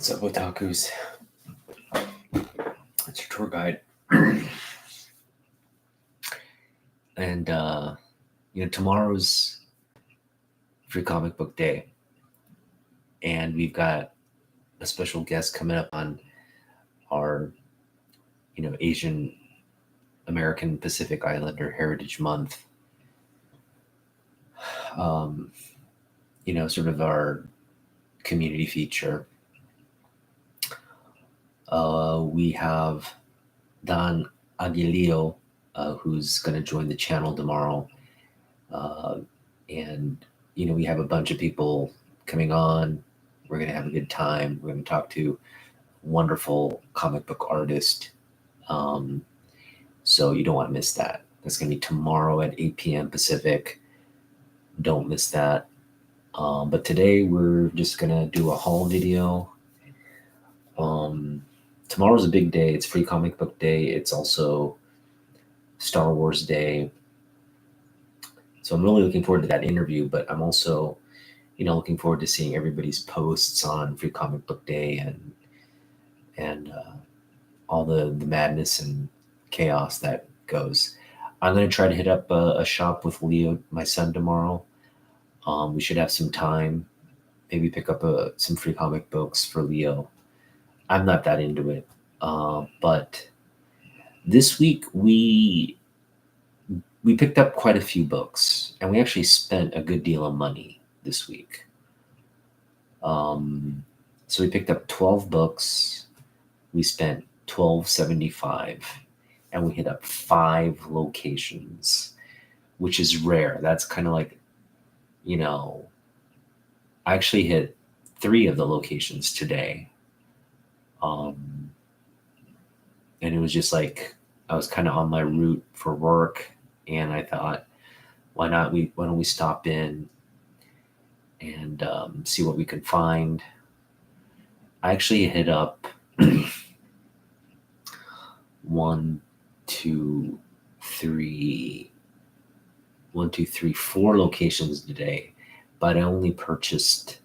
What's up, otakus? It's your tour guide. And, tomorrow's Free Comic Book Day. And we've got a special guest coming up on our, Asian American Pacific Islander Heritage Month. Sort of our community feature. We have Don Aguilio, who's going to join the channel tomorrow. And we have a bunch of people coming on. We're going to have a good time. We're going to talk to a wonderful comic book artist. So you don't want to miss that. That's going to be tomorrow at 8 p.m. Pacific. Don't miss that. But today we're just going to do a haul video. Tomorrow's a big day. It's Free Comic Book Day. It's also Star Wars Day. So I'm really looking forward to that interview, but I'm also, looking forward to seeing everybody's posts on Free Comic Book Day and all the madness and chaos that goes. I'm going to try to hit up a shop with Leo, my son, tomorrow. We should have some time. Maybe pick up some free comic books for Leo. I'm not that into it. But this week we picked up quite a few books, and we actually spent a good deal of money this week. So we picked up 12 books. We spent $12.75, and we hit up 5 locations, which is rare. That's kind of like, I actually hit 3 of the locations today. And it was just like, I was kind of on my route for work, and I thought, why don't we stop in and see what we could find. I actually hit up 4 locations today, but I only purchased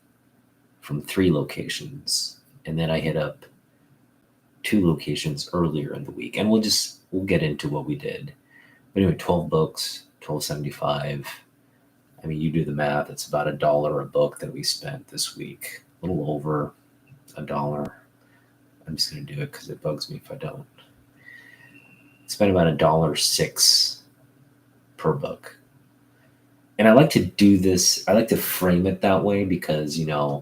from 3 locations, and then I hit up 2 locations earlier in the week, and we'll get into what we did. But anyway, 12 books, $12.75. I mean, you do the math. It's about $1 a book that we spent this week. A little over $1. I'm just going to do it because it bugs me if I don't. Spent about $1.06 per book. And I like to do this. I like to frame it that way because, I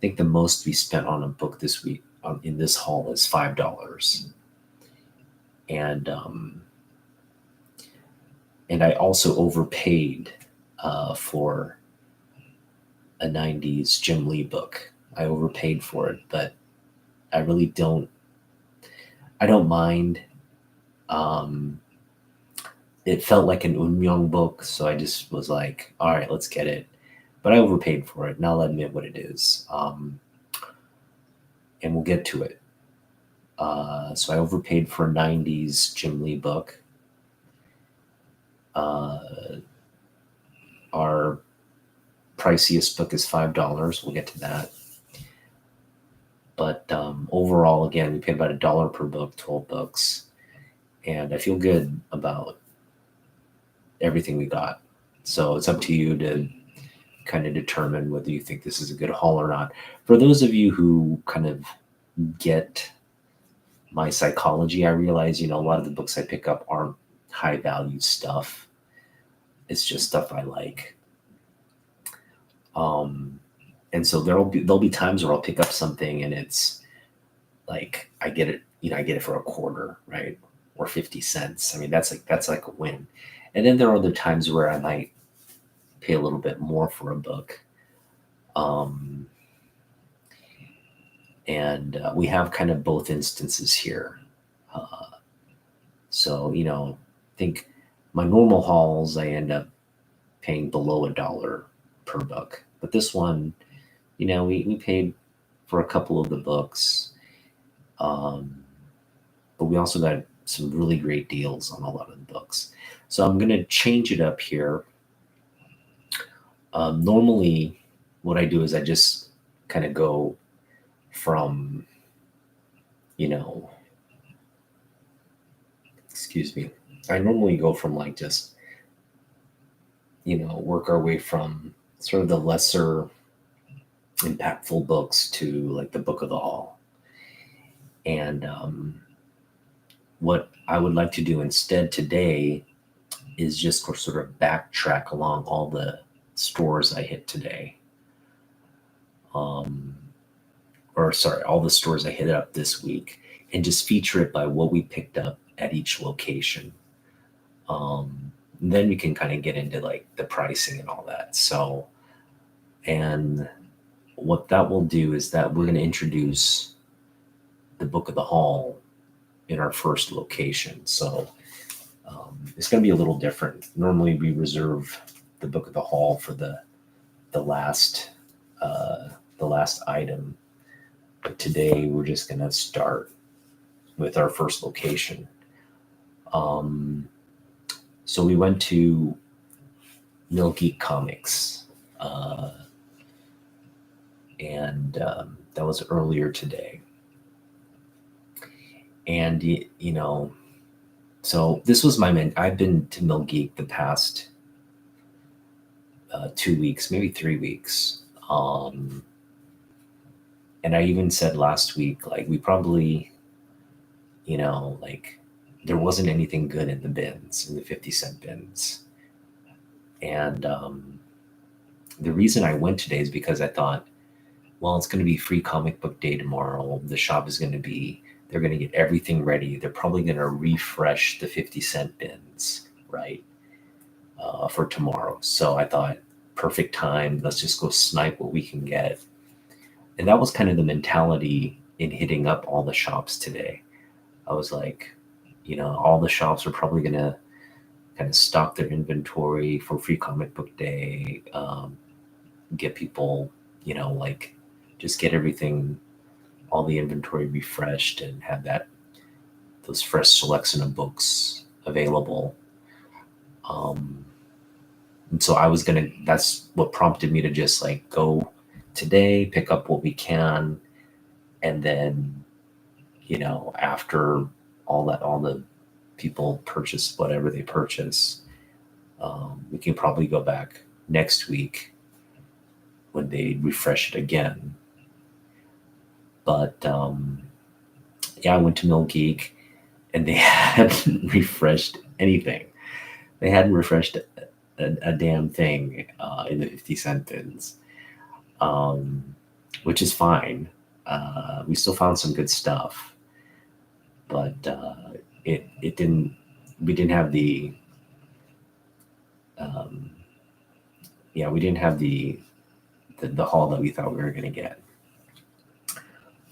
think the most we spent on a book this week in this haul is $5. And I also overpaid for a 90s Jim Lee book. I overpaid for it, but I really don't mind. It felt like an Unmyung book, so I just was like, all right, let's get it. But I overpaid for it, and I'll admit what it is. And we'll get to it. So I overpaid for a 90s Jim Lee book. Our priciest book is $5. We'll get to that. But overall, again, we paid about $1 per book, 12 books. And I feel good about everything we got. So it's up to you to kind of determine whether you think this is a good haul or not. For those of you who kind of get my psychology, I realize, a lot of the books I pick up aren't high value stuff. It's just stuff I like. And so there'll be times where I'll pick up something and it's like, I get it for a quarter, right? Or 50 cents. I mean, that's like a win. And then there are other times where I might pay a little bit more for a book. And we have kind of both instances here. So, I think my normal hauls, I end up paying below $1 per book. But this one, we paid for a couple of the books. But we also got some really great deals on a lot of the books. So I'm going to change it up here. Normally, what I do is I just kind of go from, you know, excuse me. I normally go from like just, work our way from sort of the lesser impactful books to like the book of the hall. And what I would like to do instead today is just sort of backtrack along all the stores I hit today. Um, or sorry, all the stores I hit up this week, and just feature it by what we picked up at each location. Then we can kind of get into like the pricing and all that. So, and what that will do is that we're going to introduce the book of the hall in our first location. So it's going to be a little different. Normally we reserve the book of the hall for the last item, but today we're just going to start with our first location. So we went to Mill Geek Comics, and that was earlier today. And so this was I've been to Mill Geek the past 2 weeks, maybe 3 weeks. And I even said last week, like, we probably, like, there wasn't anything good in the bins, in the 50-cent bins. And the reason I went today is because I thought, well, it's going to be free comic book day tomorrow. The shop is going to be, they're going to get everything ready. They're probably going to refresh the 50-cent bins, right, for tomorrow. So I thought, perfect time. Let's just go snipe what we can get. And that was kind of the mentality in hitting up all the shops today. I was like, all the shops are probably going to kind of stock their inventory for free comic book day, get people, like, just get everything, all the inventory refreshed, and have those fresh selection of books available. And so that's what prompted me to just like go today, pick up what we can. And then, after all the people purchase whatever they purchase, we can probably go back next week when they refresh it again. But yeah, I went to Mill Geek and they hadn't refreshed anything. They hadn't refreshed a damn thing in the 50-cent bins, which is fine. We still found some good stuff, but it didn't. We didn't have the. We didn't have the haul that we thought we were going to get.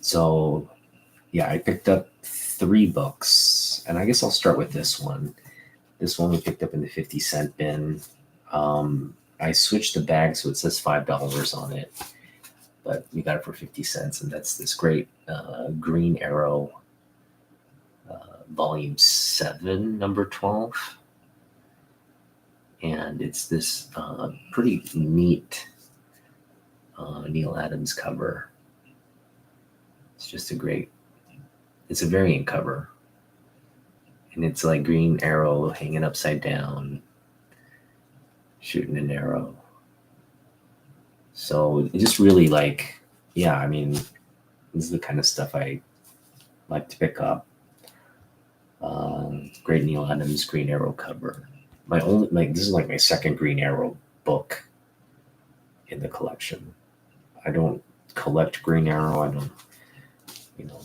So, yeah, I picked up 3 books, and I guess I'll start with this one. This one we picked up in the 50-cent bin. I switched the bag so it says $5 on it, but we got it for 50 cents, and that's this great Green Arrow Volume 7, number 12. And it's this pretty neat Neil Adams cover. It's a variant cover. And it's like Green Arrow hanging upside down, shooting an arrow. So it just really this is the kind of stuff I like to pick up. Great Neil Adams Green Arrow cover. This is like my second Green Arrow book in the collection. I don't collect Green Arrow. I don't,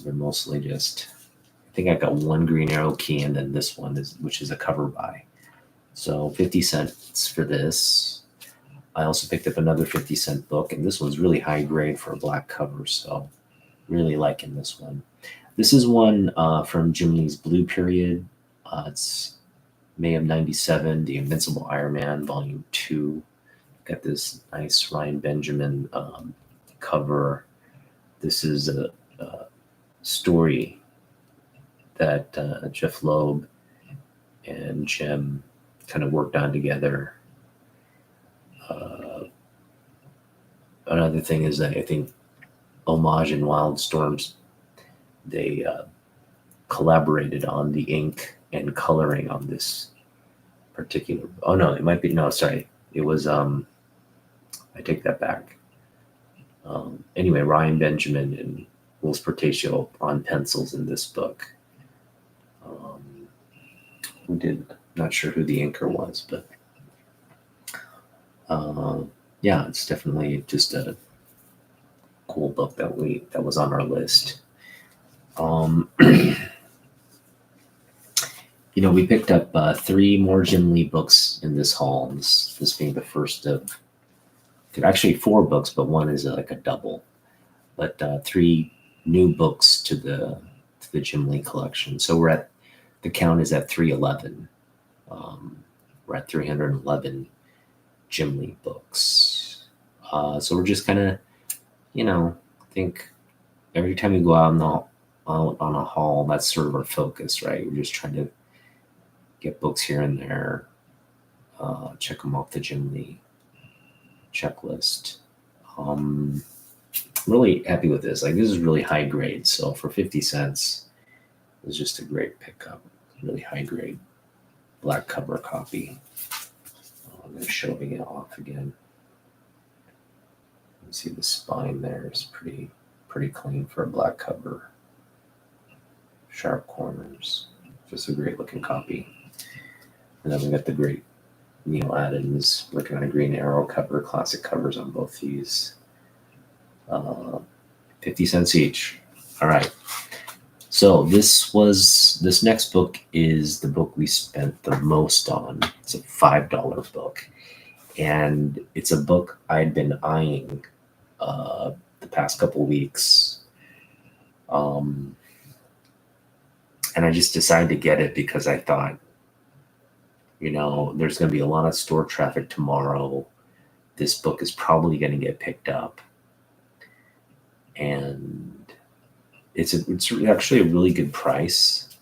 they're mostly just, I think I got one Green Arrow key, and then this one which is a cover buy. So 50 cents for this. I also picked up another 50-cent book, and this one's really high grade for a black cover, so really liking this one. This is one from Jim Lee's Blue Period. It's May of '97, The Invincible Iron Man, Volume 2. Got this nice Ryan Benjamin cover. This is a story that Jeff Loeb and Jim kind of worked on together. Another thing is that I think Homage and Wildstorms, they collaborated on the ink and coloring on this particular. Oh no, it might be no. Sorry, it was. I take that back. Anyway, Ryan Benjamin and Will Sportatio on pencils in this book. Who did? Not sure who the inker was, but yeah, it's definitely just a cool book that was on our list. We picked up 3 more Jim Lee books in this haul. This being the first of actually 4 books, but one is like a double. But 3 new books to the Jim Lee collection. So the count is at 311. We're at 311 Jim Lee books. So we're just kind of, I think every time we go out on a haul, that's sort of our focus, right? We're just trying to get books here and there, check them off the Jim Lee checklist. Really happy with this. Like, this is really high grade. So for 50 cents, it was just a great pickup. Really high grade black cover copy. I'm just showing it off again. You can see the spine there is pretty clean for a black cover. Sharp corners. Just a great looking copy. And then we got the great Neil Adams working on a Green Arrow cover, classic covers on both these. 50 cents each. All right. So this next book is the book we spent the most on. It's a $5 book. And it's a book I'd been eyeing the past couple weeks. And I just decided to get it because I thought, there's going to be a lot of store traffic tomorrow. This book is probably going to get picked up. And it's actually a really good price.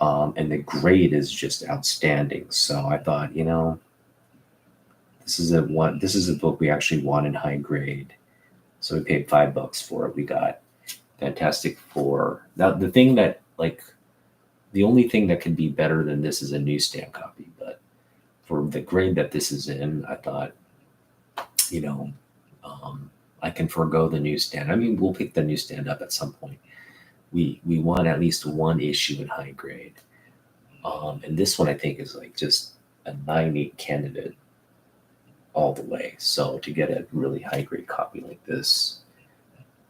And the grade is just outstanding. So I thought, this is a book we actually want in high grade. So we paid $5 for it. We got Fantastic Four. Now the only thing that could be better than this is a newsstand copy, but for the grade that this is in, I thought, I can forego the newsstand. I mean, we'll pick the newsstand up at some point. We want at least 1 issue in high grade. And this one I think is like just a 9-8 candidate all the way. So to get a really high grade copy like this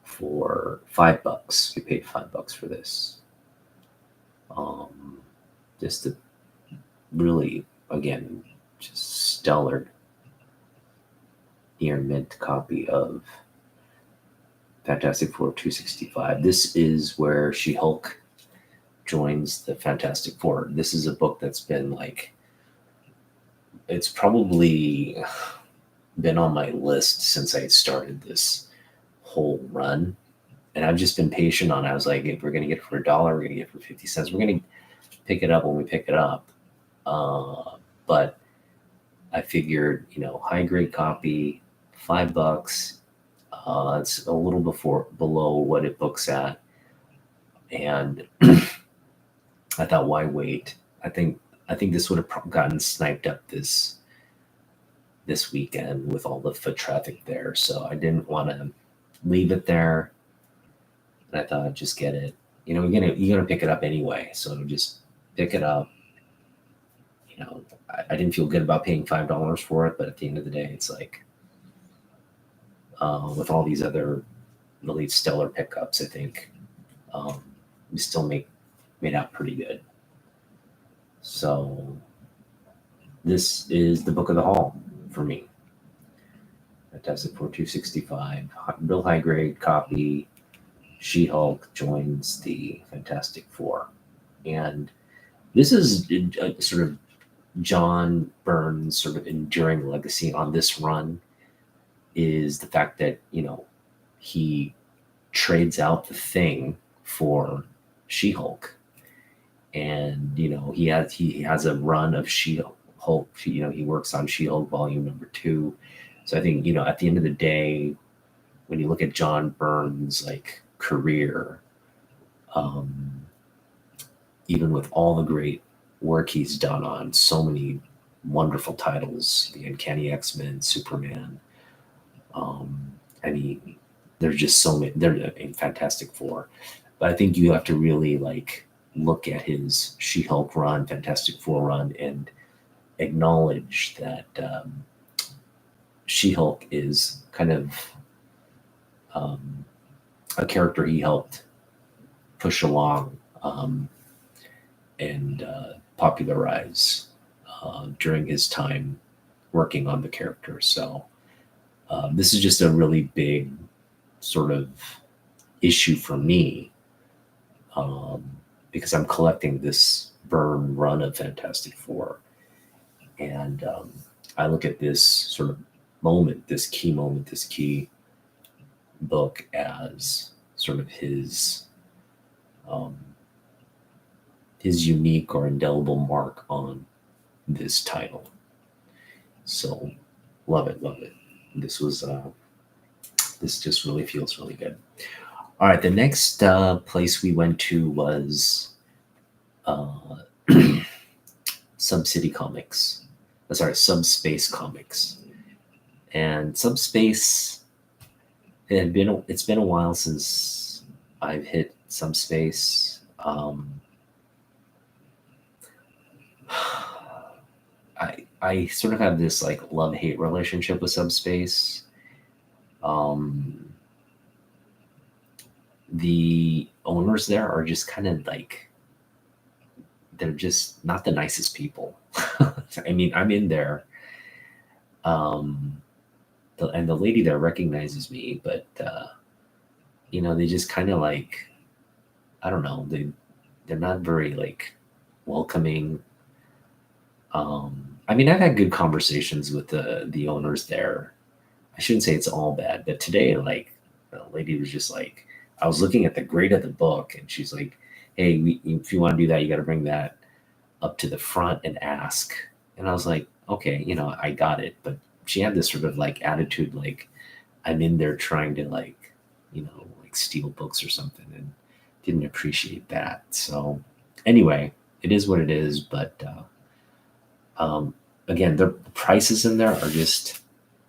for $5, we paid $5 for this. Just a really, again, just stellar near mint copy of Fantastic Four 265. This is where She-Hulk joins the Fantastic Four. This is a book that's been it's probably been on my list since I started this whole run. And I've just been patient on it. I was like, if we're going to get it for $1, we're going to get it for 50 cents. We're going to pick it up when we pick it up. But I figured, high grade copy, $5. It's a little below what it books at. And I thought, why wait? I think this would have gotten sniped up this weekend with all the foot traffic there. So I didn't want to leave it there. And I thought, just get it. You're gonna pick it up anyway, so just pick it up. I didn't feel good about paying $5 for it, but at the end of the day, it's like with all these other really stellar pickups, I think we still made out pretty good. So this is the book of the haul for me. Fantastic Four 265, real high grade copy. She-Hulk joins the Fantastic Four. And this is a sort of John Byrne's sort of enduring legacy on this run is the fact that, he trades out the Thing for She-Hulk. And, he has a run of She-Hulk. He works on She-Hulk volume number 2. So I think, at the end of the day, when you look at John Byrne's like career, um, even with all the great work he's done on so many wonderful titles, the Uncanny X-Men, Superman. I mean, there's just so many. They're in Fantastic Four, but I think you have to really like look at his She-Hulk run, Fantastic Four run, and acknowledge that She-Hulk is kind of um, a character he helped push along and popularize during his time working on the character. So this is just a really big sort of issue for me because I'm collecting this Byrne run of Fantastic Four. And I look at this sort of moment, this key book as sort of his unique or indelible mark on this title. So love it. This was this just really feels really good. All right, the next place we went to was Subspace Comics. And Subspace, it's been a while since I've hit Subspace. I sort of have this like love-hate relationship with Subspace. The owners there are just kind of like, they're just not the nicest people. I mean, I'm in there. And the lady there recognizes me, but they just kind of like, I don't know, they're not very like welcoming. I mean, I've had good conversations with the owners there. I shouldn't say it's all bad, but today, like, the lady was just like, I was looking at the grade of the book, and she's like, "Hey, if you want to do that, you got to bring that up to the front and ask." And I was like, "Okay, I got it." But she had this sort of like attitude, like I'm in there trying to like, like steal books or something, and didn't appreciate that. So anyway, it is what it is. But again, the prices in there are just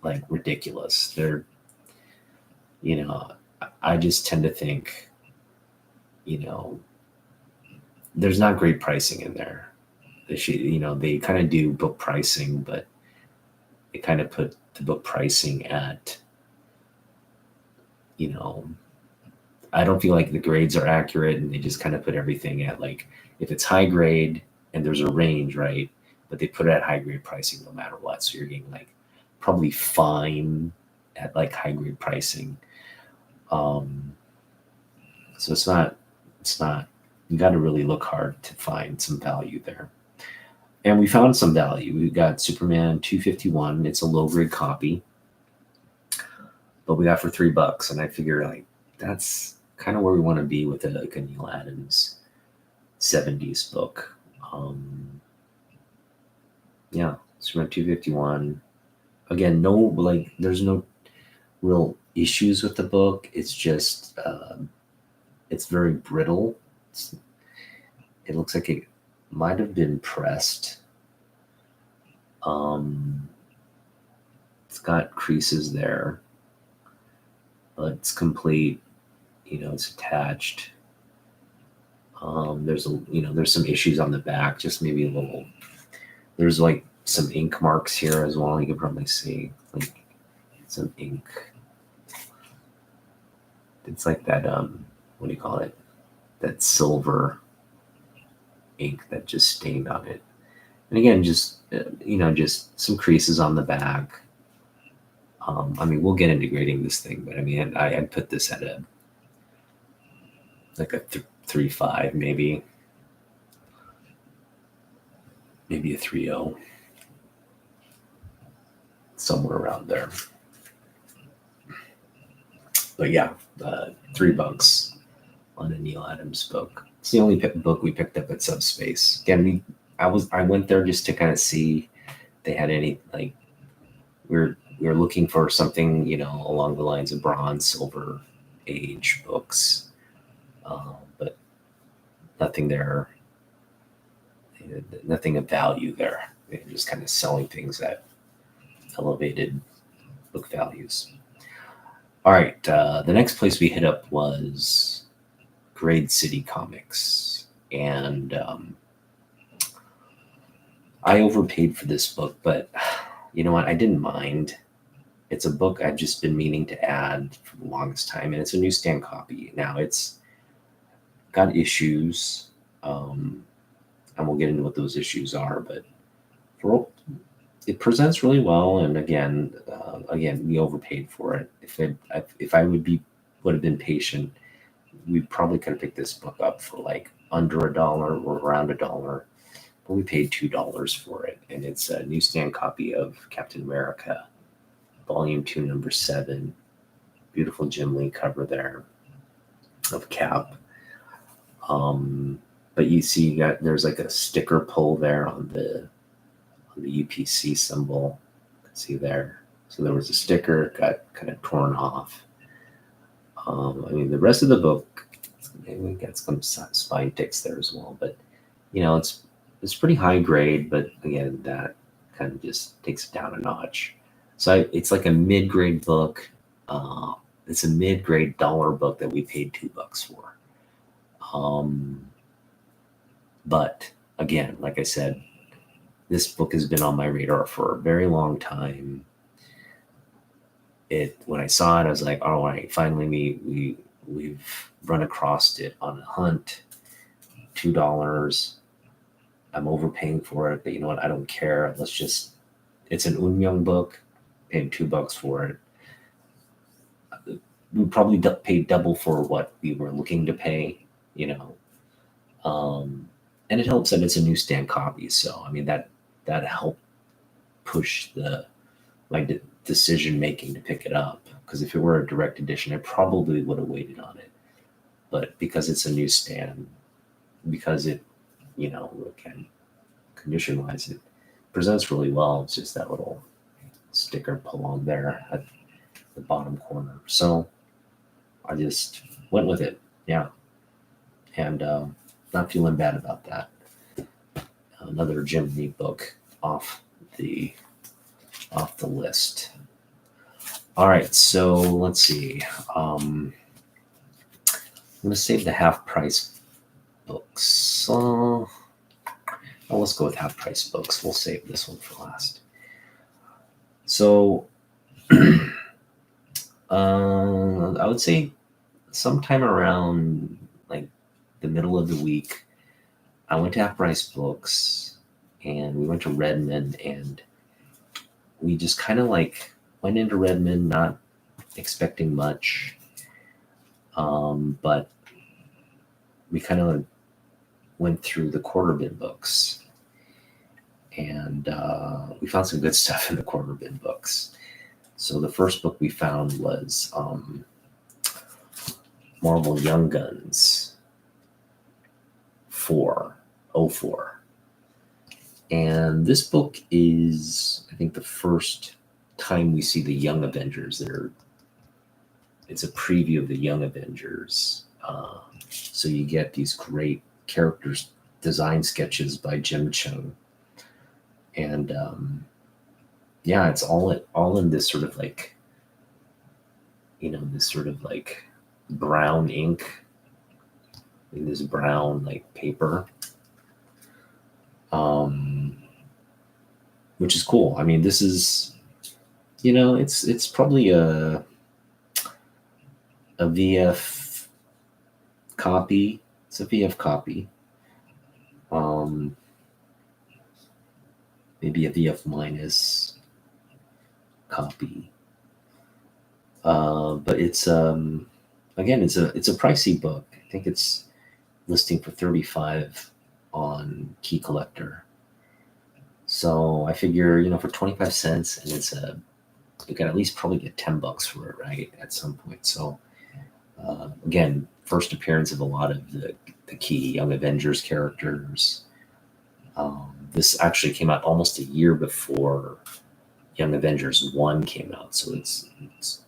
like ridiculous. They're, I just tend to think, there's not great pricing in there. They kind of do book pricing, but they kind of put the book pricing at, I don't feel like the grades are accurate, and they just kind of put everything at like, if it's high grade and there's a range, right? But they put it at high grade pricing no matter what. So you're getting like probably fine at like high grade pricing. So it's not, you got to really look hard to find some value there. And we found some value. We got Superman 251. It's a low grade copy, but we got for $3. And I figure like, that's kind of where we want to be with a Neil Adams 70s book. Yeah, Superman 251. Again, there's no real issues with the book. It's just, it's very brittle. It looks like it might have been pressed. It's got creases there, but it's complete. It's attached. There's some issues on the back, just maybe a little. There's like some ink marks here as well. You can probably see like some ink. It's like that, what do you call it? That silver ink that just stained on it. And again, just, just some creases on the back. I mean, we'll get into grading this thing, but I mean, I'd put this at a 3.5, maybe a 3.0, somewhere around there. But yeah, $3 on a Neil Adams book. It's the only book we picked up at Subspace. Again, I went there just to kind of see if they had any, like, we're we were looking for something, along the lines of bronze, silver age books, but nothing there, nothing of value there. They're just kind of selling things at elevated book values. All right, the next place we hit up was Grade City Comics, and I overpaid for this book, but you know what? I didn't mind. It's a book I've just been meaning to add for the longest time, and it's a newsstand copy. Now it's got issues, and we'll get into what those issues are, but for, it presents really well. And again, we overpaid for it. If I would have been patient, we probably could have picked this book up for like under $1 or around $1, but we paid $2 for it, and it's a newsstand copy of Captain America, Volume 2, Number 7. Beautiful Jim Lee cover there of Cap. But you see, there's like a sticker pull there on the UPC symbol. See there. So there was a sticker, got kind of torn off. I mean, the rest of the book, we got some spine ticks there as well, but it's pretty high grade. But again, that kind of just takes it down a notch. So it's like a mid-grade book. It's a mid-grade dollar book that we paid $2 for. But again, like I said, this book has been on my radar for a very long time. When I saw it, I was like, all right, finally we've run across it on a hunt. $2. I'm overpaying for it, but you know what? I don't care. It's an Unmyung book. Paid $2 for it. We probably paid double for what we were looking to pay, and it helps that it's a newsstand copy. So I mean that helped push my decision making to pick it up, because if it were a direct edition, I probably would have waited on it. But because it's a newsstand, because it, again, condition wise, it presents really well. It's just that little sticker pull on there at the bottom corner. So I just went with it. Yeah. And not feeling bad about that. Another Jim Lee book off the list. All right, so let's see. I'm going to save the half price books. Let's go with half price books. We'll save this one for last. So I would say sometime around like the middle of the week, I went to Half Price Books, and we went to Redmond, and we just kind of like went into Redmond not expecting much, but we kind of went through the quarter bin books, and we found some good stuff in the quarter bin books. So the first book we found was Marvel Young Guns 404. And this book is, I think, the first time we see the Young Avengers. It's a preview of the Young Avengers. So you get these great characters design sketches by Jim Chung. And yeah, it's all in this sort of like, this sort of like brown ink, in this brown like paper, which is cool. I mean, this is, it's probably a VF copy. It's a VF copy. Maybe a VF minus copy. But it's again, it's a pricey book. I think it's listing for $35 on Key Collector. So I figure, for 25 cents, and you can at least probably get $10 for it, right? At some point. So again, first appearance of a lot of the key Young Avengers characters. This actually came out almost a year before Young Avengers 1 came out, so it's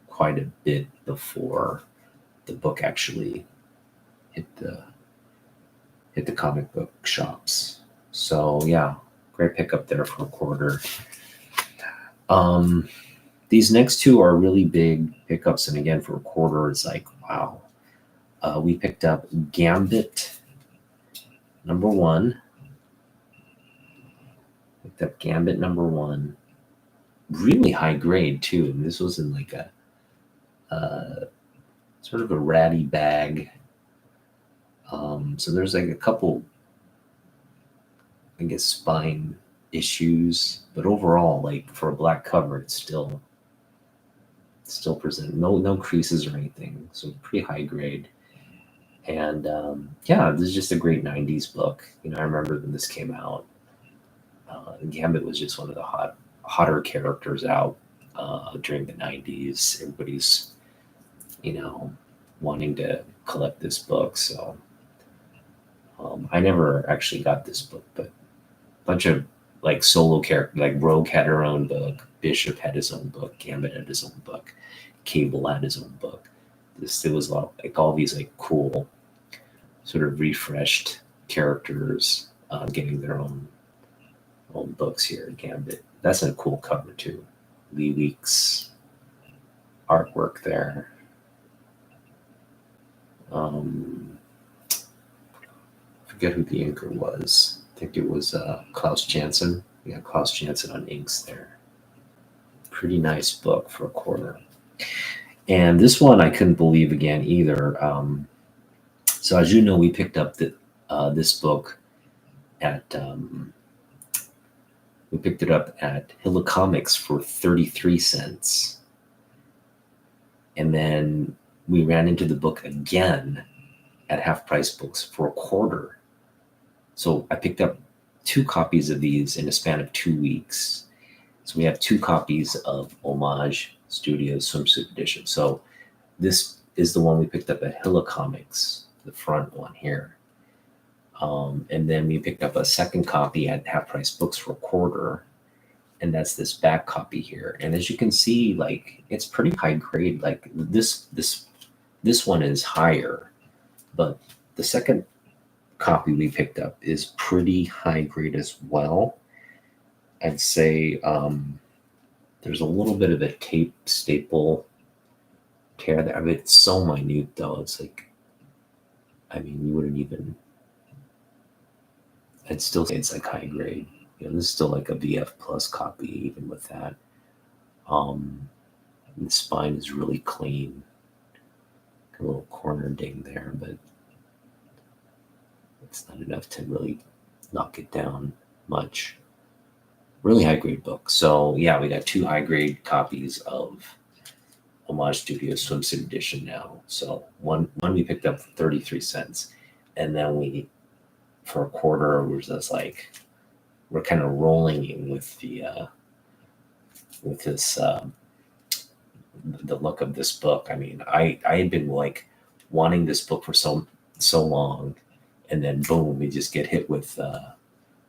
quite a bit before the book actually hit the comic book shops. So yeah, great pickup there for a quarter. These next two are really big pickups, and again for a quarter, it's like wow. We picked up Gambit #1. Picked up Gambit #1. Really high grade too. And this was in like a sort of a ratty bag. So there's like a couple, I guess, spine issues, but overall, like for a black cover, it's still present no creases or anything. So pretty high grade. And yeah, this is just a great 90s book. I remember when this came out. Gambit was just one of the hotter characters out during the 90s. Everybody's, wanting to collect this book. So I never actually got this book, but a bunch of like solo characters, like Rogue had her own book, Bishop had his own book, Gambit had his own book, Cable had his own book. It was like all these like cool, sort of refreshed characters getting their own books here. Gambit. That's a cool cover too. Lee Weeks artwork there. Forget who the inker was. I think it was Klaus Janson. Yeah, Klaus Janson on inks there. Pretty nice book for a quarter. And this one I couldn't believe again either. So as you know, we picked up this book at we picked it up at Hilla Comics for 33 cents. And then we ran into the book again at Half Price Books for a quarter. So I picked up 2 copies of these in a span of 2 weeks. So we have 2 copies of Homage Studios Swimsuit Edition. So this is the one we picked up at Hilla Comics, the front one here. And then we picked up a second copy at Half Price Books for a quarter. And that's this back copy here. And as you can see, like it's pretty high grade. Like this one is higher, but the second copy we picked up is pretty high grade as well. I'd say there's a little bit of a tape staple tear there. I mean, it's so minute though. It's like, I mean, you wouldn't even. I'd still say it's like high grade. This is still like a VF plus copy, even with that. The spine is really clean. A little corner ding there, but it's not enough to really knock it down much. Really high grade book. So yeah, we got 2 high grade copies of Homage Studios Swimsuit Edition now. So one we picked up for 33 cents, and then we, for a quarter, was just like, we're kind of rolling in with this the look of this book. I mean, I had been like wanting this book for so long, and then boom, we just get hit with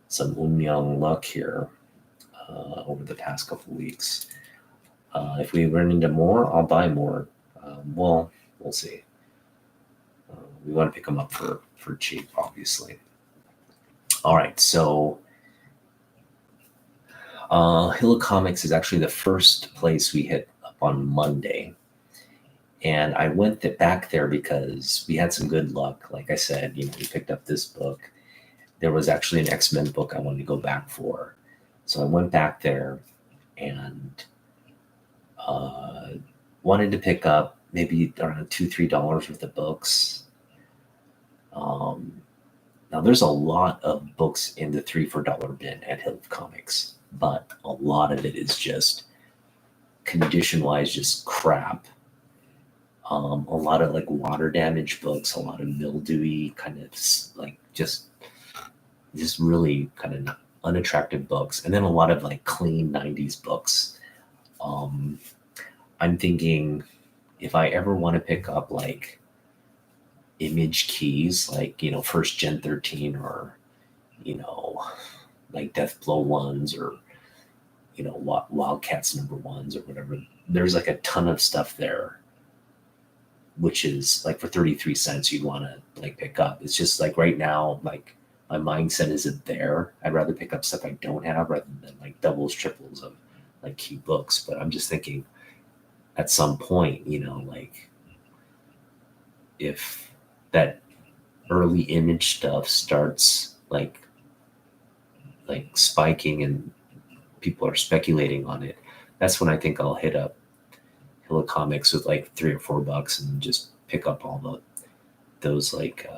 some Unmyeong luck here over the past couple of weeks. If we run into more, I'll buy more. Well, we'll see. We want to pick them up for cheap, obviously. All right, so Hilla Comics is actually the first place we hit up on Monday. And I went back there because we had some good luck. Like I said, we picked up this book. There was actually an X-Men book I wanted to go back for. So I went back there and wanted to pick up maybe around $2-3 worth of books. Now there's a lot of books in the $3-4 bin at Hilla Comics, but a lot of it is just condition-wise just crap. A lot of like water damage books, a lot of mildewy kind of like just really kind of unattractive books, and then a lot of like clean 90s books. I'm thinking if I ever want to pick up like Image keys, like first Gen 13 or like Deathblow ones, or Wildcats #1s or whatever. There's like a ton of stuff there, which is like for 33 cents you'd want to like pick up. It's just like right now, like my mindset isn't there. I'd rather pick up stuff I don't have rather than like doubles, triples of like key books. But I'm just thinking at some point, like if that early image stuff starts like spiking and people are speculating on it, that's when I think I'll hit up Hilla Comics with like $3 or $4 and just pick up all those like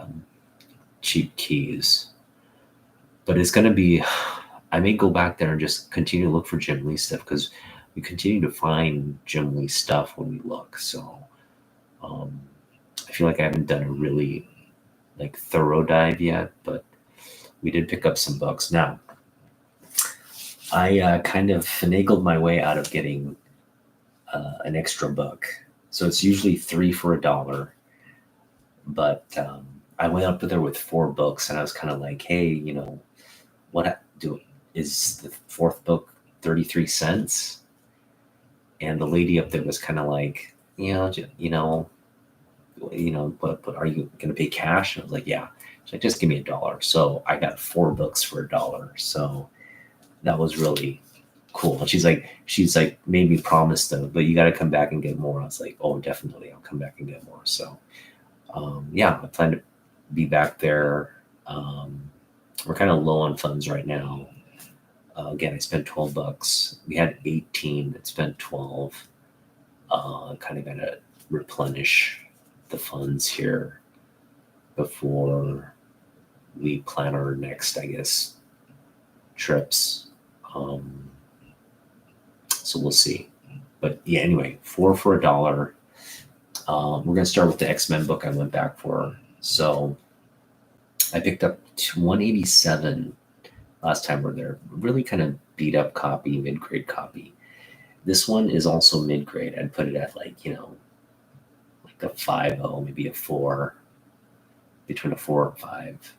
cheap keys. But it's gonna be, I may go back there and just continue to look for Jim Lee stuff because we continue to find Jim Lee stuff when we look. So I feel like I haven't done a really like thorough dive yet, but we did pick up some books. Now, I kind of finagled my way out of getting an extra book. So it's usually 3 for $1, but I went up there with 4 books, and I was kind of like, hey, is the 4th book 33 cents? And the lady up there was kind of like, but are you going to pay cash? And I was like, yeah. She's like, just give me $1. So I got 4 books for $1. So that was really cool. And she's like made me promise them, but you got to come back and get more. I was like, oh, definitely, I'll come back and get more. So I plan to be back there. We're kind of low on funds right now. Again, I spent $12. We had 18. I spent 12. Kind of gotta replenish the funds here before we plan our next, I guess, trips. So we'll see. But yeah, anyway, 4 for $1. We're gonna start with the X-Men book I went back for. So I picked up 187 last time we were there. Really kind of beat up copy, mid-grade copy. This one is also mid-grade. I'd put it at like like a 5.0, maybe a 4, between a 4 and 5.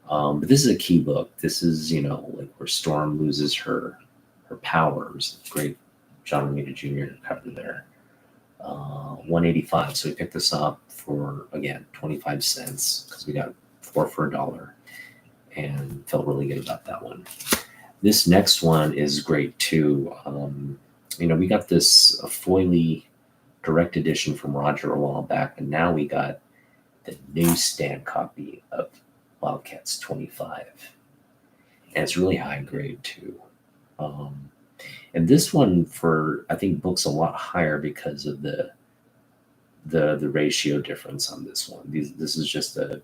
But this is a key book. This is like where Storm loses her powers. Great John Romita Jr. cover there. 185. So we picked this up for, again, 25 cents because we got 4 for $1 and felt really good about that one. This next one is great too. We got this foily direct edition from Roger a while back, and now we got the newsstand copy of Wildcats 25. And it's really high grade too. And this one, for I think, books a lot higher because of the ratio difference on this one. This is just a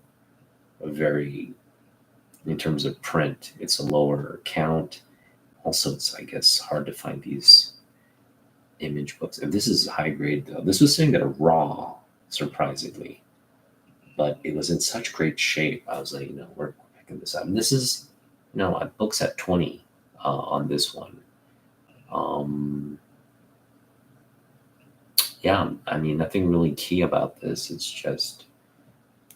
very, in terms of print, it's a lower count. Also, it's, I guess, hard to find these image books. And this is high grade though. This was sitting there raw, surprisingly, but it was in such great shape. I was like, we're picking this up. And this is, books at 20 on this one. Yeah, I mean, nothing really key about this. It's just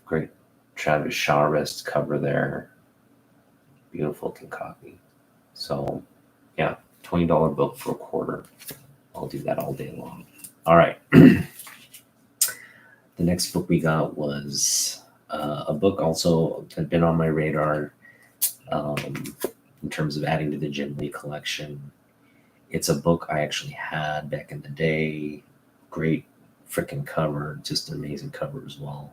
great Travis Shaw wrist cover there. Beautiful looking copy. So yeah, $20 book for a quarter. I'll do that all day long. All right. The next book we got was a book also had been on my radar in terms of adding to the Jim Lee collection. It's a book I actually had back in the day. Great freaking cover, just an amazing cover as well.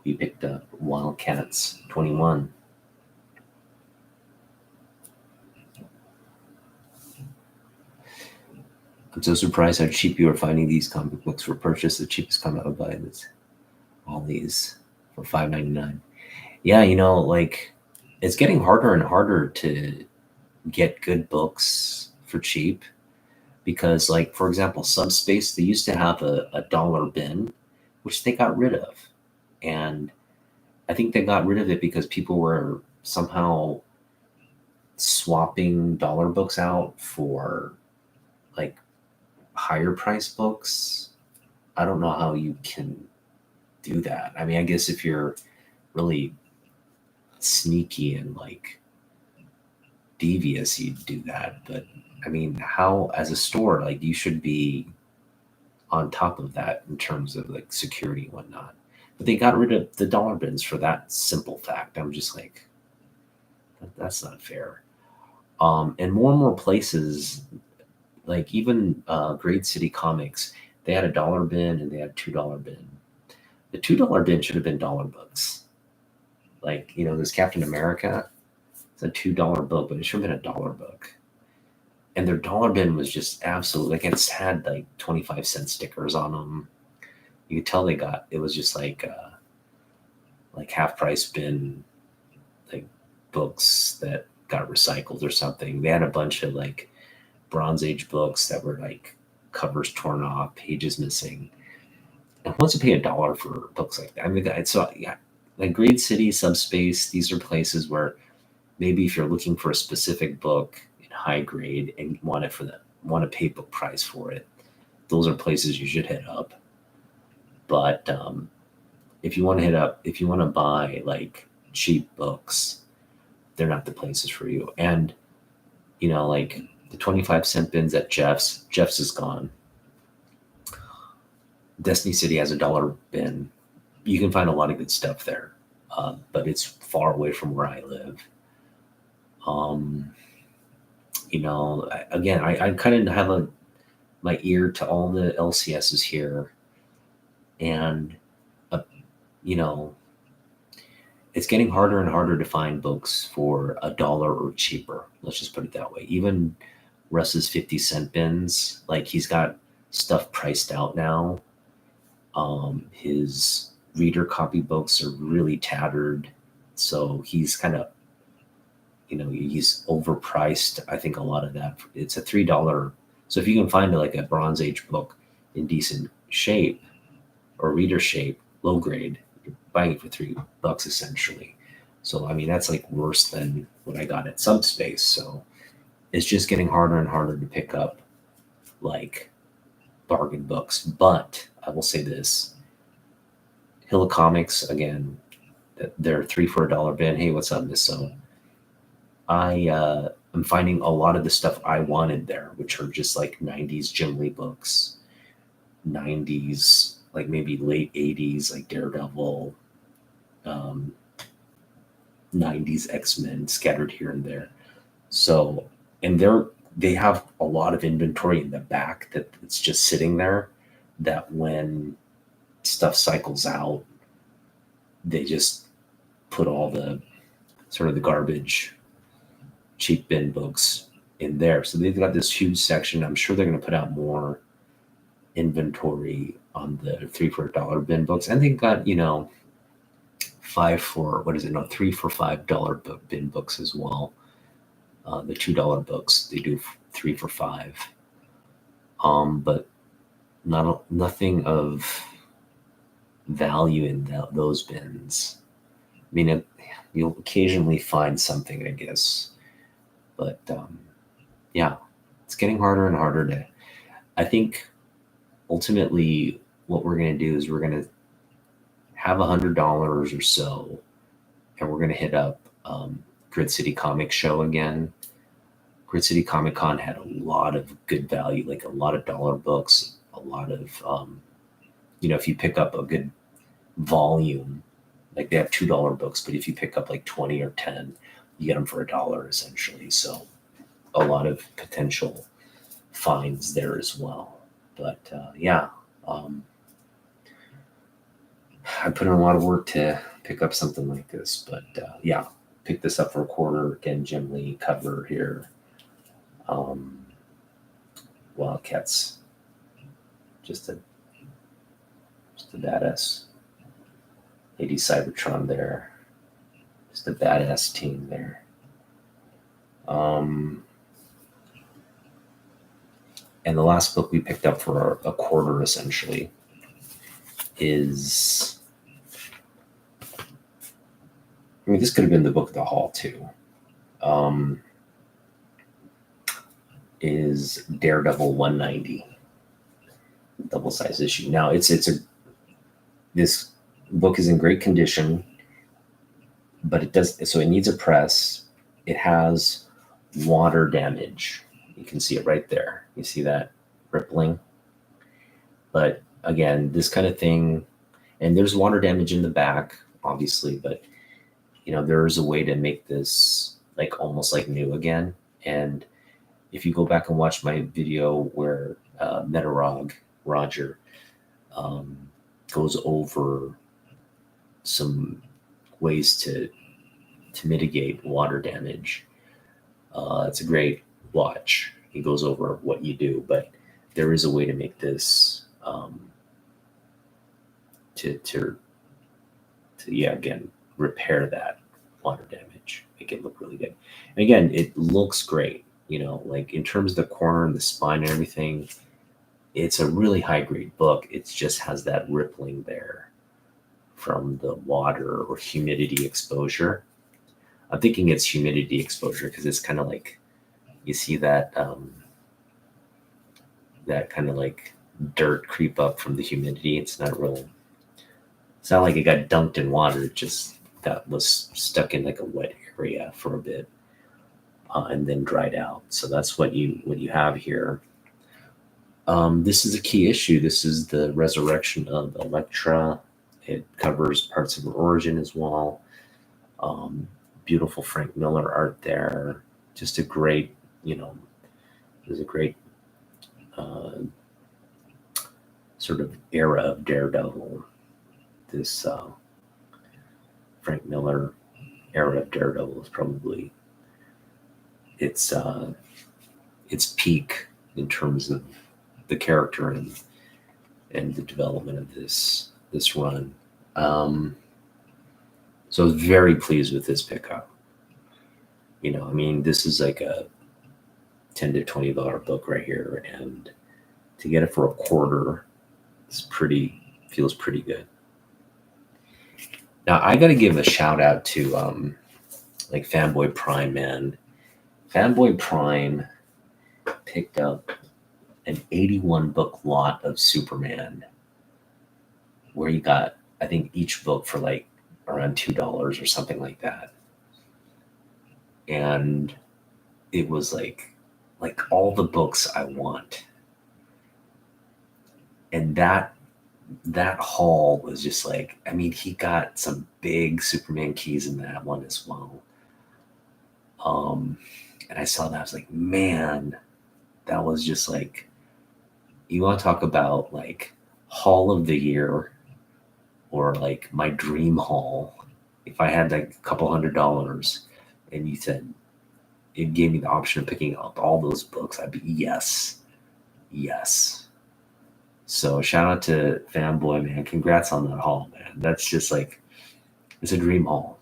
We picked up Wildcats 21. I'm so surprised how cheap you are finding these comic books for purchase. The cheapest comic I would buy is all these for $5.99. Yeah, like it's getting harder and harder to get good books for cheap because, like, for example, Subspace, they used to have a dollar bin, which they got rid of. And I think they got rid of it because people were somehow swapping dollar books out for like higher price books. I don't know how you can do that. I mean, I guess if you're really sneaky and like devious you'd do that. But I mean, how, as a store, like, you should be on top of that in terms of like security and whatnot. But they got rid of the dollar bins for that simple fact. I'm just like, that's not fair. And more places, like even Great City Comics, they had a dollar bin and they had a $2 bin. The $2 bin should have been dollar books. Like, this Captain America, it's a $2 book, but it should have been a dollar book. And their dollar bin was just absolutely, like, it's had like 25-cent stickers on them. You could tell it was just like half price bin, like books that got recycled or something. They had a bunch of like Bronze Age books that were like covers torn off, pages missing. And once you pay $1 for books like that, I mean, so yeah, like Great City, Subspace, these are places where maybe if you're looking for a specific book in high grade and want to pay book price for it, those are places you should hit up. But if you want to buy like cheap books, they're not the places for you. And like the 25-cent bins at Jeff's is gone. Destiny City has a $1 bin. You can find a lot of good stuff there, but it's far away from where I live. I kind of have my ear to all the LCSs here, and it's getting harder and harder to find books for $1 or cheaper. Let's just put it that way. Even Russ's 50-cent bins, like, he's got stuff priced out now. His reader copy books are really tattered, so he's kind of, he's overpriced. I think a lot of that, it's a $3. So if you can find like a Bronze Age book in decent shape or reader shape, low grade, you're buying it for $3 essentially. So I mean, that's like worse than what I got at Subspace. So it's just getting harder and harder to pick up like bargain books. But I will say this: Hill of Comics, again, they're 3 for $1 bin. Hey, what's up, Miss So? I'm finding a lot of the stuff I wanted there, which are just like 90s Jim Lee books, 90s, like maybe late 80s, like Daredevil, 90s X-Men scattered here and there. So, and they have a lot of inventory in the back that it's just sitting there, that when stuff cycles out, they just put all the sort of the garbage, cheap bin books in there. So they've got this huge section. I'm sure they're going to put out more inventory on the 3 for $1 bin books. And they've got, 3 for $5 book bin books as well. The $2 books, they do 3 for $5. But nothing of value in those bins. I mean, you'll occasionally find something, I guess. But yeah, it's getting harder and harder to. I think ultimately what we're going to do is we're going to have $100 or so, and we're going to hit up Grid City Comic Show again. Grid City Comic Con had a lot of good value, like a lot of dollar books, a lot of, if you pick up a good volume, like they have $2 books, but if you pick up like 20 or 10, you get them for $1 essentially. So a lot of potential finds there as well. But I put in a lot of work to pick up something like this. But pick this up for $1. Again, Jim Lee cover here. Wildcats, just a badass. Lady Cybertron there. Just a badass team there. And the last book we picked up for $1 essentially is, I mean, this could have been the book of the haul too. Is Daredevil 190, double-sized issue. Now this book is in great condition, but it needs a press. It has water damage. You can see it right there. You see that rippling? But again, this kind of thing, and there's water damage in the back, obviously, but there is a way to make this like almost like new again. And if you go back and watch my video where Metarog Roger um, goes over some ways to mitigate water damage, it's a great watch. He goes over what you do, but there is a way to make this to yeah, again, repair that water damage, make it look really good. And again, it looks great. Like in terms of the corner and the spine and everything, it's a really high grade book. It just has that rippling there from the water or humidity exposure. I'm thinking it's humidity exposure because it's kind of like you see that that kind of like dirt creep up from the humidity. It's not like it got dunked in water. It just was stuck in like a wet area for a bit and then dried out. So that's what you have here. This is a key issue. This is the resurrection of Electra. It covers parts of her origin as well. Beautiful Frank Miller art there. Just a great, there's a great sort of era of Daredevil. This Frank Miller era of Daredevil is probably its peak in terms of the character and the development of this run. So I was very pleased with this pickup. This is like a $10 to $20 book right here, and to get it for a quarter feels pretty good. Now I got to give a shout out to like Fanboy Prime, man. Fanboy Prime picked up an 81 book lot of Superman, where you got, I think, each book for like around $2 or something like that. And it was like all the books I want. And that haul was just like, he got some big Superman keys in that one as well. And I saw that, I was like, man, that was just like, you want to talk about like haul of the year, or like my dream haul. If I had like a couple $100 and you said it gave me the option of picking up all those books, I'd be yes. So shout out to Fanboy, man. Congrats on that haul, man. That's just like, it's a dream haul.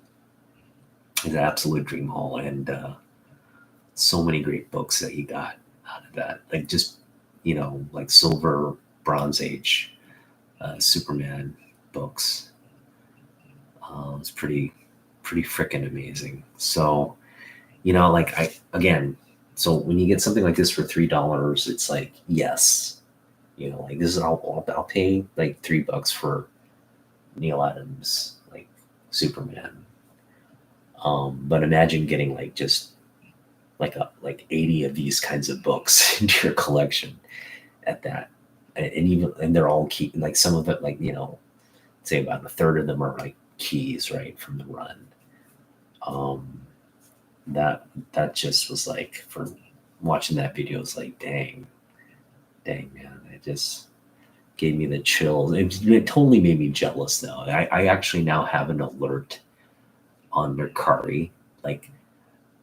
It's an absolute dream haul. And so many great books that he got out of that. Like just, like Silver, Bronze Age, Superman books. It's pretty freaking amazing. So, so when you get something like this for $3, it's like, yes. Like this is I'll pay like $3 for Neil Adams, like Superman. But imagine getting like just like 80 of these kinds of books into your collection at that. And they're all key, like some of it, like, say about a third of them are like keys, right, from the run. That just was like, for watching that video, it's like, dang, man, it just gave me the chills. It totally made me jealous, though. I actually now have an alert on Mercari, like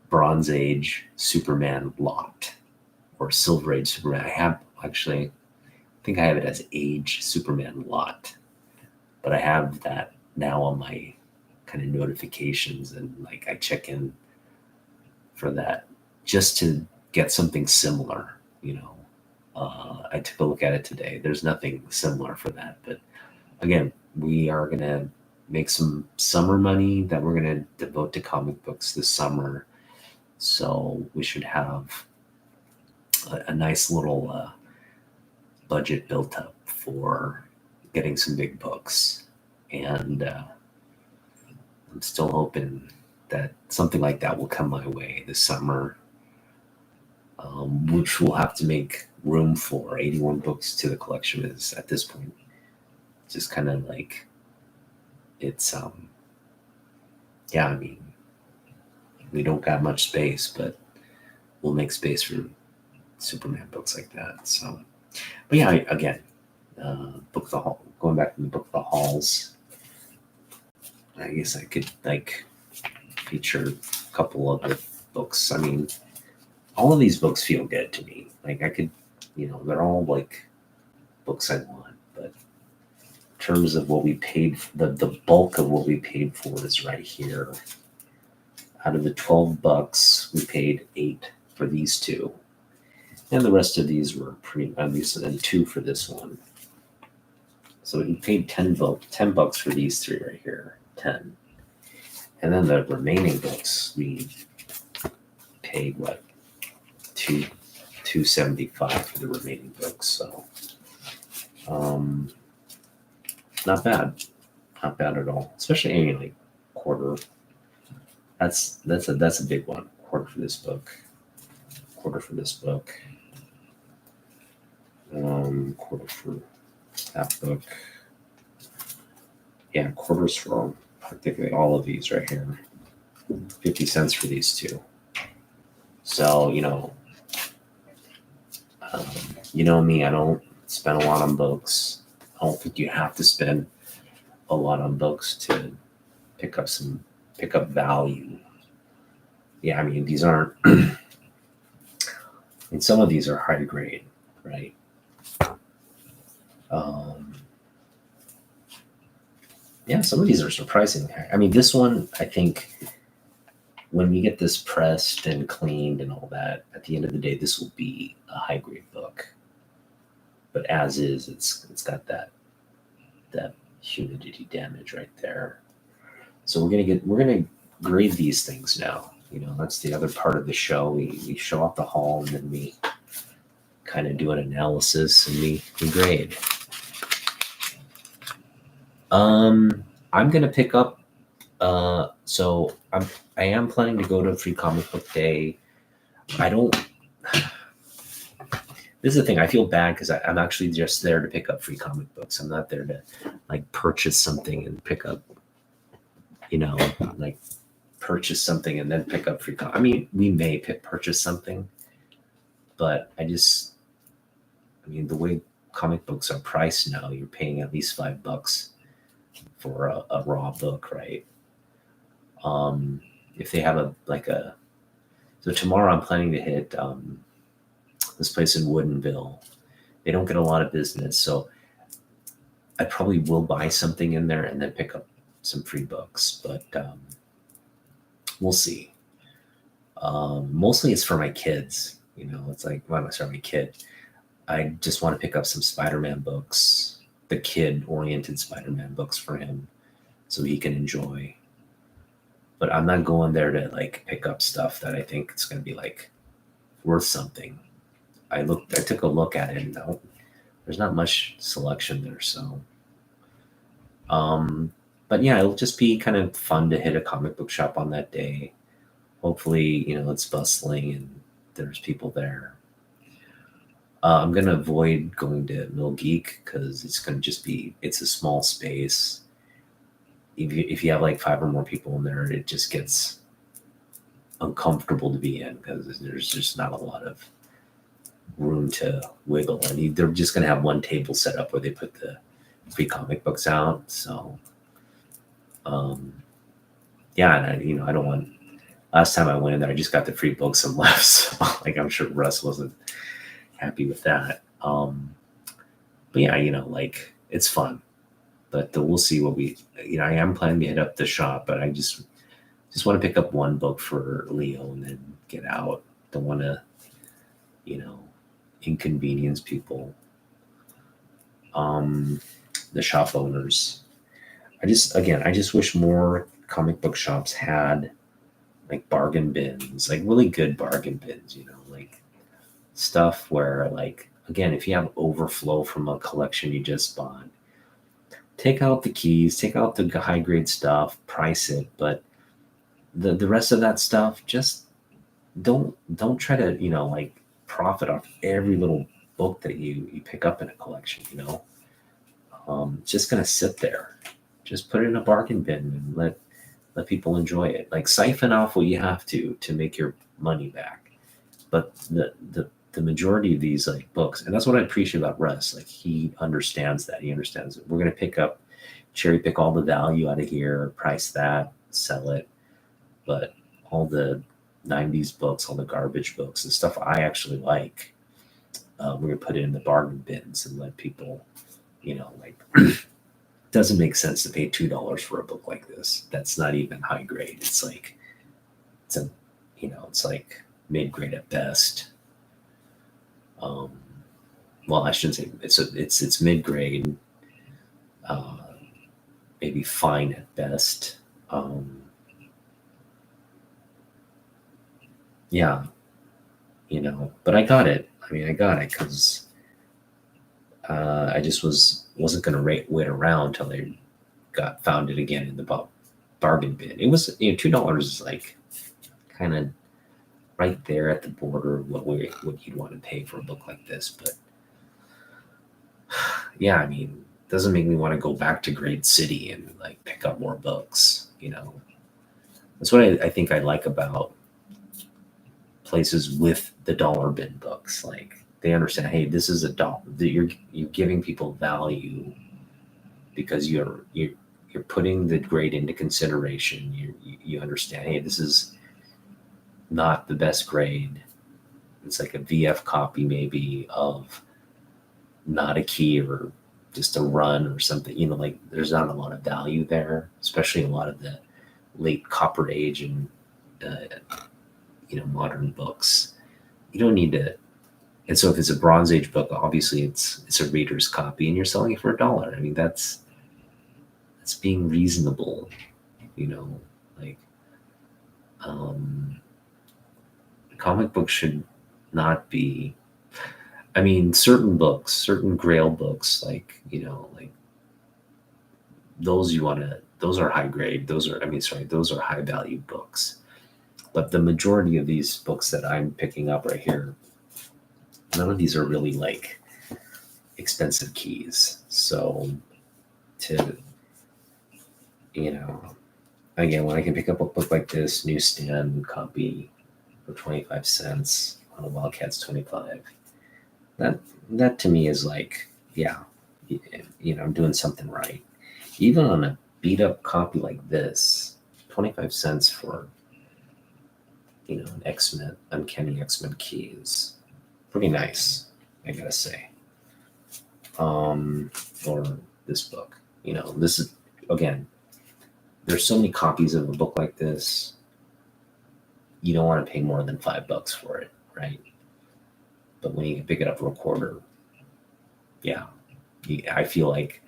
Bronze Age Superman lot or Silver Age Superman. I think I have it as Age Superman lot, but I have that now on my kind of notifications, and like I check in for that just to get something similar. I took a look at it today. There's nothing similar for that, but again, we are gonna make some summer money that we're gonna devote to comic books this summer. So we should have a nice little budget built up for getting some big books. And I'm still hoping that something like that will come my way this summer. which we'll have to make room for. 81 books to the collection is at this point just kind of like it's yeah, I mean, we don't got much space, but we'll make space for Superman books like that. So, but yeah, again, book of the hall. Going back to the book of the halls, I guess I could like feature a couple of the books. I mean, all of these books feel good to me. Like I could, they're all like books I want. But in terms of what we paid, the bulk of what we paid for is right here. Out of the $12, we paid $8 for these two. And the rest of these were pretty, at least, and $2 for this one. So we paid $10 for these three right here, 10. And then the remaining books, we paid what, $2.75 for the remaining books. So, not bad at all. Especially like quarter. That's a big one. Quarter for this book. Quarter for this book. Quarter for that book. Yeah, quarters for practically all of these right here. 50 cents for these two. So, you know me, I don't spend a lot on books. I don't think you have to spend a lot on books to pick up value. Yeah, I mean, these aren't, and some of these are high grade, right? Yeah, some of these are surprising. I mean, this one, I think when we get this pressed and cleaned and all that, at the end of the day, this will be a high grade book. But as is, it's got that humidity damage right there. So we're gonna grade these things now. That's the other part of the show. We show off the haul and then we kind of do an analysis and we grade. I'm gonna pick up. So I am planning to go to Free Comic Book Day. This is the thing. I feel bad because I'm actually just there to pick up free comic books. I'm not there to like purchase something and pick up, like purchase something and then pick up free comic. I mean, we may purchase something, but the way comic books are priced now, you're paying at least $5 for a raw book, right? If they have so tomorrow I'm planning to hit this place in Woodinville. They don't get a lot of business, so I probably will buy something in there and then pick up some free books, but we'll see. Mostly it's for my kids. It's like, why am I starting my kid? I just want to pick up some Spider-Man books, the kid-oriented Spider-Man books for him so he can enjoy. But I'm not going there to like pick up stuff that I think it's going to be like worth something. I took a look at it and there's not much selection there. So, but yeah, it'll just be kind of fun to hit a comic book shop on that day. Hopefully, it's bustling and there's people there. I'm going to avoid going to Mill Geek because it's going to just it's a small space. If you have like 5 or more people in there, it just gets uncomfortable to be in because there's just not a lot of room to wiggle. And they're just going to have one table set up where they put the free comic books out. So, yeah, and I don't want. Last time I went in there, I just got the free books and left. So, like, I'm sure Russ wasn't happy with that. But yeah, like it's fun. But we'll see what I am planning to hit up the shop, but I just want to pick up one book for Leo and then get out. Don't want to, inconvenience people. The shop owners. I just wish more comic book shops had like bargain bins, like really good bargain bins, like stuff where like, again, if you have overflow from a collection you just bought, take out the keys, take out the high grade stuff, price it, but the rest of that stuff, just don't try to, like profit off every little book that you pick up in a collection, it's just going to sit there. Just put it in a bargain bin and let people enjoy it. Like siphon off what you have to make your money back. But the majority of these like books, and that's what I appreciate about Russ. Like he understands that. He understands that we're going to cherry pick all the value out of here, price that, sell it. But all the 90s books, all the garbage books, the stuff I actually like, we're going to put it in the bargain bins and let people, like, doesn't make sense to pay $2 for a book like this. That's not even high grade. It's like, it's like mid grade at best. Well, I shouldn't say it's mid grade, maybe fine at best. Yeah, but I got it. I mean, I got it because I just wasn't going to wait around till I found it again in the bargain bin. It was $2 is like kind of right there at the border of what you'd want to pay for a book like this. But yeah, I mean, it doesn't make me want to go back to Grade City and like pick up more books. That's what I think I like about places with the dollar bin books. Like they understand, hey, this is $1. You're giving people value because you're putting the grade into consideration. You understand, hey, this is not the best grade. It's like a VF copy maybe of not a key or just a run or something. Like there's not a lot of value there, especially a lot of the late Copper Age and modern books. You don't need to. And so if it's a Bronze Age book, obviously it's a reader's copy and you're selling it for $1. I mean, that's being reasonable, like comic books should not be, I mean, certain books, certain Grail books, like, like those those are high grade. Those are high value books. But the majority of these books that I'm picking up right here, none of these are really like expensive keys. So again, when I can pick up a book like this, newsstand copy for 25 cents on a Wildcats 25, that to me is like, yeah, I'm doing something right. Even on a beat up copy like this, 25 cents for an X-Men, Uncanny X-Men key is pretty nice, I gotta say. For this book, this is, again, there's so many copies of a book like this. You don't want to pay more than $5 for it, right? But when you can pick it up for $0.25, yeah, I feel like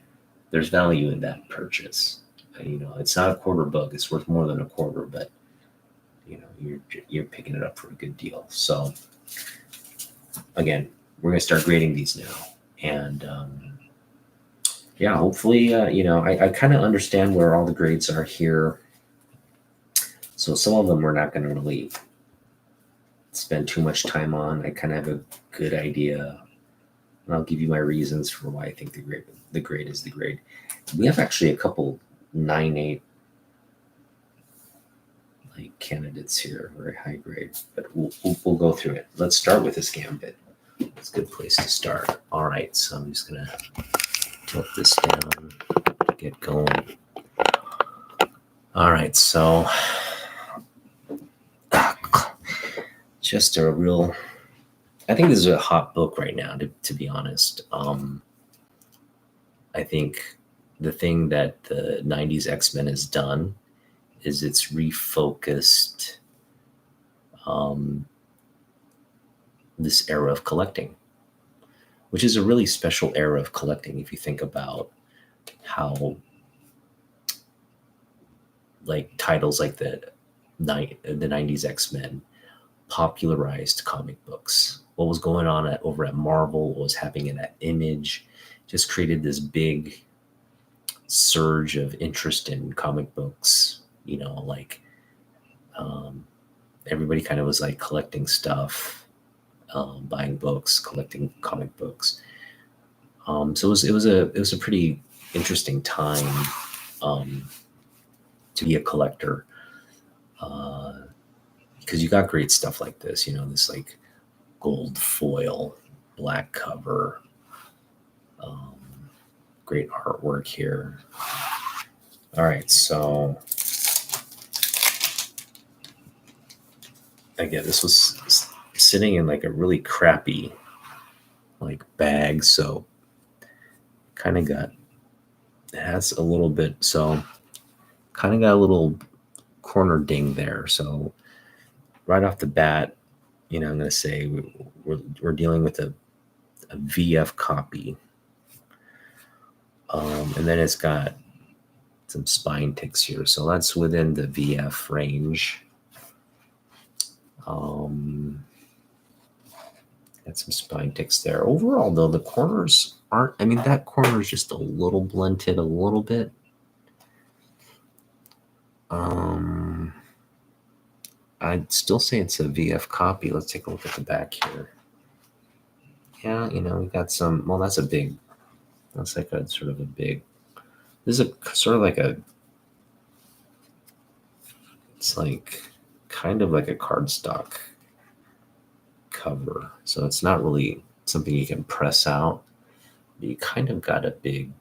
there's value in that purchase. It's not a quarter book; it's worth more than a quarter, but you're picking it up for a good deal. So again, we're gonna start grading these now, and yeah, hopefully, I kind of understand where all the grades are here. So some of them we're not going to really spend too much time on. I kind of have a good idea, and I'll give you my reasons for why I think the grade is the grade. We have actually a couple 9.8 like candidates here, very high grade, but we'll go through it. Let's start with this Gambit. It's a good place to start. All right, so I'm just gonna tilt this down, get going. All right, so just a real, I think this is a hot book right now, to be honest. I think the thing that the 90s X-Men has done is it's refocused this era of collecting, which is a really special era of collecting if you think about how like titles like the 90s X-Men popularized comic books. What was going on over at Marvel, what was happening at Image, just created this big surge of interest in comic books. Like everybody kind of was like collecting stuff. buying books, collecting comic books. So it was a pretty interesting time to be a collector, because you got great stuff like this. This like gold foil, black cover, um, great artwork here. All right, so again, this was sitting in like a really crappy like bag, so kind of got it has a little bit, so kind of got a little corner ding there. So right off the bat, I'm going to say we're dealing with a VF copy, and then it's got some spine ticks here, so that's within the VF range. Got some spine ticks there. Overall, though, the corners aren't. I mean, that corner is just a little blunted, a little bit. I'd still say it's a VF copy. Let's take a look at the back here. Yeah, we got some. Well, that's like a sort of a big. This is a sort of like it's like kind of like a cardstock cover. So it's not really something you can press out. You kind of got a big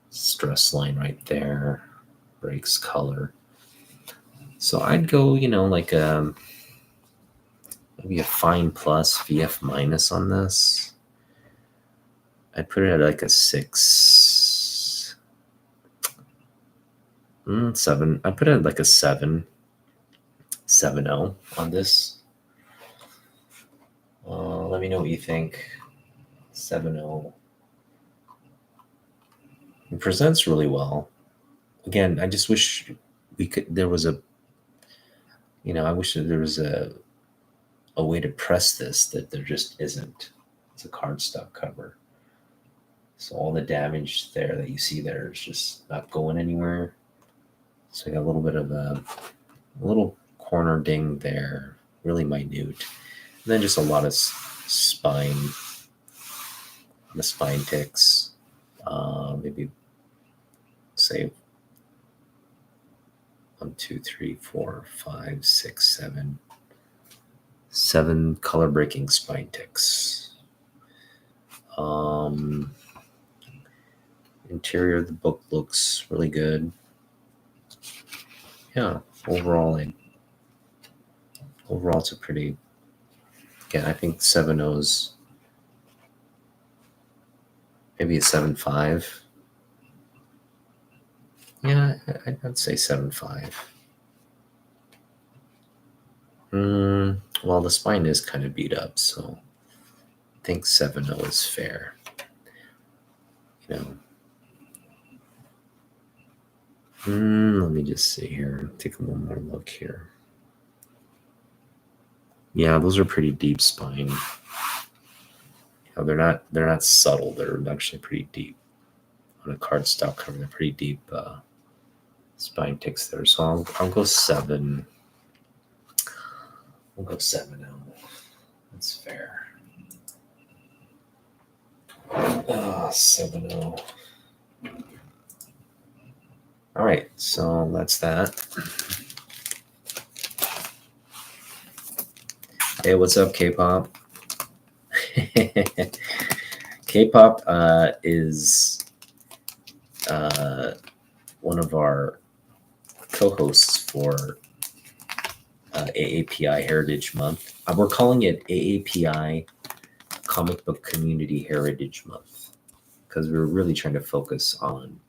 stress line right there. Breaks color. So I'd go, like maybe a fine plus, VF minus on this. I'd put it at like a 6, 7. I'd put it at like a 7.0 on this. Let me know what you think. 7.0. It presents really well. Again, I just wish there was a, I wish that there was a way to press this that there just isn't. It's a cardstock cover. So all the damage there that you see there is just not going anywhere. So I got a little bit of a little corner ding there, really minute. And then just a lot of spine, the spine ticks. Maybe say 1, 2, 3, 4, 5, 6, 7. 7 color breaking spine ticks. Interior of the book looks really good. Yeah, overall it's a pretty, again, I think 7.0's maybe a 7.5. Yeah, I'd say 7.5. Well, the spine is kind of beat up, so I think 7.0 is fair. Let me just see here. Take one more look here. Yeah, those are pretty deep spine. They're not subtle. They're actually pretty deep. On a cardstock cover, they're pretty deep spine ticks there. So I'll go 7. We'll go 7.0. That's fair. 7.0. All right, so that's that. Hey, what's up, K-pop? K-pop is one of our co-hosts for AAPI Heritage Month. We're calling it AAPI Comic Book Community Heritage Month because we're really trying to focus on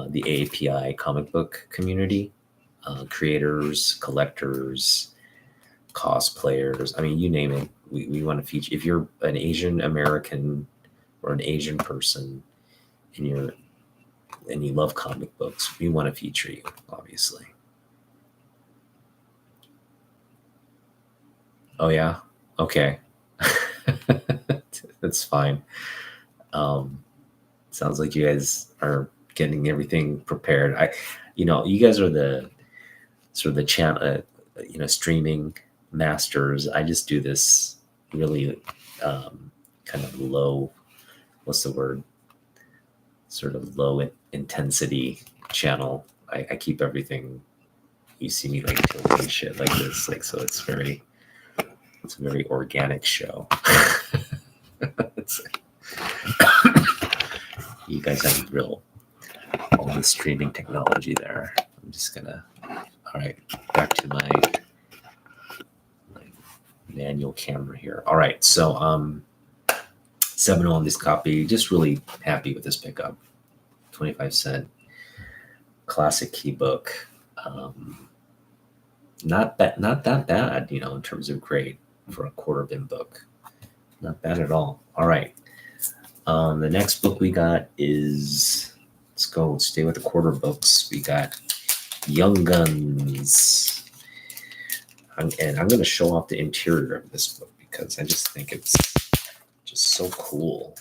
the AAPI comic book community, creators, collectors, cosplayers. I mean, you name it. We want to feature. If you're an Asian American or an Asian person and you love comic books, we want to feature you, obviously. Oh yeah? Okay. That's fine. Sounds like you guys are getting everything prepared. You guys are the sort of the channel, streaming masters. I just do this really kind of low, what's the word? Sort of low intensity channel. I keep everything, you see me like tilting shit like this, like, so it's a very organic show. You guys have all the streaming technology there. I'm just gonna, all right, back to my manual camera here. All right, so 7.0 on this copy. Just really happy with this pickup. 25-cent classic key book. Not that bad, in terms of grade for a quarter bin book. Not bad at all. All right. The next book we got is, let's stay with the quarter books. We got Young Guns. And I'm going to show off the interior of this book because I just think it's just so cool.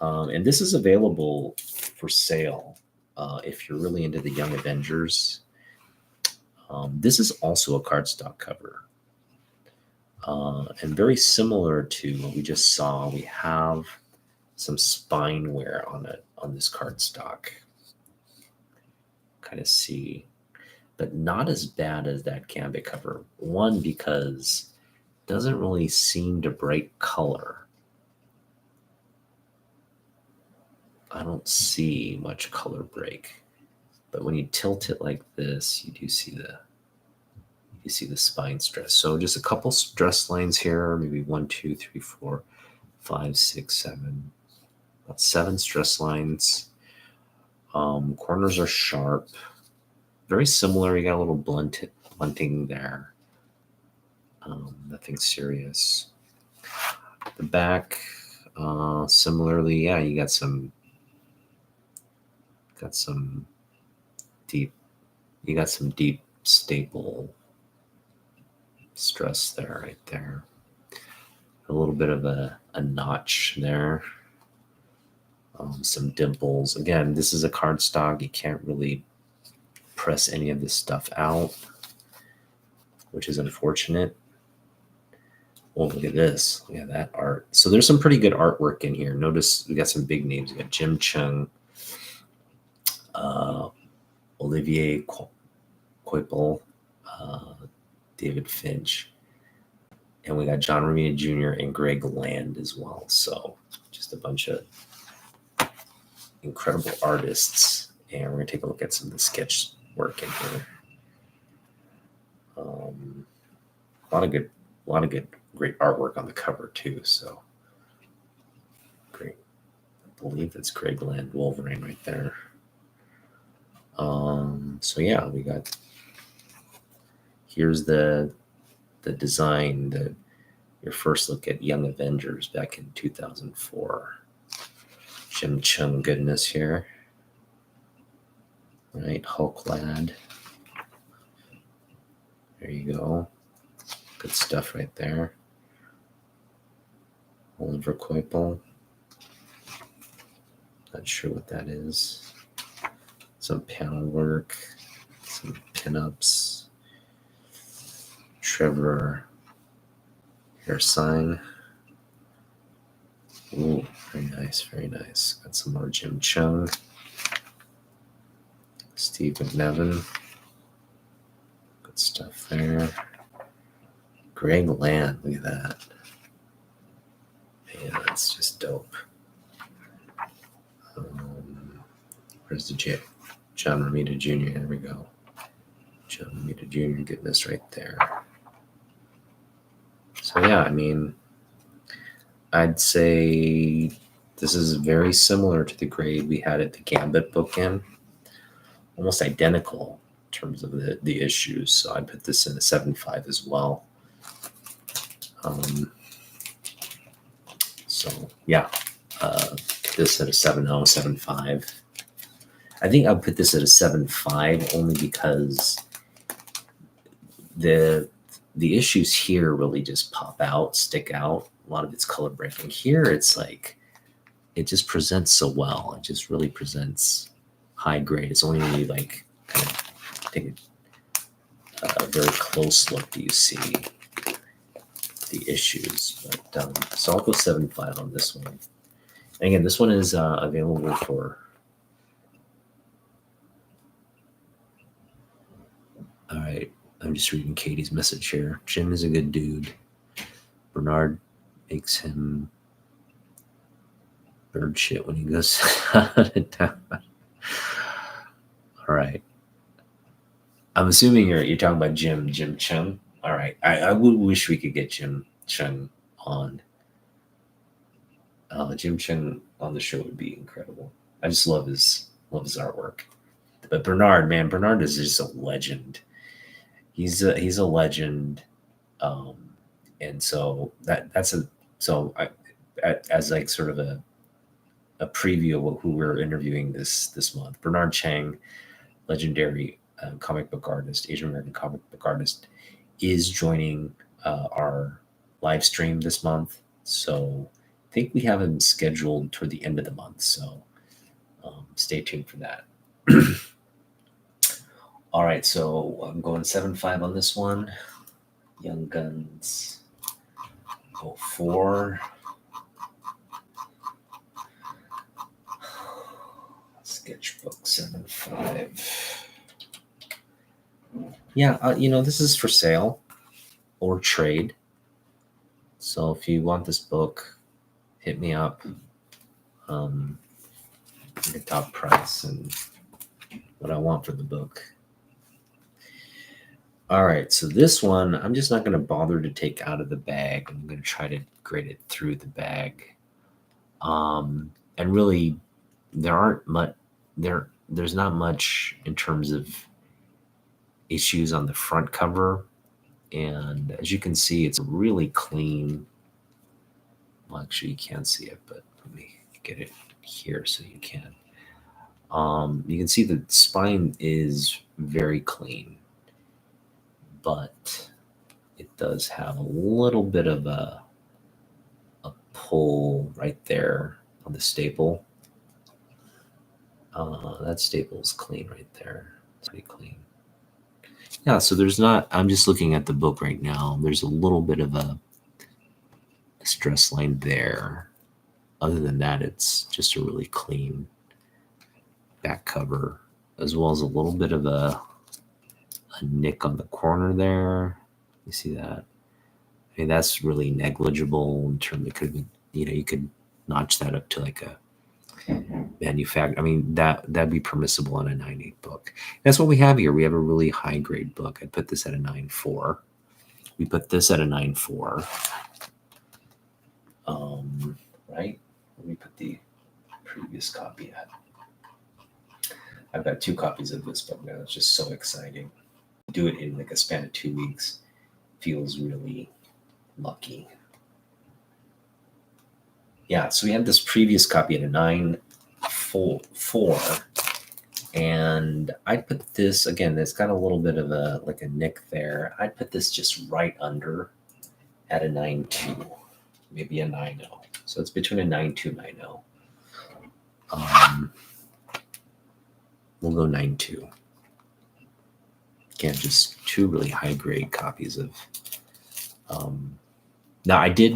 And this is available for sale if you're really into the Young Avengers. This is also a cardstock cover. And very similar to what we just saw, we have some spine wear on this cardstock. Kind of see, but not as bad as that Gambit cover. One, because it doesn't really seem to break color. I don't see much color break, but when you tilt it like this, you do see the spine stress. So just a couple stress lines here, maybe 1, 2, 3, 4, 5, 6, 7, about 7 stress lines. Corners are sharp, very similar. You got a little blunting there. Nothing serious. The back, similarly, yeah, you got some deep staple stress there, right there. A little bit of a notch there. Some dimples. Again, this is a cardstock. You can't really press any of this stuff out, which is unfortunate. Oh, look at this. Look at that art. So there's some pretty good artwork in here. Notice we got some big names. We got Jim Chung, Olivier Coipel, David Finch, and we got John Romita Jr. and Greg Land as well. So just a bunch of incredible artists, and we're gonna take a look at some of the sketch work in here. A lot of good, great artwork on the cover too. So great. I believe that's Greg Land Wolverine right there. So yeah, we got, here's the design, your first look at Young Avengers back in 2004. Jim Chung goodness here. All right, Hulk Lad. There you go. Good stuff right there. Oliver Coipel. Not sure what that is. Some panel work, some pinups. Trevor Hairsign. Ooh, very nice, very nice. Got some more Jim Chung. Steve McNevin. Good stuff there. Greg Land, look at that. Man, that's just dope. Where's the John Romita Jr.? There we go. John Romita Jr. getting this right there. So yeah, I mean, I'd say this is very similar to the grade we had at the Gambit book in. Almost identical in terms of the issues. So I put this in a 7.5 as well. So yeah, this at a 7.0, 7.5. I think I'll put this at a 7.5 only because the issues here really just pop out, stick out. A lot of it's color breaking. Here, it's like, it just presents so well. It just really presents high grade. It's only really like kind of take a very close look, do you see the issues. But so I'll go 7.5 on this one. And again, this one is available for. All right, I'm just reading Katie's message here. Jim is a good dude. Bernard makes him bird shit when he goes out of town. All right. I'm assuming you're talking about Jim Chung. All right. I would wish we could get Jim Chung on. Jim Chung on the show would be incredible. I just love his artwork. But Bernard, man, Bernard is just a legend. He's a legend, and so as like sort of a preview of who we're interviewing this month. Bernard Chang, legendary comic book artist, Asian American comic book artist, is joining our live stream this month. So I think we have him scheduled toward the end of the month. So stay tuned for that. All right, so I'm going 7.5 on this one. Young Guns go 4. Sketchbook 7.5. Yeah, this is for sale or trade. So if you want this book, hit me up. The top price and what I want for the book. All right, so this one, I'm just not going to bother to take out of the bag. I'm going to try to grade it through the bag. And really, there's not much in terms of issues on the front cover. And as you can see, it's really clean. Well, actually, you can't see it, but let me get it here so you can. You can see the spine is very clean, but it does have a little bit of a pull right there on the staple. That staple is clean right there. It's pretty clean. Yeah, so I'm just looking at the book right now. There's a little bit of a stress line there. Other than that, it's just a really clean back cover, as well as a little bit of a nick on the corner there. You see that? I mean, that's really negligible in terms of could be, you could notch that up to like a manufacturer. I mean, that'd be permissible on a 9.8 book. That's what we have here. We have a really high grade book. I put this at a 9.4. We put this at a 9.4. Right? Let me put the previous copy at. I've got 2 copies of this book now. It's just so exciting. Do it in like a span of 2 weeks. Feels really lucky. Yeah, so we had this previous copy at a 9.4, and I put this again. It's got a little bit of a nick there. I put this just right under at a 9.2, maybe a 9.0. So it's between a 9.2 and 9.0. We'll go 9.2. Again, just 2 really high grade copies of. Now I did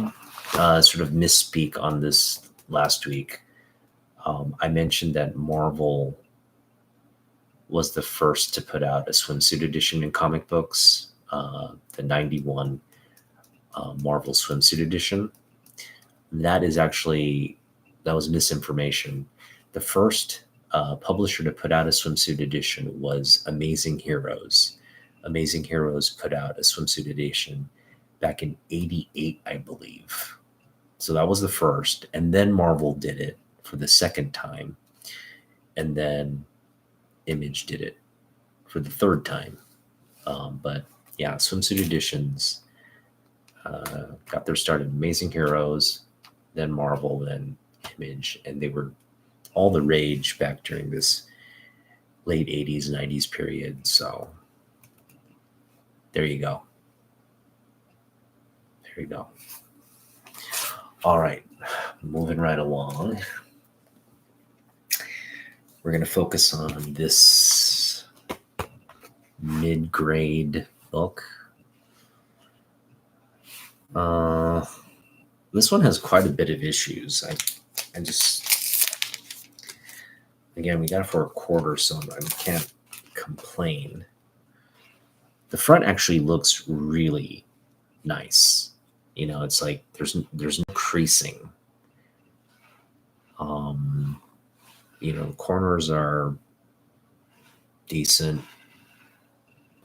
sort of misspeak on this last week. I mentioned that Marvel was the first to put out a swimsuit edition in comic books, the 91 Marvel swimsuit edition. That was misinformation. The first publisher to put out a swimsuit edition was Amazing Heroes. Amazing Heroes put out a swimsuit edition back in 88, I believe. So that was the first. And then Marvel did it for the second time. And then Image did it for the third time. But yeah, swimsuit editions got their start in Amazing Heroes, then Marvel, then Image. And they were all the rage back during this late 80s, 90s period. So there you go. There you go. All right, moving right along. We're going to focus on this mid-grade book. This one has quite a bit of issues. I just, again, we got it for a quarter, so I can't complain. The front actually looks really nice. You know, it's like there's no creasing. You know, the corners are decent.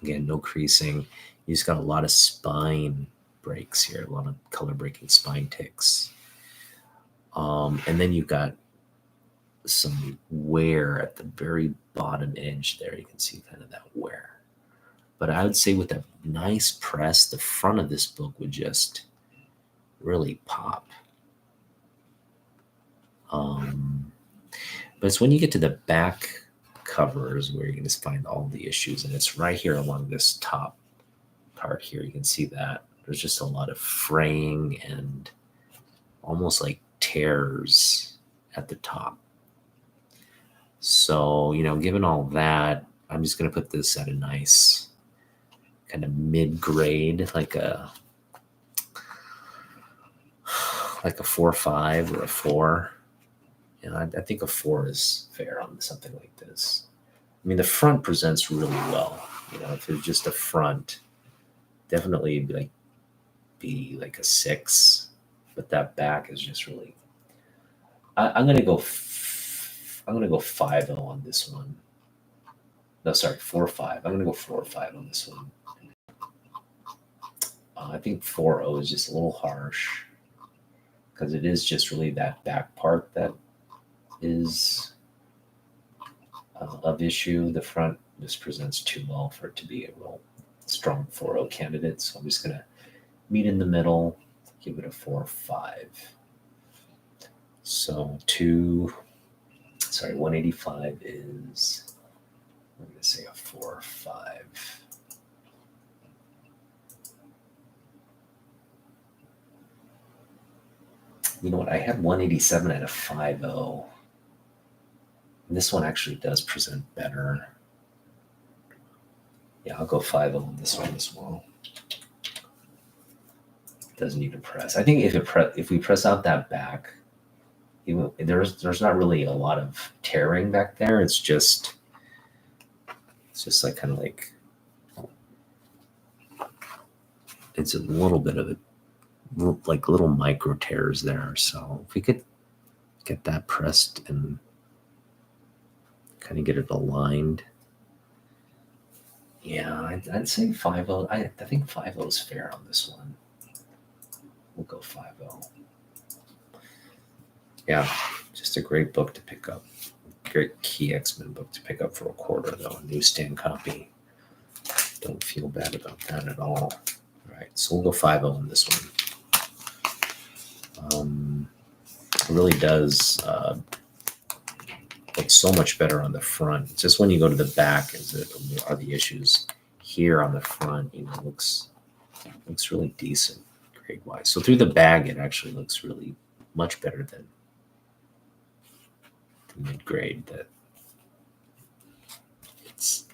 Again, no creasing. You just got a lot of spine breaks here, a lot of color breaking spine ticks. And then you've got some wear at the very bottom edge there. You can see kind of that wear. But I would say with a nice press, the front of this book would just really pop. But it's when you get to the back covers where you're going to find all the issues. And it's right here along this top part here. You can see that there's just a lot of fraying and almost like tears at the top. So, you know, given all that, I'm just going to put this at a nice kind of mid-grade, like a 4 or 5 or a 4. And I think a 4 is fair on something like this. I mean, the front presents really well. You know, if it's just a front, definitely be like a 6. But that back is just really. I'm gonna go 5-0 on this one. No, sorry, 4-5. I'm gonna go 4-5 on this one. I think 4-0 is just a little harsh because it is just really that back part that is of issue. The front just presents too well for it to be a real strong 4-0 candidate. So I'm just going to meet in the middle, give it a 4-5. So 185 is, I'm going to say a 4-5. You know what? I had 187 at a 5-0. This one actually does present better. Yeah, I'll go 5-0 on this one as well. Doesn't need to press. I think if we press out that back, there's not really a lot of tearing back there. It's just like kind of like it's a little bit of like little micro tears there. So if we could get that pressed and kind of get it aligned. Yeah, I'd say 5-0. I think 5-0 is fair on this one. We'll go 5-0. Yeah, just a great book to pick up. Great key X-Men book to pick up for a quarter, though. A newsstand copy. Don't feel bad about that at all. All right, so we'll go 5-0 on this one. It really does look so much better on the front. It's just when you go to the back are the issues. Here on the front, you know, looks really decent grade wise. So through the bag, it actually looks really much better than the mid grade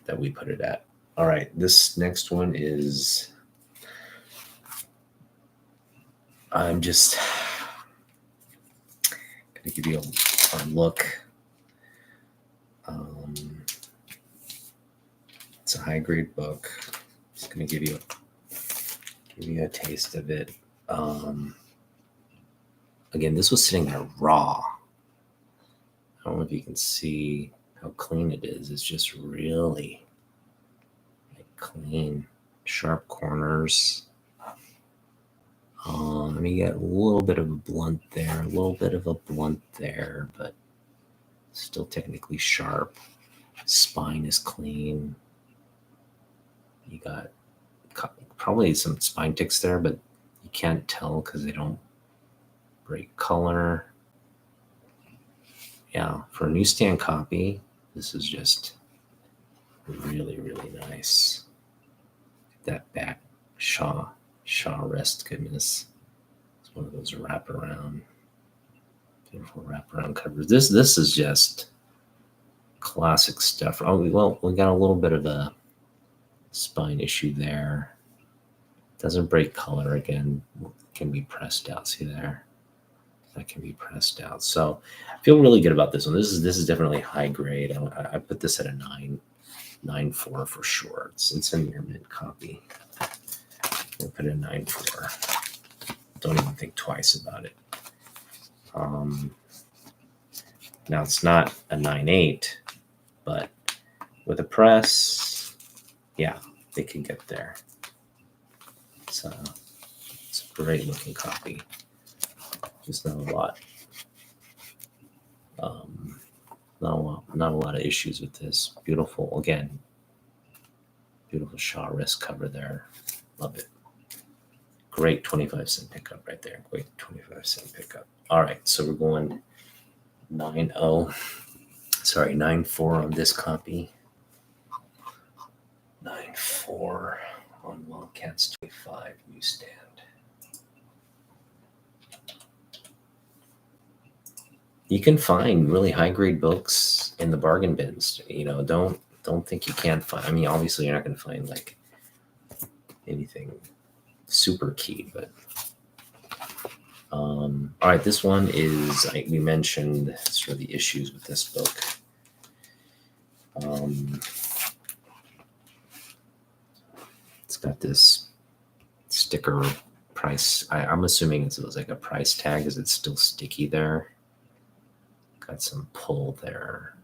that we put it at. All right, this next one is. I'm just going to give you a look. It's a high grade book. Just going to give you a taste of it. Again, this was sitting there raw. I don't know if you can see how clean it is. It's just really clean, sharp corners. I mean, you got a little bit of a blunt there, but still technically sharp. Spine is clean. You got probably some spine ticks there, but you can't tell because they don't break color. Yeah, for a newsstand copy, this is just really, really nice. That back Shaw rest goodness. It's one of those beautiful wraparound covers. This is just classic stuff. Oh, well, we got a little bit of a spine issue there. Doesn't break color again. Can be pressed out. See there? That can be pressed out. So I feel really good about this one. This is definitely high grade. I put this at a 9.4 for sure. It's in your mint copy. I'll put it a 9.4. Don't even think twice about it. Now it's not a 9.8, but with a press, yeah, they can get there. It's a great looking copy. Just not a lot. Not a lot of issues with this. Beautiful, again, beautiful Shaw wrist cover there. Love it. Great 25-cent pickup right there. Great 25-cent pickup. All right, so we're going 9.4 on this copy. 9.4 on Wildcats 25 newsstand. You can find really high grade books in the bargain bins. Don't think you can't find. I mean, obviously you're not going to find like anything super key, but all right. This one is we mentioned sort of the issues with this book. It's got this sticker price. I'm assuming it was like a price tag. Is it still sticky there? Got some pull there.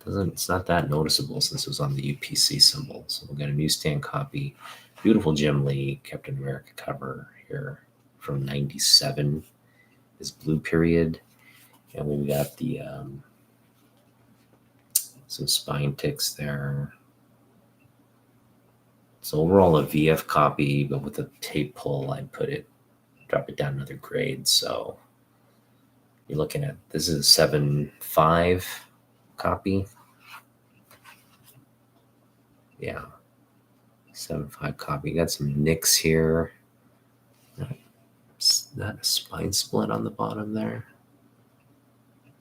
It's not that noticeable since it was on the UPC symbol. So we've got a newsstand copy. Beautiful Jim Lee Captain America cover here from 97. His blue period. And we've got the some spine ticks there. So overall a VF copy, but with a tape pull, I'd drop it down another grade. So you're looking at, this is a 7.5 copy. Yeah, 7.5 copy. You got some nicks here. Not a spine split on the bottom there.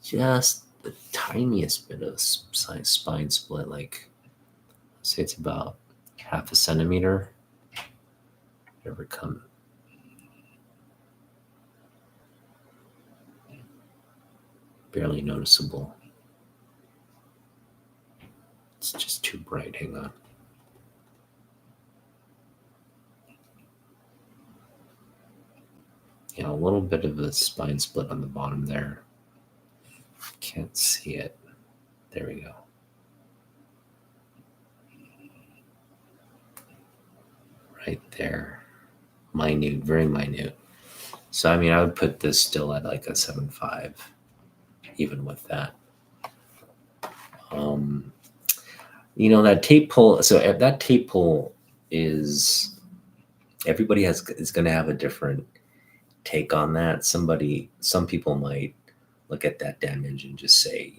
Just the tiniest bit of spine split, like I'd say it's about half a centimeter. Never come. Barely noticeable. It's just too bright. Hang on. Yeah, a little bit of a spine split on the bottom there. Can't see it. There we go. Right there. Minute, very minute. So, I mean, I would put this still at like a 7.5, even with that. That tape pull. So that tape pull is, everybody is going to have a different take on that. Some people might look at that damage and just say,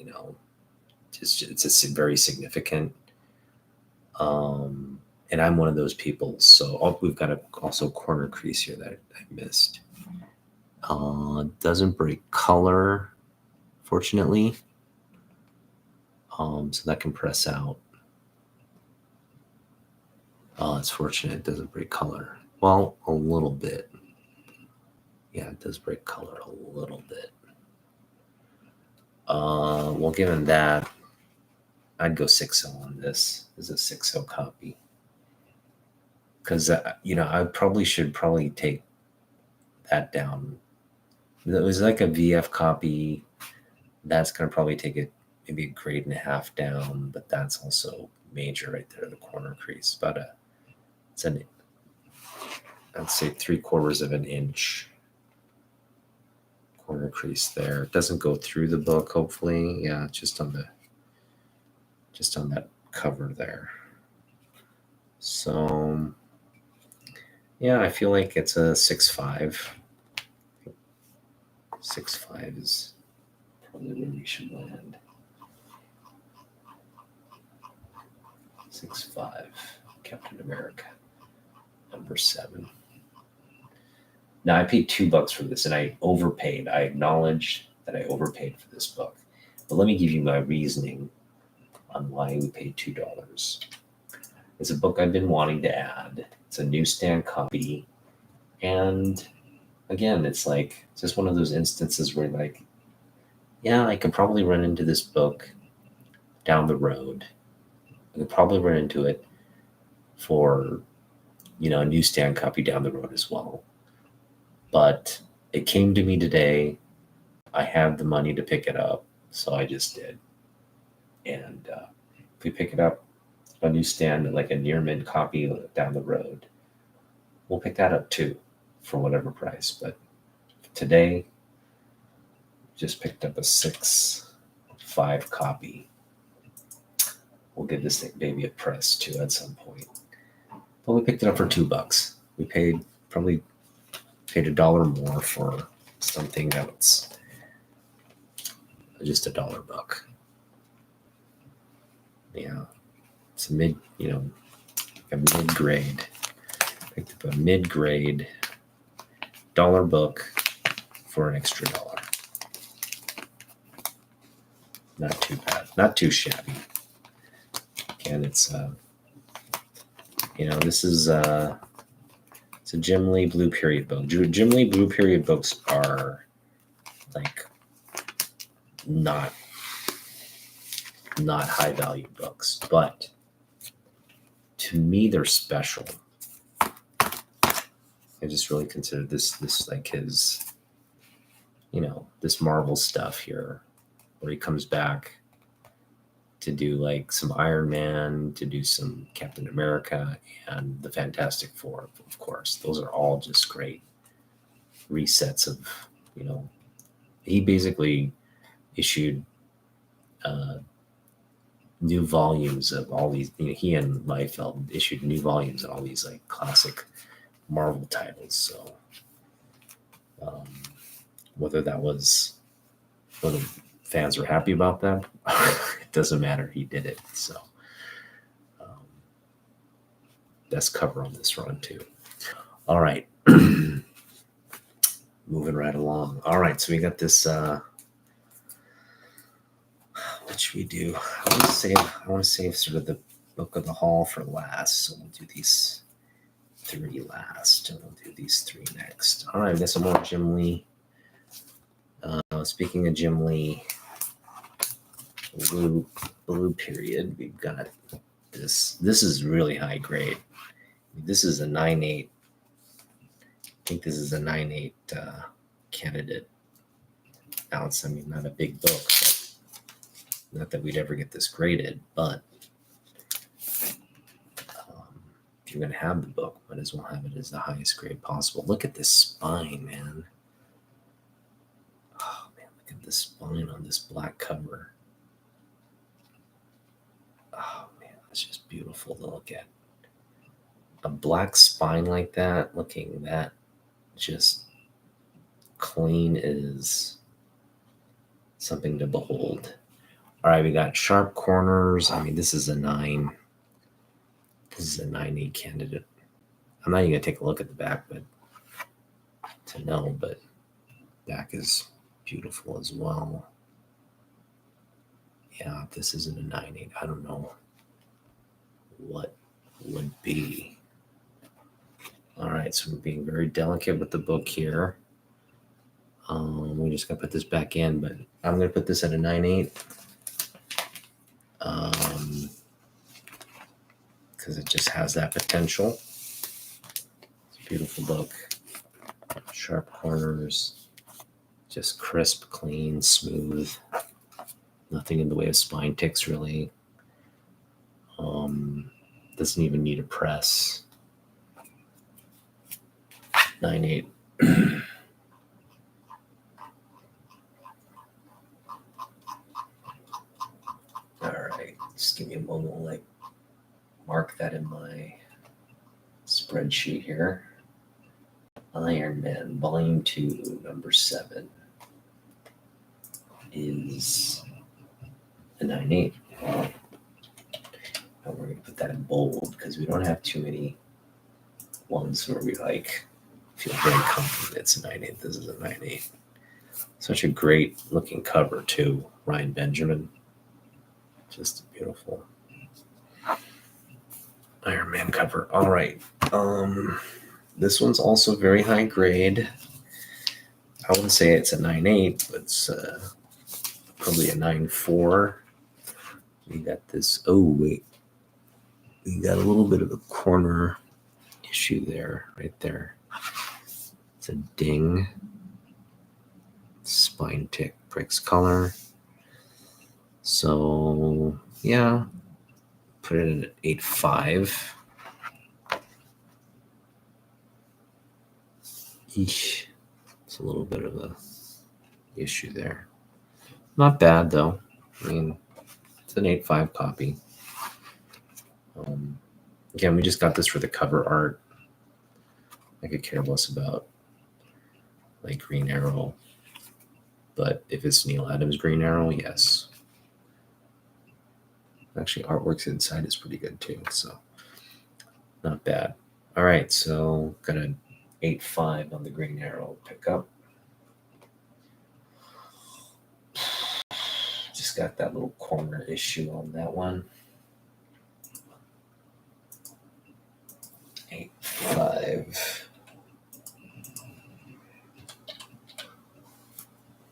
it's very significant. And I'm one of those people. So we've got also corner crease here that I missed. Doesn't break color, fortunately. So that can press out. It's fortunate it doesn't break color. Well, a little bit. Yeah, it does break color a little bit. Well, given that, I'd go 6.0 on this. This is a 6.0 copy. Because, I should probably take that down. It was like a VF copy. That's going to probably take it maybe a grade and a half down, but that's also major right there, the corner crease. I'd say 3/4 of an inch corner crease there. It doesn't go through the book, hopefully. Yeah, just on that cover there. So yeah, I feel like it's a 6.5. 6.5 is probably where we should land. 6.5, Captain America, number 7. Now, I paid $2 for this, and I overpaid. I acknowledge that I overpaid for this book. But let me give you my reasoning on why we paid $2. It's a book I've been wanting to add. It's a newsstand copy. And again, it's like just one of those instances where like, yeah, I could probably run into this book down the road. I could probably run into it for, a newsstand copy down the road as well. But it came to me today. I had the money to pick it up, so I just did. And if we pick it up a newsstand, like a near mint copy down the road, we'll pick that up too for whatever price. But today, just picked up a 6.5 copy. We'll give this baby a press too at some point. But we picked it up for $2. We probably paid $1 more for something that's just $1. Yeah, it's a mid-grade. Picked up a mid-grade dollar book for an extra $1. Not too bad, not too shabby. And it's this is it's a Jim Lee Blue Period book. Jim Lee Blue Period books are like not high value books, but to me they're special. I just really consider this like his, this Marvel stuff here, where he comes back to do like some Iron Man, to do some Captain America, and the Fantastic Four, of course. Those are all just great resets of, he basically issued new volumes of all these, he and Liefeld issued new volumes of all these like classic Marvel titles. So whether fans were happy about that, it doesn't matter. He did it. So best cover on this run too. All right. Moving right along. All right. So we got this, what should we do? I want to save sort of the book of the haul for last. So we'll do these 3 last, and we'll do these 3 next. All right. I guess some more Jim Lee. Speaking of Jim Lee, blue period, we've got this. This is really high grade. This is a 9.8. I think this is a 9.8 candidate ounce. I mean, not a big book, but not that we'd ever get this graded, but if you're going to have the book, might as well have it as the highest grade possible. Look at this spine, man. Oh, man, look at the spine on this black cover. Oh, man, that's just beautiful to look at. A black spine like that, looking that just clean, is something to behold. All right, we got sharp corners. I mean, this is a 9. This is a 9.8 candidate. I'm not even gonna take a look at the back, but to know, but back is beautiful as well. Yeah, if this isn't a 9.8, I don't know what would be. All right, so we're being very delicate with the book here. We just gotta put this back in, but I'm gonna put this at a 9.8. Because it just has that potential. It's a beautiful book. Sharp corners, just crisp, clean, smooth. Nothing in the way of spine ticks, really. Doesn't even need a press. 9.8. All right, just give me a moment. We'll mark that in my spreadsheet here. Iron Man Volume 2, number 7 is a 9.8. And we're going to put that in bold because we don't have too many ones where we feel very confident it's a 9.8. This is a 9.8. Such a great looking cover too. Ryan Benjamin. Just beautiful. Iron Man cover. All right. This one's also very high grade. I wouldn't say it's a 9.8, but it's probably a 9.4. We got this. Oh wait, we got a little bit of a corner issue there, right there. It's a ding. Spine tick breaks color. So yeah, put it at 8.5. Eesh. It's a little bit of a issue there. Not bad though. I mean, it's an 8.5 copy. Again, we just got this for the cover art. I could care less about like Green Arrow, but if it's Neil Adams Green Arrow, yes. Actually, artworks inside is pretty good too, so not bad. All right, so got an 8.5 on the Green Arrow pickup. Just got that little corner issue on that one. 8.5.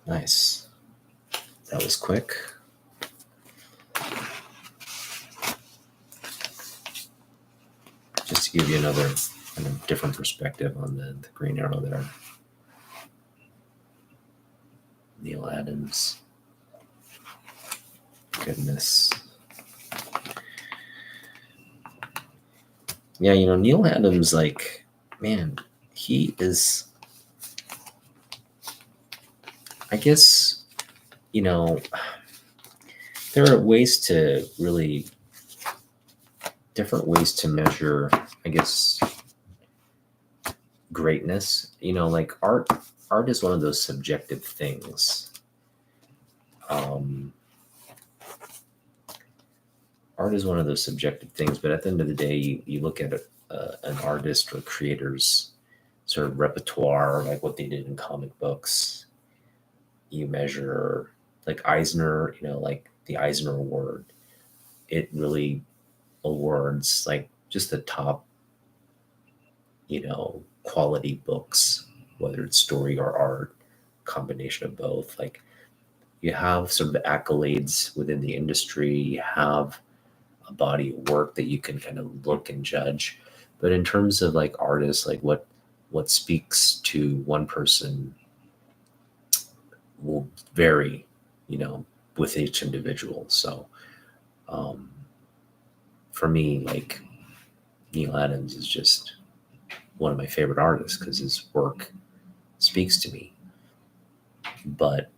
Nice. That was quick. Just to give you another kind of different perspective on the Green Arrow there. Neil Adams. Goodness. Yeah, Neil Adams, like, man, he is, I guess, there are ways to really, different ways to measure, I guess, greatness. Like art is one of those subjective things. Art is one of those subjective things, but at the end of the day, you look at an artist or creator's sort of repertoire, like what they did in comic books. You measure, like Eisner, like the Eisner Award. It really awards like just the top, quality books, whether it's story or art, combination of both. Like you have sort of accolades within the industry, you have a body of work that you can kind of look and judge. But in terms of like artists, like what speaks to one person will vary, with each individual. So for me, like Neil Adams is just one of my favorite artists because his work speaks to me. But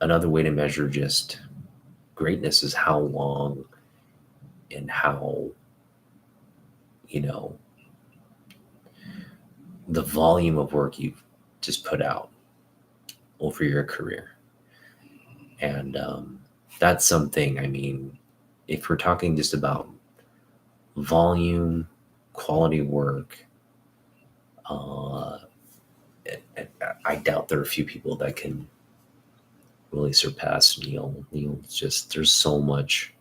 another way to measure just greatness is how long and how, the volume of work you've just put out over your career. And that's something, I mean, if we're talking just about volume, quality work, I doubt there are a few people that can really surpass Neil. Just, there's so much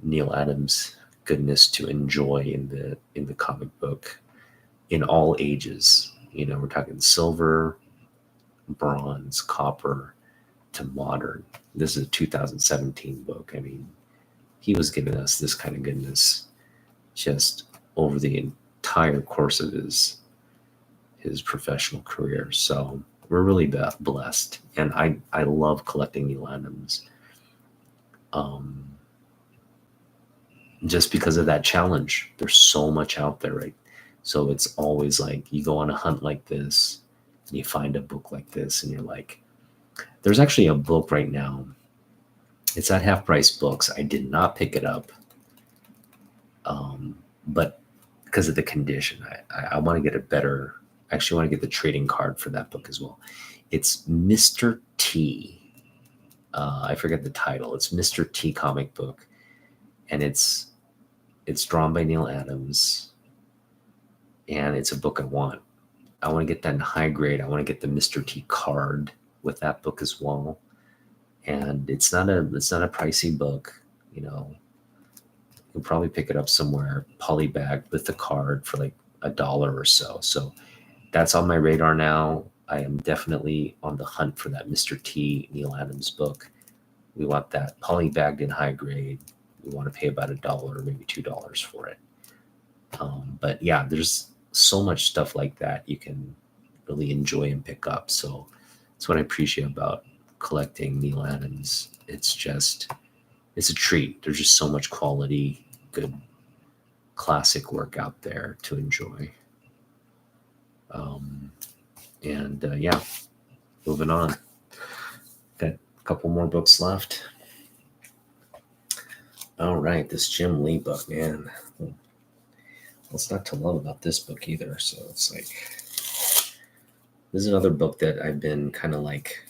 Neil Adams goodness to enjoy in the comic book in all ages. We're talking silver, bronze, copper to modern. This is a 2017 book. I mean, he was giving us this kind of goodness just over the entire course of his professional career. So we're really blessed, and I love collecting Neil Adams. Just because of that challenge. There's so much out there, right? So it's always like you go on a hunt like this and you find a book like this and you're like, there's actually a book right now. It's at Half Price Books. I did not pick it up, but because of the condition, I want to get a better, actually want to get the trading card for that book as well. It's Mr. T. I forget the title. It's Mr. T comic book, and it's drawn by Neil Adams, and it's a book I want. I want to get that in high grade. I want to get the Mr. T card with that book as well. And it's not a pricey book, You'll probably pick it up somewhere polybagged with the card for like $1 or so. So that's on my radar now. I am definitely on the hunt for that Mr. T Neil Adams book. We want that polybagged in high grade. We want to pay about $1, maybe $2 for it. But yeah, there's so much stuff like that you can really enjoy and pick up. So that's what I appreciate about collecting Neil Adams. It's a treat. There's just so much quality, good classic work out there to enjoy. Yeah, moving on. Got a couple more books left. All right, this Jim Lee book, man. What's not to love about this book either? So it's like, this is another book that I've been kind of like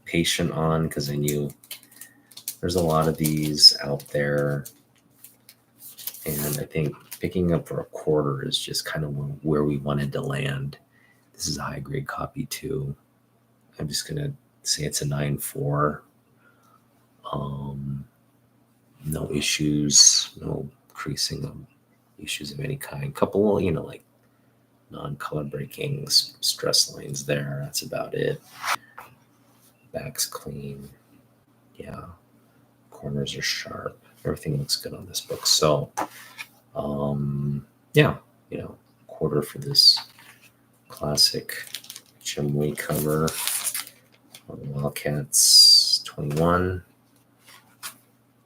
patient on because I knew there's a lot of these out there. And I think picking up for a quarter is just kind of where we wanted to land. This is a high grade copy too. I'm just going to say it's a 9.4. No issues, no creasing of issues of any kind. Couple, like non-color breaking stress lines there. That's about it. Back's clean. Yeah. Corners are sharp. Everything looks good on this book. So, yeah, quarter for this classic Jim Lee cover on the Wildcats 21.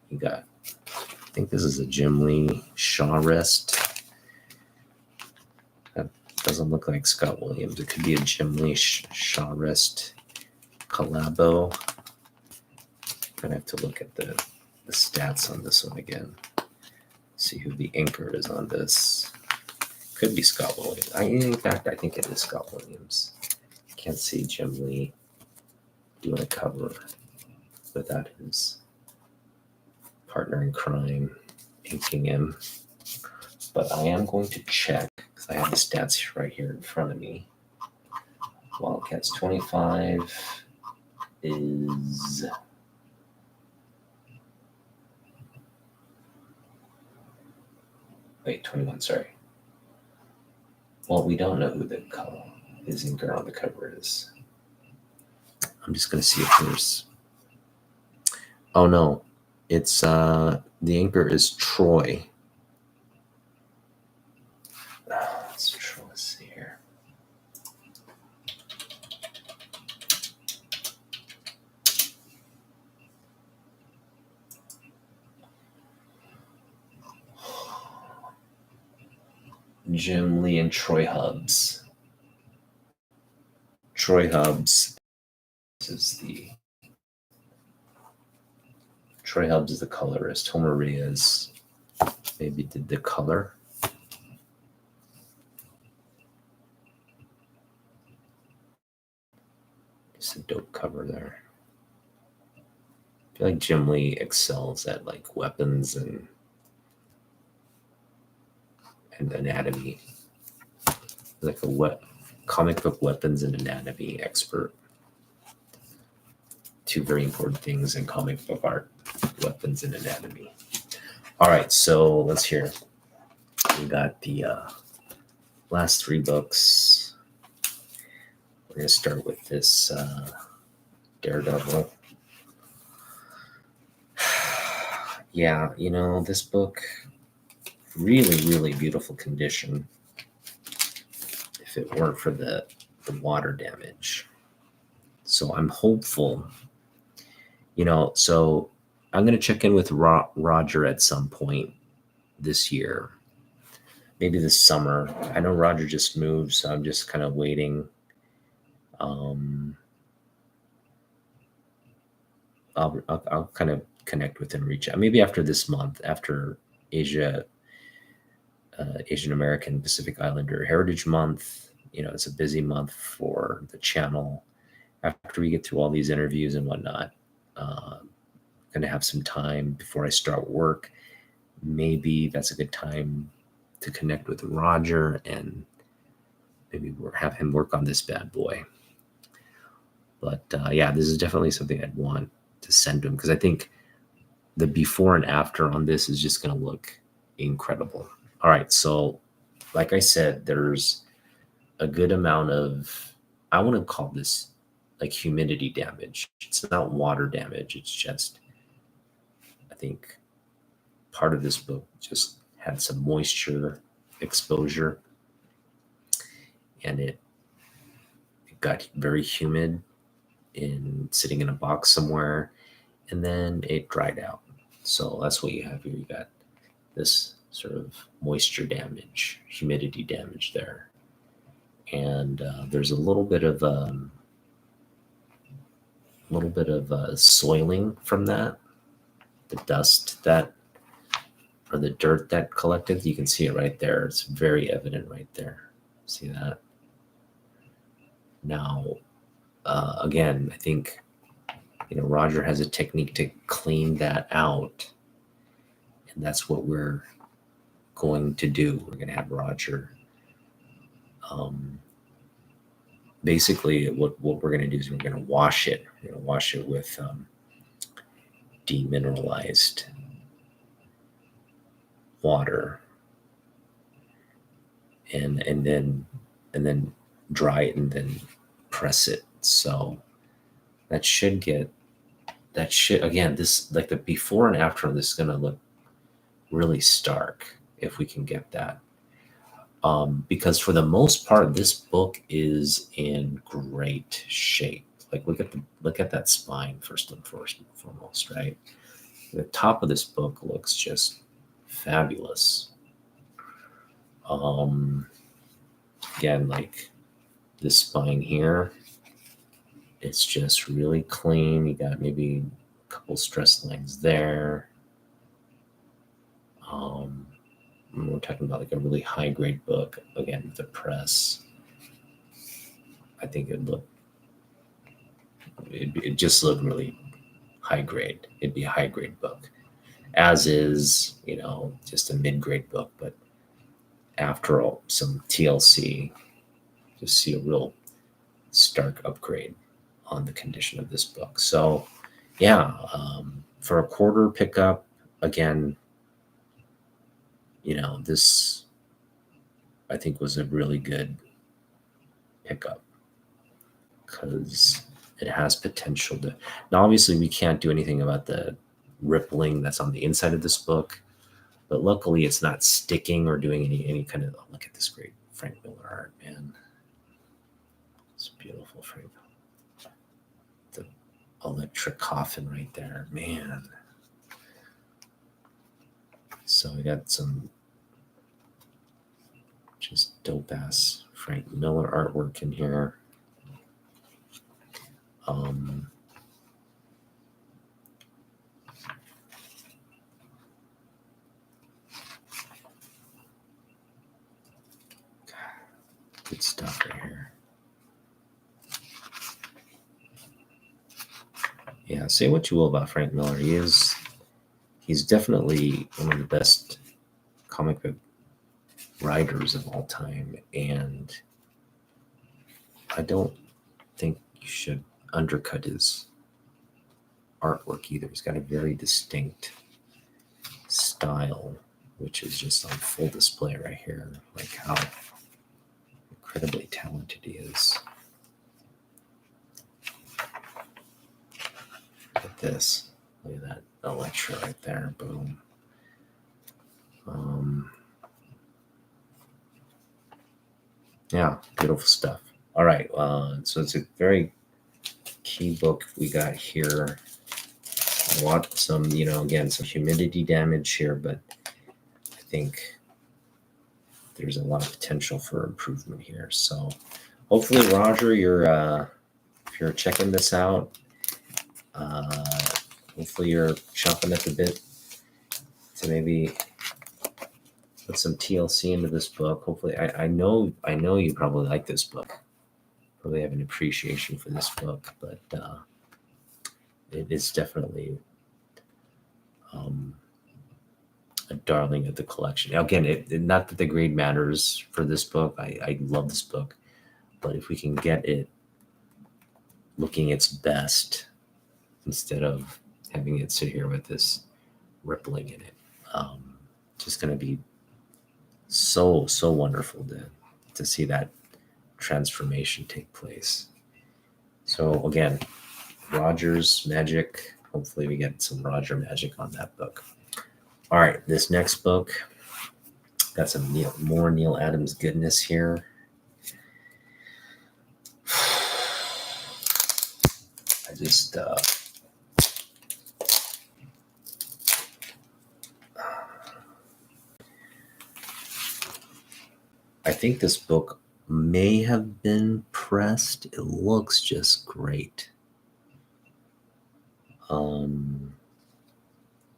You got, I think this is a Jim Lee Shaw Rest. That doesn't look like Scott Williams. It could be a Jim Lee Shaw Rest collabo. Gonna have to look at the stats on this one again. See who the inker is on this. Could be Scott Williams. In fact, I think it is Scott Williams. Can't see Jim Lee doing a cover without his partner in crime inking him. But I am going to check because I have the stats right here in front of me. Wildcats 25 is... Wait, 21, sorry. Well, we don't know who the color his inker on the cover is. I'm just going to see if there's... Oh, no. It's, the inker is Troy. Let's see here. Jim Lee and Troy Hubbs. Troy Hubbs is the colorist. Homer Reyes maybe did the color. It's a dope cover there. I feel like Jim Lee excels at like weapons and anatomy. Like a comic book weapons and anatomy expert. Two very important things in comic book art: weapons and anatomy. All right, so let's hear. We got the last three books. We're going to start with this Daredevil. Yeah, this book, really, really beautiful condition if it weren't for the water damage. So I'm hopeful, so I'm going to check in with Roger at some point this year, maybe this summer. I know Roger just moved, so I'm just kind of waiting. I'll kind of connect with him, reach out maybe after this month, after Asian American Pacific Islander Heritage Month. It's a busy month for the channel. After we get through all these interviews and whatnot, going to have some time before I start work. Maybe that's a good time to connect with Roger and maybe have him work on this bad boy. But yeah, this is definitely something I'd want to send to him because I think the before and after on this is just going to look incredible. All right, so like I said, there's a good amount of, I want to call this like humidity damage. It's not water damage. It's just, I think part of this book just had some moisture exposure, and it got very humid in sitting in a box somewhere, and then it dried out. So that's what you have here. You got this sort of moisture damage, humidity damage there. And there's a little bit of soiling from that, the dust that, or the dirt that collected. You can see it right there. It's very evident right there. See that? Now, again, I think, Roger has a technique to clean that out, and that's what we're going to do. We're going to have Roger. Basically, what we're going to do is we're going to wash it. We're going to wash it with demineralized water, and then dry it and then press it. So that should again, this, like the before and after, this is going to look really stark if we can get that. Because for the most part, this book is in great shape. Like look at that spine first and foremost, right? The top of this book looks just fabulous. Again, like this spine here, it's just really clean. You got maybe a couple stress lines there. We're talking about like a really high grade book. Again, with the press, I think it just looked really high grade. It'd be a high grade book, as is, just a mid grade book. But after all, some TLC, just see a real stark upgrade on the condition of this book. So yeah, for a quarter pickup, again, this I think was a really good pickup, because it has potential to. Now, obviously, we can't do anything about the rippling that's on the inside of this book, but luckily it's not sticking or doing any kind of. Look at this great Frank Miller art, man. It's beautiful, Frank. The electric coffin right there, man. So we got some just dope ass Frank Miller artwork in here. Good stuff right here. Yeah, say what you will about Frank Miller. He's definitely one of the best comic book writers of all time, and I don't think you should undercut his artwork either. He's got a very distinct style, which is just on full display right here. Like how incredibly talented he is. Look at this. Look at that Electra right there. Boom. Yeah, beautiful stuff. All right. So it's a very key book we got here. Some, again, some humidity damage here, but I think there's a lot of potential for improvement here. So hopefully, Roger, if you're checking this out, hopefully you're chomping at the bit to maybe put some TLC into this book. Hopefully, I know you probably like this book. Probably have an appreciation for this book, but it is definitely a darling of the collection. Now, again, not that the grade matters for this book. I love this book, but if we can get it looking its best instead of having it sit here with this rippling in it. Just going to be so wonderful to see that transformation take place. So again, Roger's magic. Hopefully we get some Roger magic on that book. All right, this next book got some more Neil Adams goodness here. I just I think this book may have been pressed. It looks just great.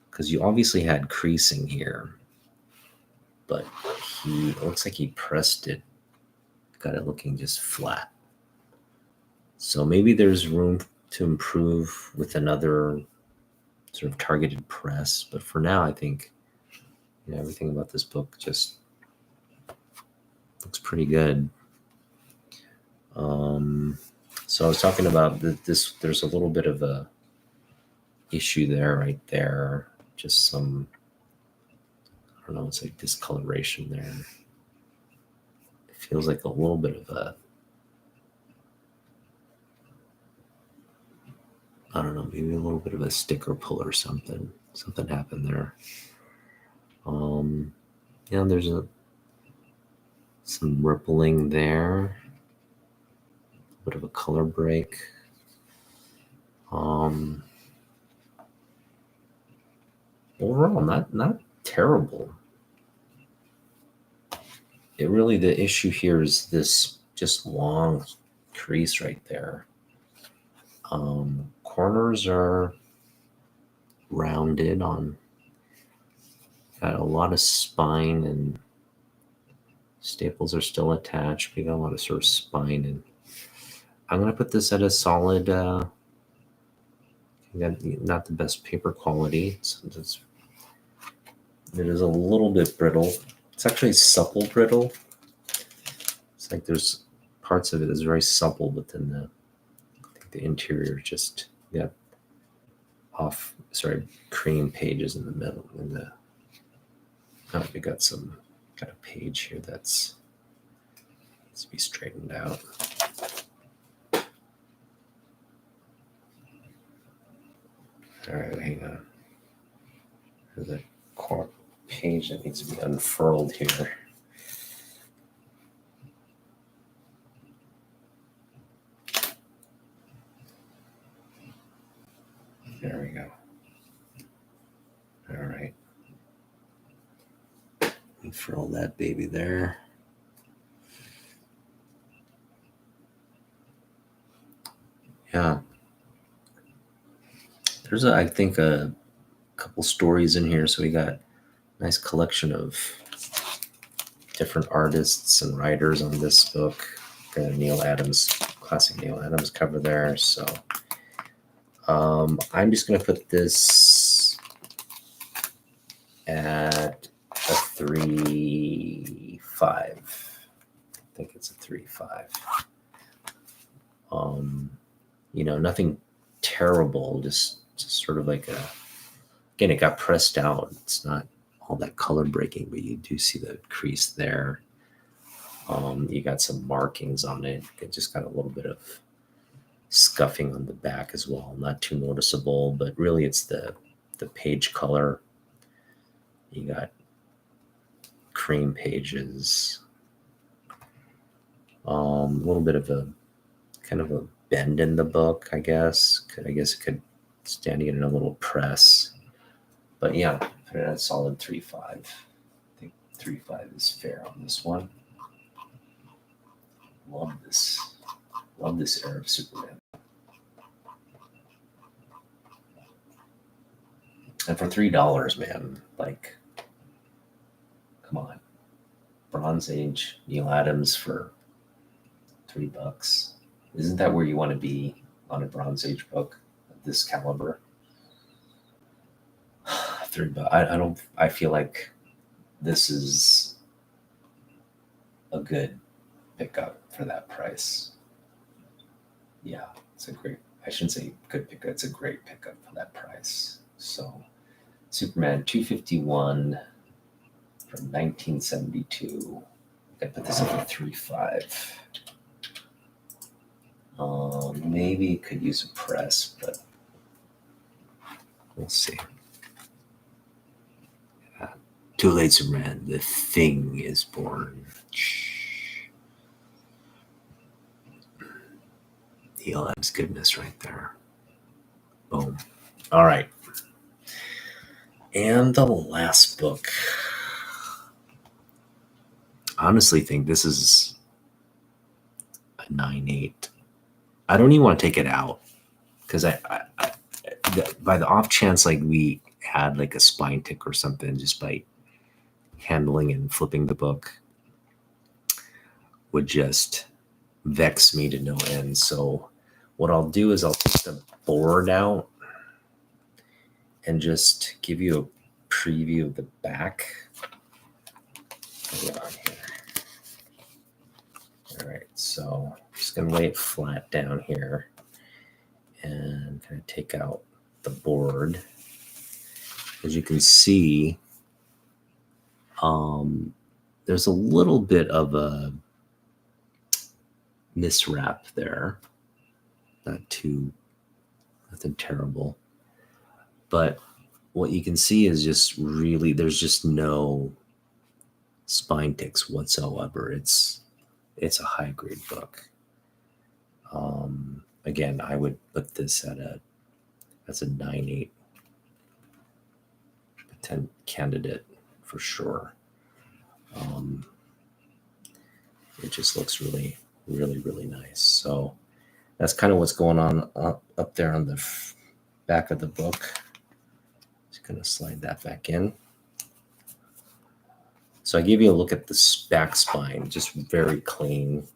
Because you obviously had creasing here, but it looks like he pressed it, got it looking just flat. So maybe there's room to improve with another sort of targeted press. But for now, I think everything about this book just looks pretty good. So I was talking about this. There's a little bit of a issue there, right there. Just some, I don't know, it's like discoloration there. It feels like a little bit of a, I don't know, maybe a little bit of a sticker pull or something. Something happened there. There's some rippling there. A bit of a color break. Overall, not terrible. The issue here is this just long crease right there. Corners are rounded on, got a lot of spine, and staples are still attached. We got a lot of sort of spine, and I'm going to put this at a solid, not the best paper quality. So it is a little bit brittle. It's actually supple brittle. It's like there's parts of it that's very supple, but then I think the interior just got cream pages in the middle. We got a page here that's needs to be straightened out. All right, hang on. There's a page that needs to be unfurled here. There we go. All right. Unfurl that baby there. Yeah. There's I think a couple stories in here. So we got a nice collection of different artists and writers on this book. Got a classic Neil Adams cover there. So I'm just going to put this at a 3.5. I think it's a 3.5. Nothing terrible, just sort of like again, it got pressed out. It's not all that color breaking, but you do see the crease there. You got some markings on it. It just got a little bit of scuffing on the back as well. Not too noticeable, but really it's the page color. You got cream pages. A little bit of a kind of a bend in the book, I guess. I guess it could stand in a little press. But yeah, put it at a solid 3.5. I think 3.5 is fair on this one. Love this era of Superman. And for $3, man, like, come on. Bronze Age Neil Adams for $3. Isn't that where you want to be on a Bronze Age book of this caliber? $3. I feel like this is a good pickup for that price. Yeah, I shouldn't say good pickup. It's a great pickup for that price. So Superman 251 from 1972. I put this up at 3.5. Maybe could use a press, but we'll see. Too late, Superman. The Thing is born. ELM's goodness right there. Boom. All right. And the last book. I honestly think this is a 9.8. I don't even want to take it out because by the off chance like we had like a spine tick or something just by handling and flipping the book would just vex me to no end. So what I'll do is I'll take the board out and just give you a preview of the back. Hold on here. All right, so I'm just gonna lay it flat down here and kind of take out the board. As you can see, there's a little bit of a miswrap there. Nothing terrible. But what you can see is just really, there's just no spine ticks whatsoever. It's a high grade book. Again, I would put this as a 9.8 candidate for sure. It just looks really, really, really nice. So that's kind of what's going on up there on the back of the book. Just gonna slide that back in. So I gave you a look at the back spine, just very clean.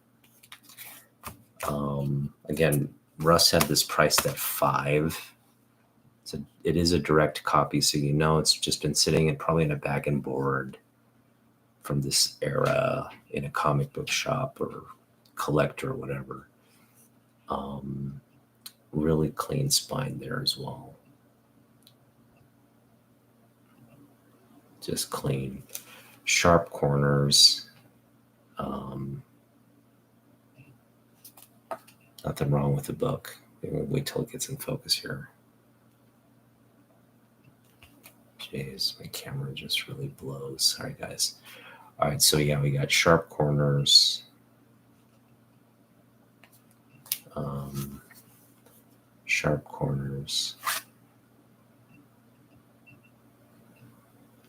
Again, Russ had this priced at $5. So it is a direct copy, so you know it's just been sitting probably in a bag and board from this era in a comic book shop or collector or whatever. Really clean spine there as well. Just clean. Sharp corners. Nothing wrong with the book. Wait till it gets in focus here. Jeez, my camera just really blows. Sorry, guys. All right, so yeah, we got sharp corners. Sharp corners.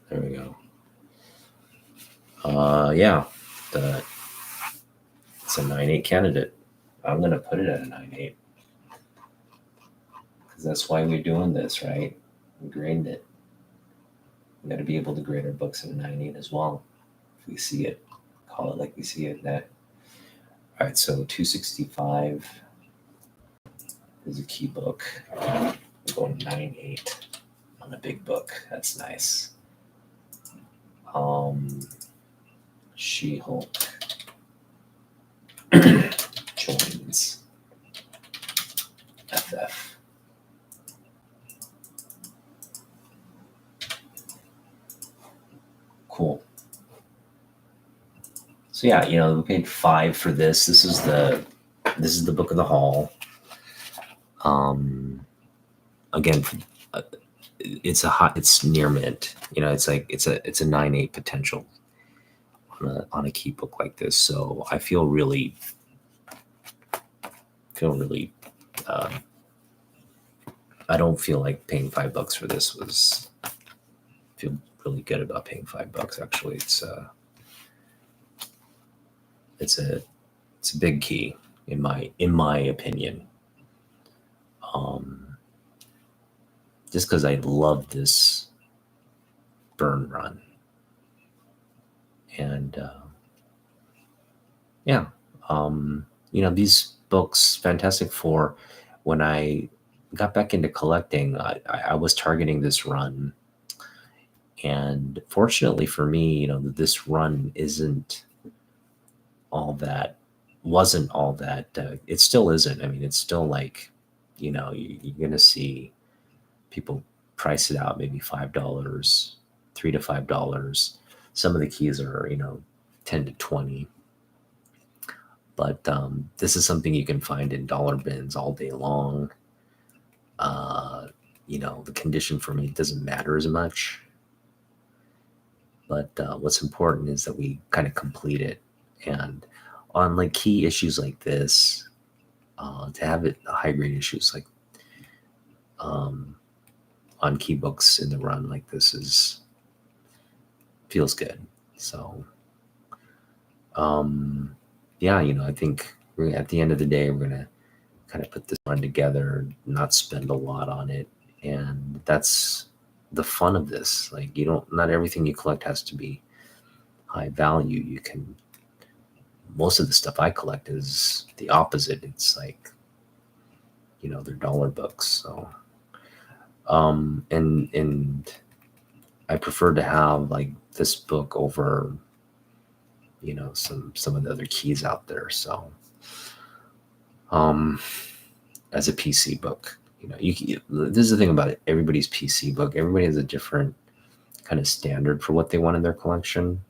There we go. Yeah, it's a 9.8 candidate. I'm gonna put it at a 9.8 because that's why we're doing this, right? We graded it. We got to be able to grade our books at a 9.8 as well. If we see it, call it like we see it. That. All right, so 265 is a key book. We're going 9.8 on a big book. That's nice. She-Hulk joins FF. Cool. So yeah, we paid $5 for this. This is the book of the haul. Again, it's near mint. It's like it's a 9.8 potential on a key book like this. So I feel really I don't feel like paying $5 for this feel really good about paying $5. Actually, it's a big key in my opinion. Just because I love this Byrne run, and yeah, these books, Fantastic Four. When I got back into collecting, I was targeting this run, and fortunately for me, this run wasn't all that. It still isn't. I mean, it's still like, you're gonna see people price it out maybe $5, $3 to $5. Some of the keys are 10 to 20. But this is something you can find in dollar bins all day long. The condition for me doesn't matter as much. But what's important is that we kind of complete it. And on like key issues like this, to have it high grade issues like on key books in the run like this feels good. So yeah, I think at the end of the day, we're gonna kind of put this run together, not spend a lot on it, and that's the fun of this. Like not everything you collect has to be high value. Most of the stuff I collect is the opposite. It's like they're dollar books. So and I prefer to have like this book over some of the other keys out there. So as a PC book, this is the thing about it. Everybody's PC book, everybody has a different kind of standard for what they want in their collection.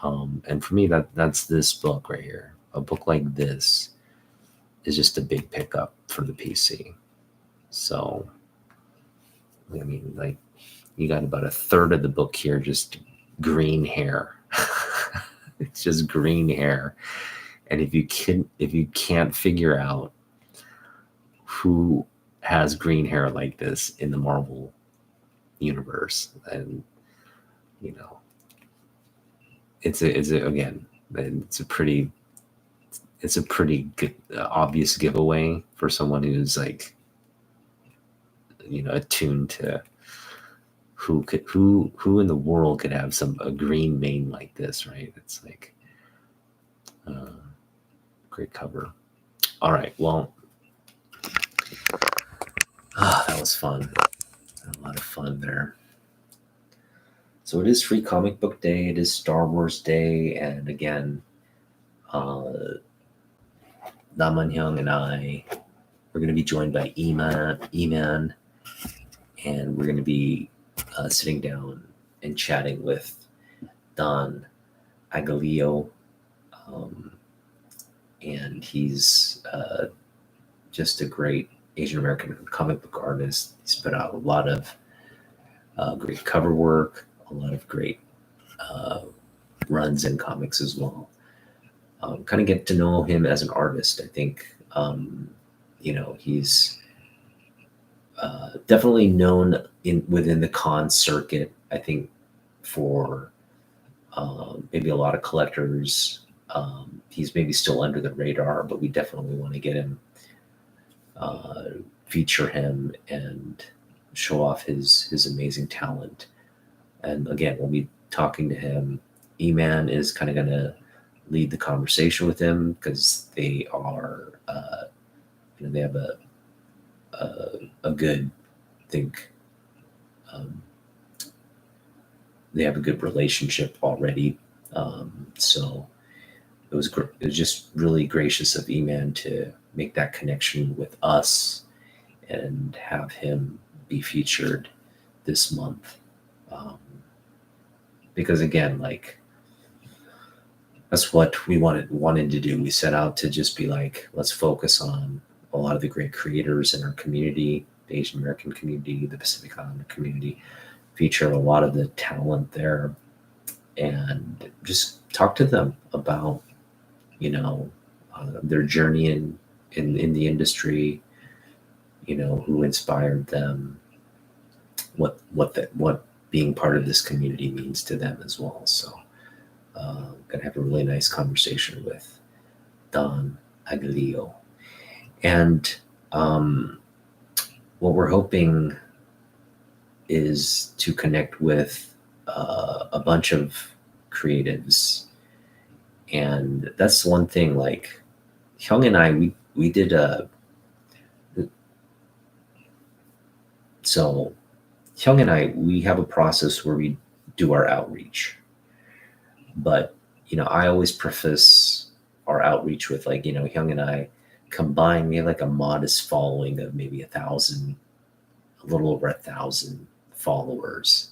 And for me, that's this book right here. A book like this is just a big pickup for the PC. So, I mean, like you got about a third of the book here, just green hair. It's just green hair. And if you can't figure out who has green hair like this in the Marvel universe, and it's a pretty good, obvious giveaway for someone who's like attuned to who in the world could have a green mane like this, right? It's like great cover. All right, well, that was fun. A lot of fun there. So it is Free Comic Book Day. It is Star Wars Day, and again, Nam Hyung and I, we're going to be joined by Eman, and we're going to be sitting down and chatting with Don Agalio, and he's just a great Asian American comic book artist. He's put out a lot of great cover work, a lot of great runs in comics as well. Kind of get to know him as an artist. I think he's definitely known within the con circuit. I think for maybe a lot of collectors, he's maybe still under the radar, but we definitely want to get him, feature him, and show off his amazing talent. And again, we'll be talking to him. E-Man is kind of going to lead the conversation with him because they are, they have a good, I think, they have a good relationship already. So it was just really gracious of E-Man to make that connection with us and have him be featured this month. Because again, like that's what we wanted to do. We set out to just be like, let's focus on a lot of the great creators in our community, the Asian American community, the Pacific Islander community, feature a lot of the talent there, and just talk to them about their journey in the industry, who inspired them, what being part of this community means to them as well. So gonna have a really nice conversation with Don Agalio. And what we're hoping is to connect with a bunch of creatives. And that's one thing, like Hyung and I, we did so Hyung and I, we have a process where we do our outreach. But, I always preface our outreach with like, Hyung and I combined, we have like a modest following of maybe 1,000, a little over 1,000 followers.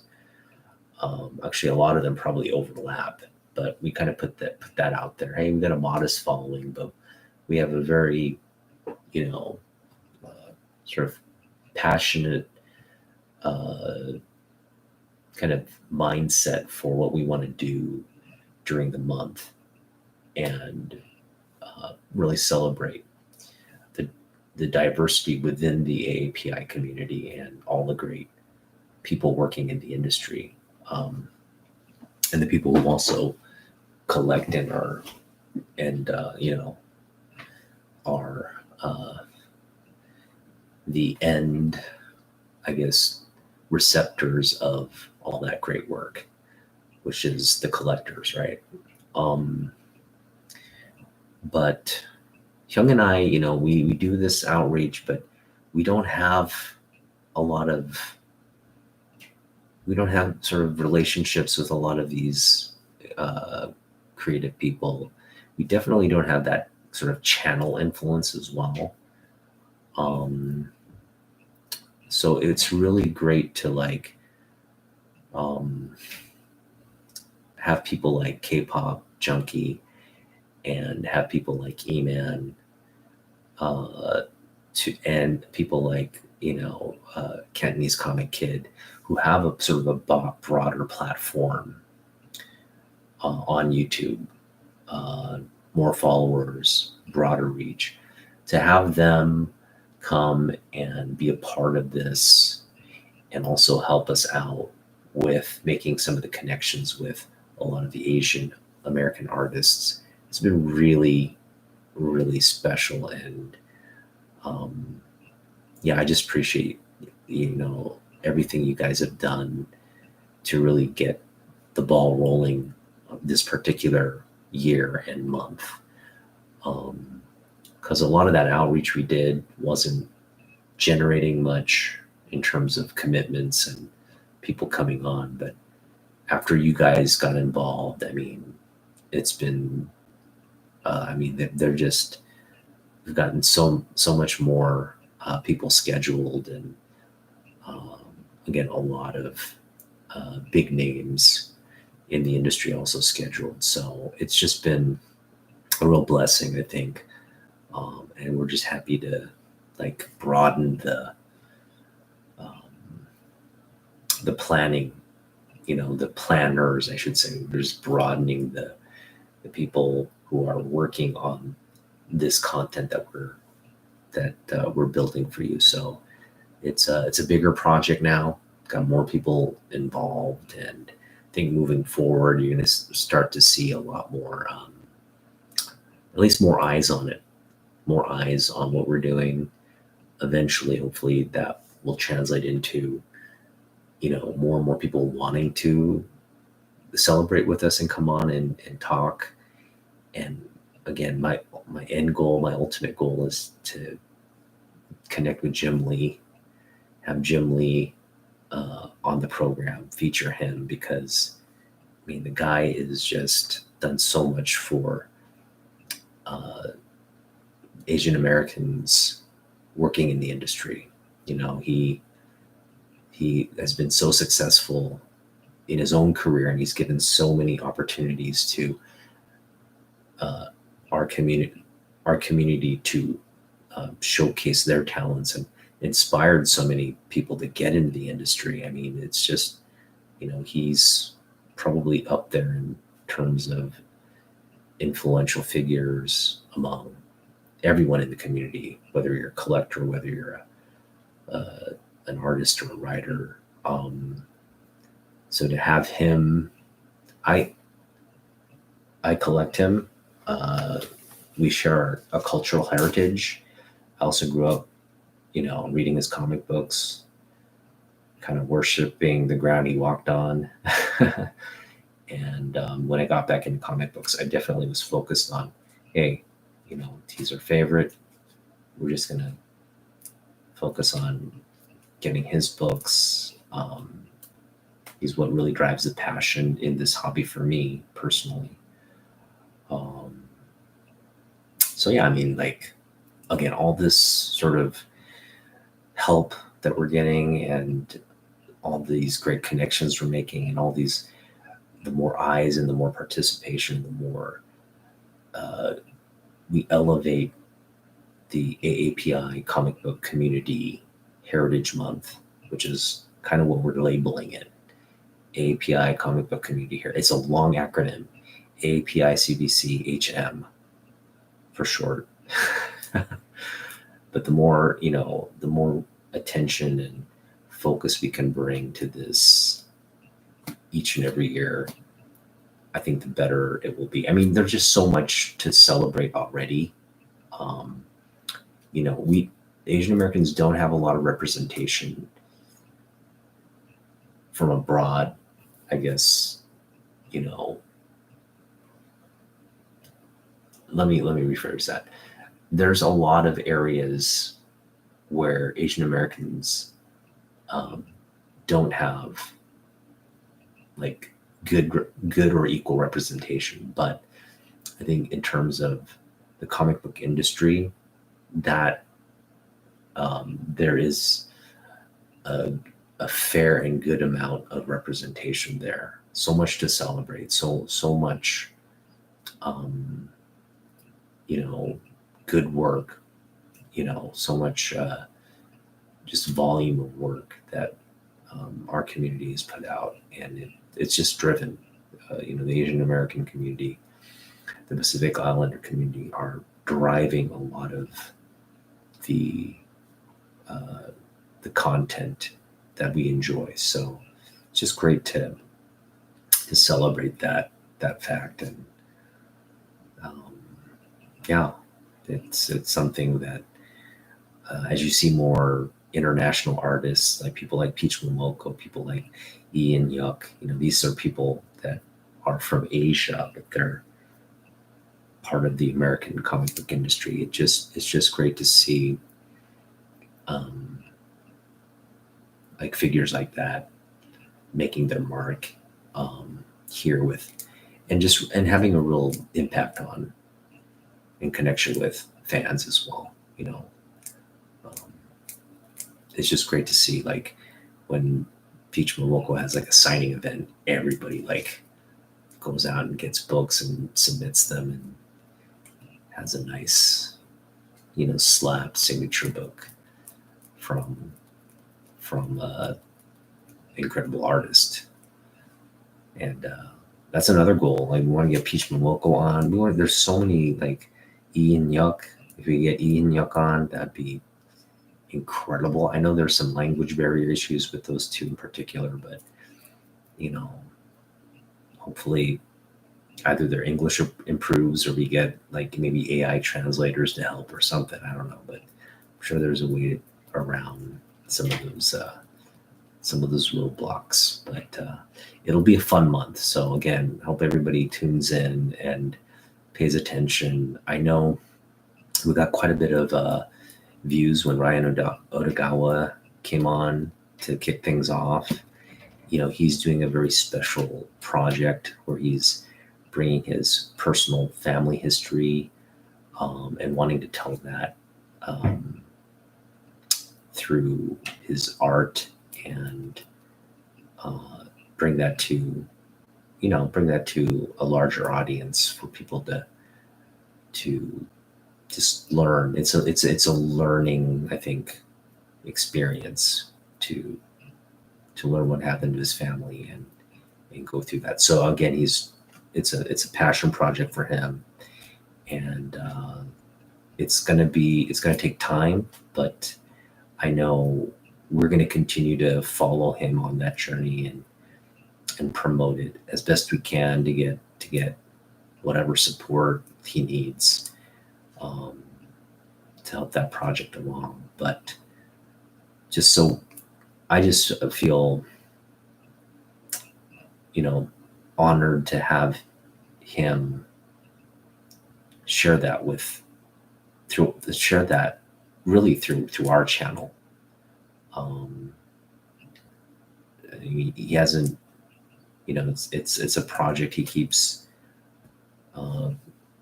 Actually, a lot of them probably overlap, but we kind of put that out there. Hey, we got a modest following, but we have a very, uh, sort of passionate kind of mindset for what we want to do during the month, and really celebrate the diversity within the AAPI community and all the great people working in the industry, and the people who also collect and are the end, I guess, receptors of all that great work, which is the collectors, right? But Hyung and I, we do this outreach, but we don't have a lot of, we don't have sort of relationships with a lot of these creative people. We definitely don't have that sort of channel influence as well. So it's really great to have people like K-pop Junkie and have people like E-Man, and people like Cantonese Comic Kid, who have a sort of a broader platform on YouTube, more followers, broader reach. To have them come and be a part of this and also help us out with making some of the connections with a lot of the Asian American artists, it's been really, really special. And I just appreciate everything you guys have done to really get the ball rolling this particular year and month, because a lot of that outreach we did wasn't generating much in terms of commitments and people coming on. But after you guys got involved, I mean, it's been they're just, we've gotten so much more people scheduled, and again, a lot of big names in the industry also scheduled. So it's just been a real blessing, I think. And we're just happy to broaden the planning, the planners, I should say. We're just broadening the people who are working on this content that we're building for you. So it's a bigger project now. Got more people involved, and I think moving forward, you're going to start to see a lot more, at least more eyes on it, more eyes on what we're doing. Eventually, hopefully, that will translate into more and more people wanting to celebrate with us and come on and talk. And again, my end goal, my ultimate goal is to connect with Jim Lee, have Jim Lee on the program, feature him, because I mean, the guy is just done so much for Asian Americans working in the industry. He has been so successful in his own career, and he's given so many opportunities to our community to showcase their talents, and inspired so many people to get into the industry. I mean, it's just, he's probably up there in terms of influential figures among everyone in the community, whether you're a collector, whether you're an artist or a writer. So to have him, I collect him. We share a cultural heritage. I also grew up, reading his comic books, kind of worshiping the ground he walked on. And when I got back into comic books, I definitely was focused on, hey, he's our favorite. We're just going to focus on getting his books. He's what really drives the passion in this hobby for me personally. So yeah, I mean, again, all this sort of help that we're getting, and all these great connections we're making, and all these, the more eyes and the more participation, the more we elevate the AAPI Comic Book Community Heritage Month, which is kind of what we're labeling it. AAPI Comic Book Community here. It's a long acronym, AAPI CBC HM for short. But the more, the more attention and focus we can bring to this each and every year, I think the better it will be. I mean, there's just so much to celebrate already. We Asian Americans don't have a lot of representation from abroad, I guess. Let me rephrase that. There's a lot of areas where Asian Americans don't have like good or equal representation, but I think in terms of the comic book industry, that there is a fair and good amount of representation there. So much to celebrate. So much, good work. So much just volume of work that our community has put out, and it's just driven. The Asian American community, the Pacific Islander community are driving a lot of the content that we enjoy. So it's just great to celebrate that fact. And it's something that as you see more international artists, like people like Peach Momoko, people like Ian Yuk, these are people that are from Asia, but they're part of the American comic book industry. It's just great to see like figures like that making their mark here and having a real impact on and connection with fans as well. It's just great to see, like, when Peach Momoko has like a signing event, everybody like goes out and gets books and submits them and has a nice, slab signature book from incredible artist. And that's another goal. Like, we want to get Peach Momoko on. There's so many, like Ian Yuk. If we get Ian Yuk on, that'd be incredible. I know there's some language barrier issues with those two in particular, but hopefully either their English improves, or we get like maybe AI translators to help or something. I don't know, but I'm sure there's a way around some of those roadblocks. But it'll be a fun month. So again, hope everybody tunes in and pays attention. I know we got quite a bit of views when Ryan Odagawa came on to kick things off. He's doing a very special project where he's bringing his personal family history and wanting to tell that through his art, and bring that to a larger audience for people to just learn. It's a learning, I think, experience to learn what happened to his family and go through that. So again, it's a passion project for him, and it's gonna take time, but I know we're gonna continue to follow him on that journey and promote it as best we can to get whatever support he needs to help that project along. But I just feel, honored to have him share that really through our channel. He hasn't, it's a project he keeps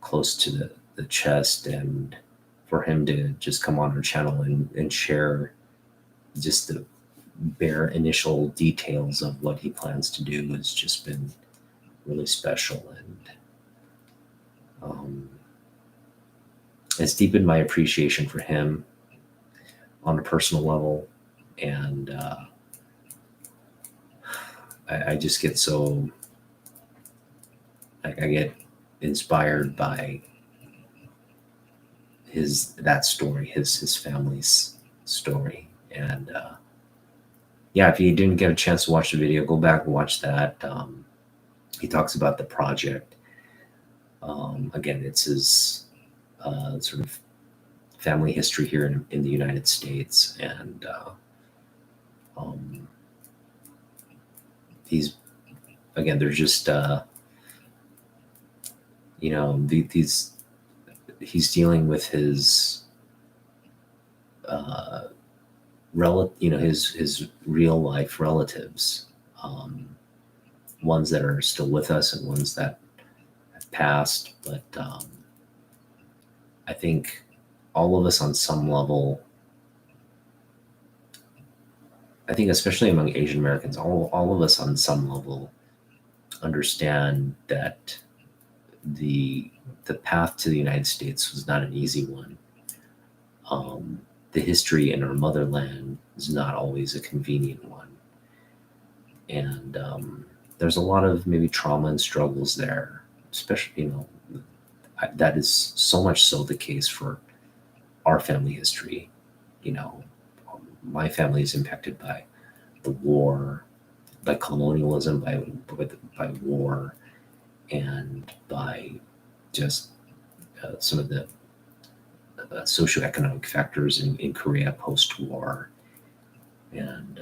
close to the chest, and for him to just come on our channel and share just bare initial details of what he plans to do has just been really special, and it's deepened my appreciation for him on a personal level. And I just get so, like, I get inspired by that story, his family's story. And yeah, if you didn't get a chance to watch the video, go back and watch that. He talks about the project. Again, it's his sort of family history here in the United States, and he's, again, they're just these, he's dealing with his his real life relatives, ones that are still with us and ones that have passed. But I think all of us on some level, I think especially among Asian Americans, all of us on some level understand that the path to the United States was not an easy one. The history in our motherland is not always a convenient one. And there's a lot of maybe trauma and struggles there, especially, that is so much so the case for our family history. My family is impacted by the war, by colonialism, by war, and by just some of the socioeconomic factors in Korea post-war. And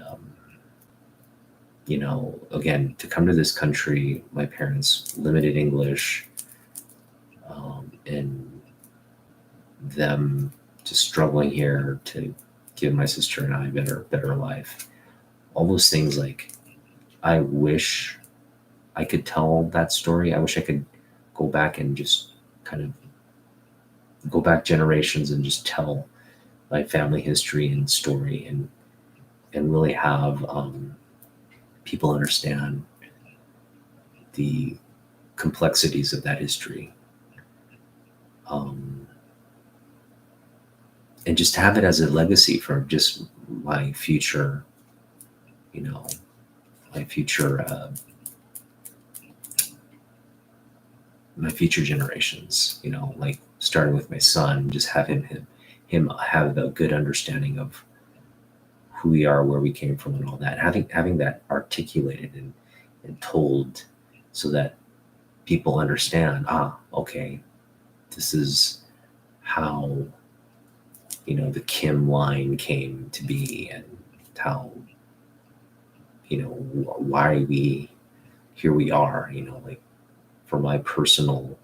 again, to come to this country, my parents limited English, and them just struggling here to give my sister and I a better life. All those things, like, I wish I could tell that story. I wish I could go back and just kind of go back generations and just tell my family history and story, and really have people understand the complexities of that history, and just have it as a legacy for just my future, my future my future generations, like starting with my son, just have him have a good understanding of who we are, where we came from, and all that. Having that articulated and told, so that people understand, okay, this is how, the Kim line came to be, and how, why here we are, like, for my personal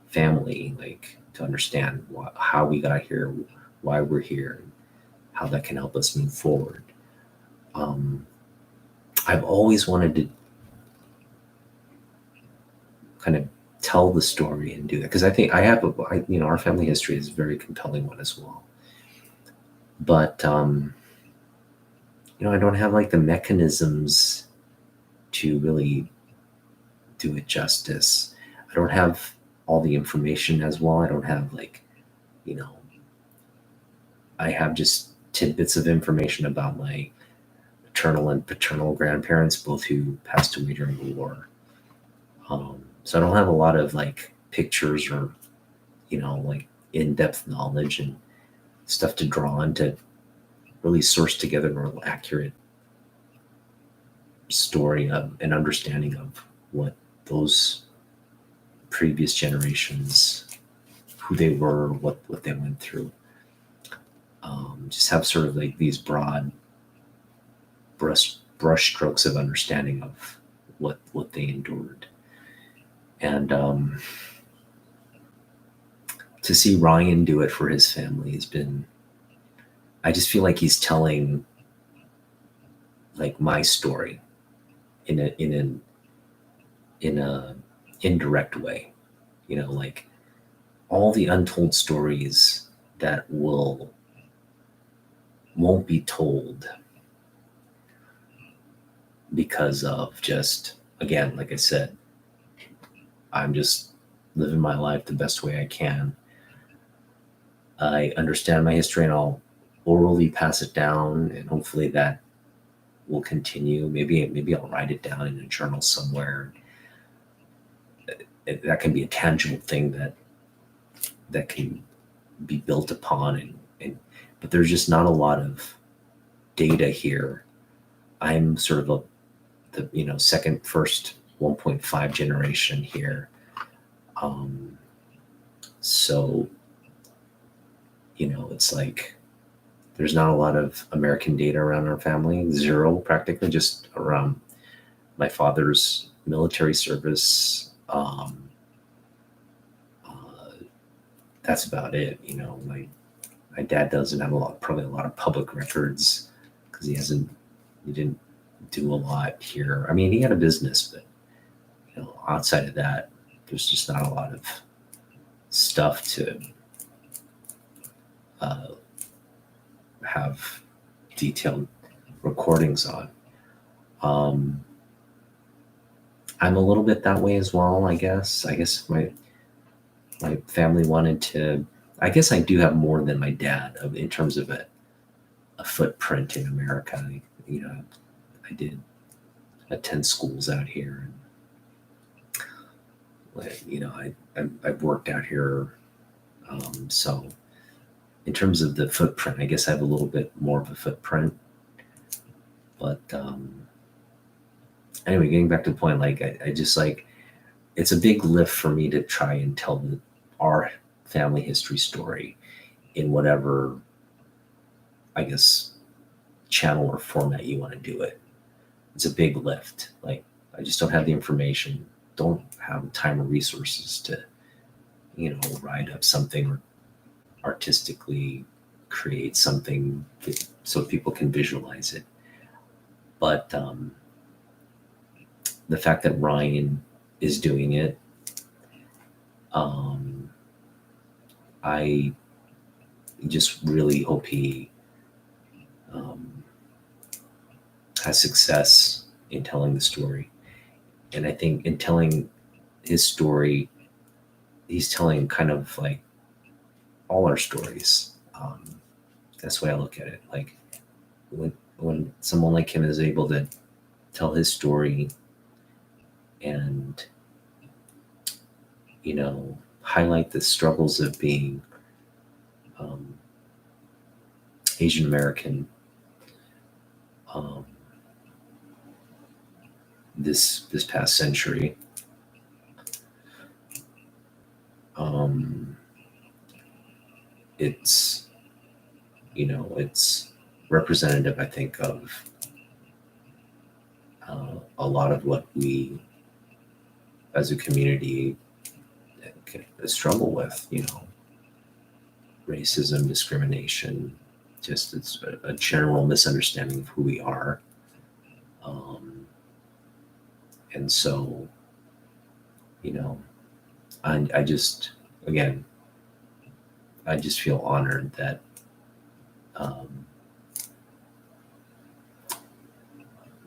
family, like, to understand how we got here, why we're here, and how that can help us move forward. I've always wanted to kind of tell the story and do that, because I think our family history is a very compelling one as well. But I don't have, like, the mechanisms to really do it justice. I don't have all the information as well. I don't have, like, I have just tidbits of information about my maternal and paternal grandparents, both who passed away during the war. So I don't have a lot of, like, pictures or, like, in-depth knowledge and stuff to draw on to really source together a real accurate story of an understanding of what those previous generations, who they were, what they went through. Just have sort of, like, these broad brush strokes of understanding of what they endured. And to see Ryan do it for his family has been, I just feel like he's telling, like, my story in an indirect way, like, all the untold stories that won't be told because of just, again, like I said, I'm just living my life the best way I can. I understand my history and I'll orally pass it down, and hopefully that will continue. Maybe I'll write it down in a journal somewhere. That can be a tangible thing that can be built upon, and but there's just not a lot of data here. I'm sort of the first 1.5 generation here. So it's like there's not a lot of American data around our family, zero practically, just around my father's military service. That's about it. My dad doesn't have probably a lot of public records because he didn't do a lot here. I mean, he had a business, but outside of that, there's just not a lot of stuff to have detailed recordings on. I'm a little bit that way as well, I guess. I guess my family wanted to. I guess I do have more than my dad in terms of a footprint in America. I did attend schools out here, and I've worked out here. So in terms of the footprint, I guess I have a little bit more of a footprint. But anyway, getting back to the point, like I just like, it's a big lift for me to try and tell our family history story in whatever, I guess, channel or format you want to do it. It's a big lift. Like, I just don't have the information, don't have time or resources to, write up something or artistically create something so people can visualize it. But the fact that Ryan is doing it, I just really hope he has success in telling the story. And I think in telling his story, he's telling kind of like all our stories. That's the way I look at it. Like when someone like him is able to tell his story and highlight the struggles of being Asian American, this past century, it's it's representative, I think, of a lot of what we as a community struggle with, racism, discrimination, just it's a general misunderstanding of who we are. And so, I just, again, I just feel honored that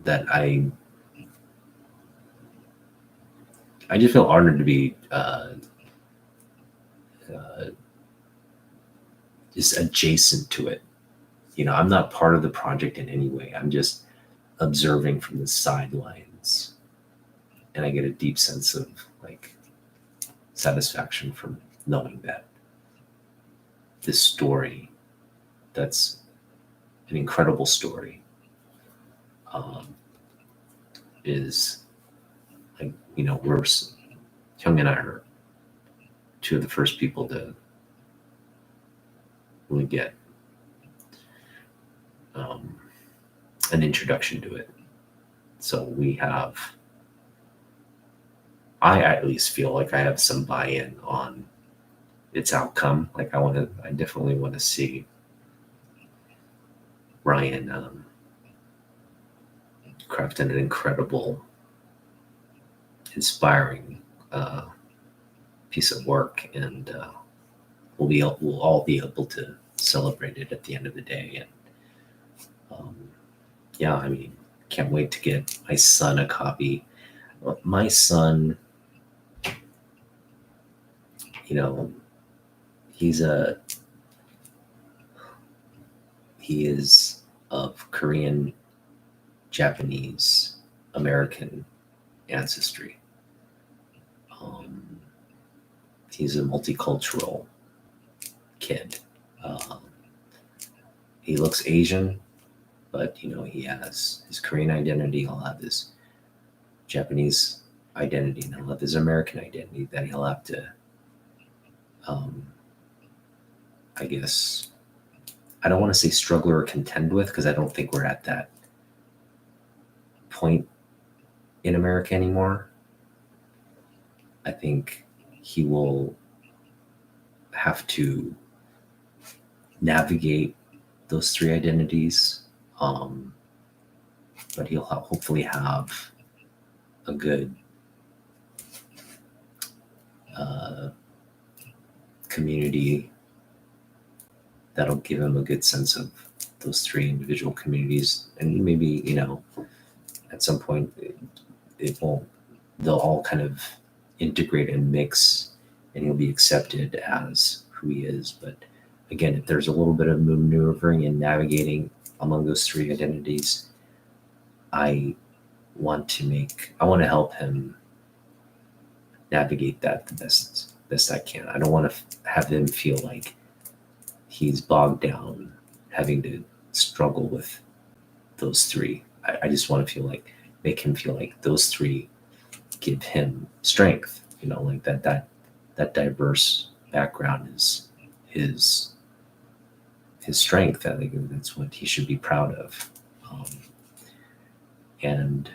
I just feel honored to be just adjacent to it. I'm not part of the project in any way. I'm just observing from the sidelines, and I get a deep sense of like satisfaction from knowing that this story, that's an incredible story, is like, Hyung and I are two of the first people to really get an introduction to it. So I at least feel like I have some buy-in on its outcome. Like I definitely want to see Ryan crafting an incredible, inspiring piece of work, and we'll all be able to celebrate it at the end of the day. And yeah, I mean, Can't wait to get my son a copy. My son, you know, he is of Korean, Japanese, American ancestry. Um, he's a multicultural kid. Um, he looks Asian, but he has his Korean identity. He'll have his Japanese identity, and he'll have his American identity that he'll have to, um, I guess, I don't want to say struggle or contend with, because I don't think we're at that point in America anymore. I think he will have to navigate those three identities, but he'll hopefully have a good community that'll give him a good sense of those three individual communities. And maybe, at some point they'll all kind of integrate and mix, and he'll be accepted as who he is. But again, if there's a little bit of maneuvering and navigating among those three identities, I want to help him navigate that the best I can. I don't want to have him feel like he's bogged down having to struggle with those three. I just want to make him feel like those three give him strength, like that diverse background is his strength. I think that's what he should be proud of. And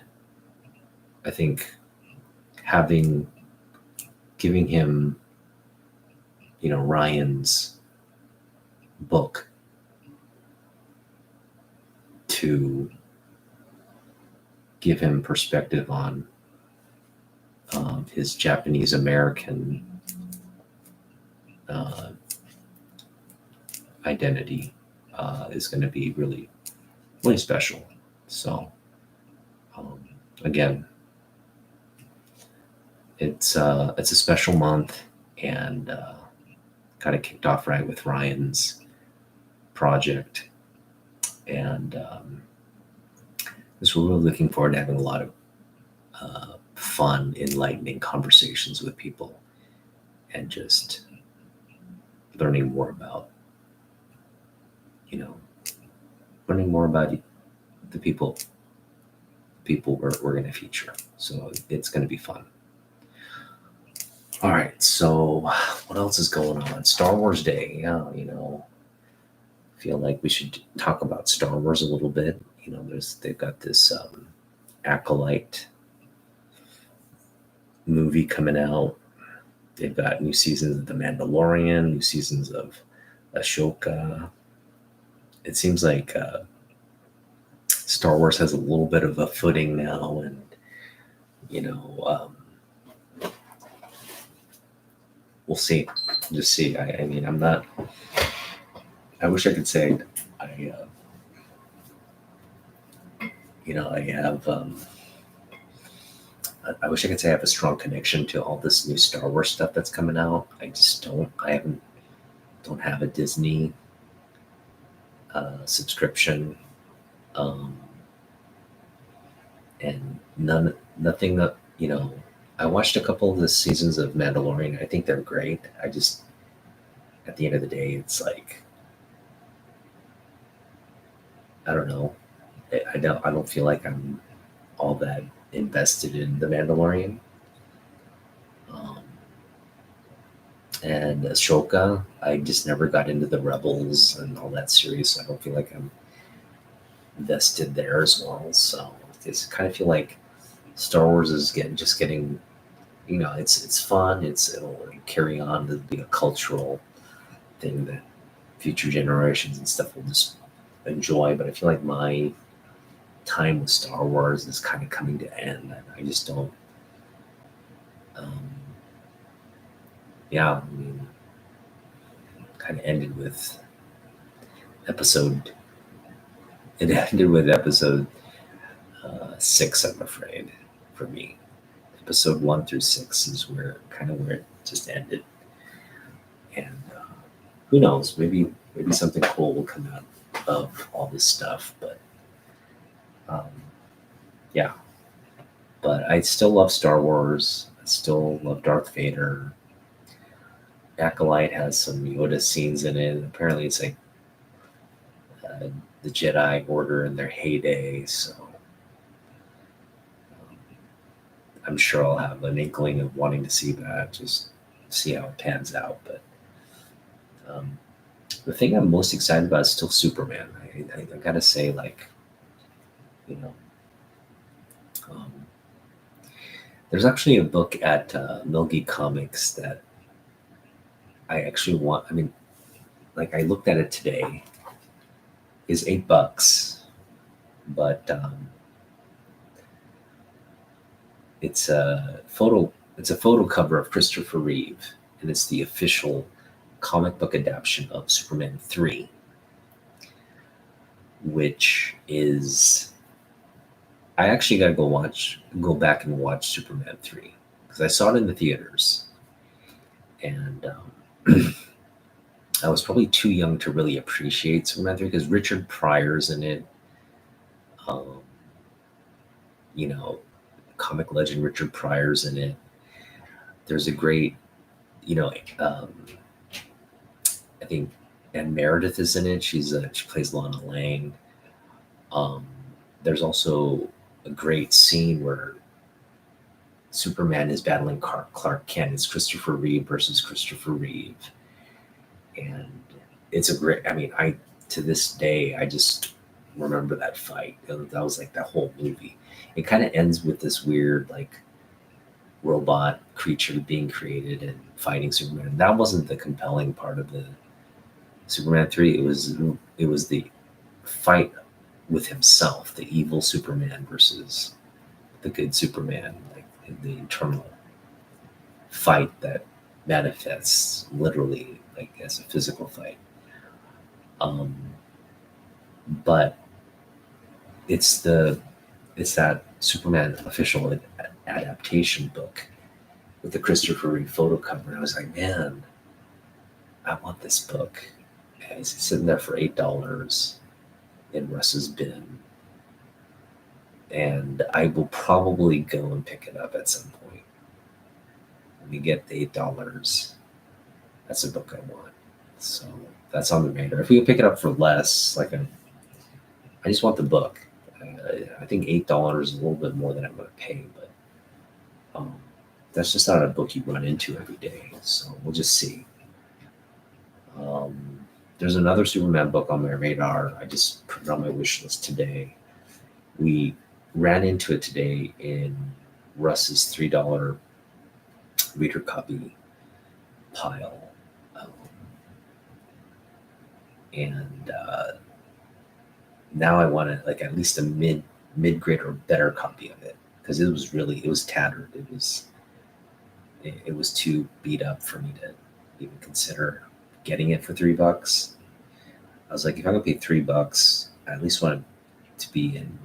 I think giving him, Ryan's book to give him perspective on his Japanese American identity is going to be really, really special. So again, it's a special month, and kind of kicked off right with Ryan's project, and we're really looking forward to having a lot of fun, enlightening conversations with people, and just learning more about the people we're going to feature. So it's going to be fun. All right, so what else is going on? Star Wars Day. Yeah, feel like we should talk about Star Wars a little bit. They've got this Acolyte movie coming out. They've got new seasons of The Mandalorian, new seasons of Ashoka. It seems like Star Wars has a little bit of a footing now, and we'll see. Just see. I mean, I'm not. I wish I could say I have. I wish I could say I have a strong connection to all this new Star Wars stuff that's coming out. I just don't. Don't have a Disney subscription, and nothing that I watched a couple of the seasons of Mandalorian. I think they're great. I just, at the end of the day, it's like, I don't know. I don't feel like I'm all that invested in The Mandalorian. And Ashoka, I just never got into the Rebels and all that series, so I don't feel like I'm invested there as well. So it's kind of feel like Star Wars is getting, it's fun. It'll carry on to be a cultural thing that future generations and stuff will just enjoy. But I feel like my time with Star Wars is kind of coming to end. I just don't. Yeah, I mean, kind of ended with episode. It ended with episode 6, I'm afraid, for me. Episode 1 through 6 is where it just ended. And who knows? Maybe something cool will come out of all this stuff. But um, yeah. But I still love Star Wars. I still love Darth Vader. Acolyte has some Yoda scenes in it. Apparently, it's like uh, the Jedi Order in their heyday. So um, I'm sure I'll have an inkling of wanting to see that, just see how it pans out. But um, the thing I'm most excited about is still Superman. I gotta say, like, you know, um, there's actually a book at Milgie Comics that I actually want. I mean, like, I looked at it today. Is $8, but it's a photo. It's a photo cover of Christopher Reeve, and it's the official comic book adaptation of Superman 3, which is I actually got to go back and watch Superman 3 because I saw it in the theaters, and I was probably too young to really appreciate Superman 3 because Richard Pryor's in it. Um, you know, comic legend Richard Pryor's in it. There's a great, you know, I think Anne Meredith is in it. She plays Lana Lang. Um, there's also a great scene where Superman is battling Clark Kent. It's Christopher Reeve versus Christopher Reeve, and it's a great. I mean, I to this day I just remember that fight. That was like that whole movie. It kind of ends with this weird like robot creature being created and fighting Superman. That wasn't the compelling part of the Superman 3. It was the fight with himself, the evil Superman versus the good Superman, like the internal fight that manifests literally like as a physical fight. Um, but it's that Superman official adaptation book with the Christopher Reeve photo cover. And I was like, man, I want this book. And it's sitting there for $8 in Russ's bin. And I will probably go and pick it up at some point. When we get the $8, that's a book I want. So that's on the radar. If we could pick it up for less, I just want the book. I think $8 is a little bit more than I'm going to pay, but um, that's just not a book you run into every day. So we'll just see. There's another Superman book on my radar. I just put it on my wish list today. We ran into it today in Russ's $3 reader copy pile. And now I want like at least a mid grade or better copy of it because it was tattered. It was too beat up for me to even consider getting it for $3. I was like, if I'm gonna pay $3, I at least want it to be in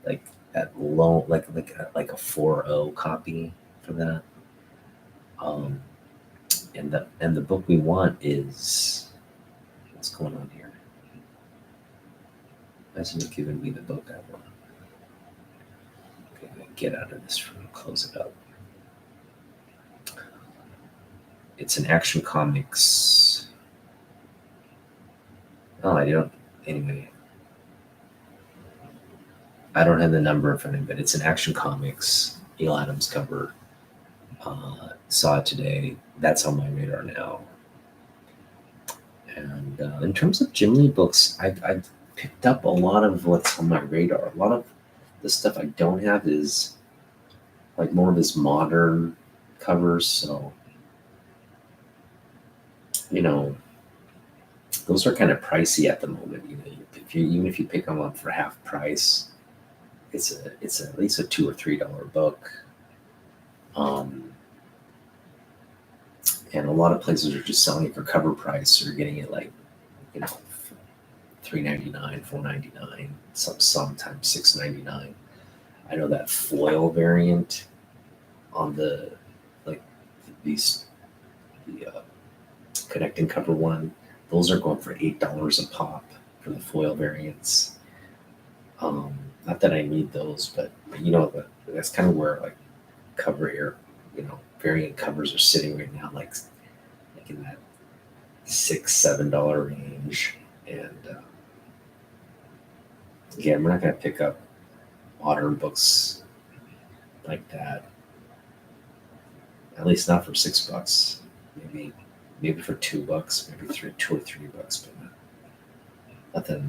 like that low, like a 4.0 copy for that. Um, and the book we want is what's going on here. Why isn't it giving me the book I want? Okay, I'm gonna get out of this room, close it up. It's an Action Comics. Oh, I don't. Anyway, I don't have the number in front of me, but it's an Action Comics Neil Adams cover. Saw it today. That's on my radar now. And in terms of Jim Lee books, I've picked up a lot of what's on my radar. A lot of the stuff I don't have is like more of his modern covers. So, you know, those are kind of pricey at the moment. You know, even if you pick them up for half price, it's at least a $2 or $3 book. And a lot of places are just selling it for cover price or getting it like, you know, $3.99, $4.99, sometimes $6.99. I know that foil variant on the like these the connecting cover one, those are going for $8 a pop for the foil variants. Not that I need those, but that's kind of where like cover air, variant covers are sitting right now, like in that $6-7 range. And again, we're not going to pick up modern books like that, at least not for $6. Maybe for $2, maybe $2 or $3, but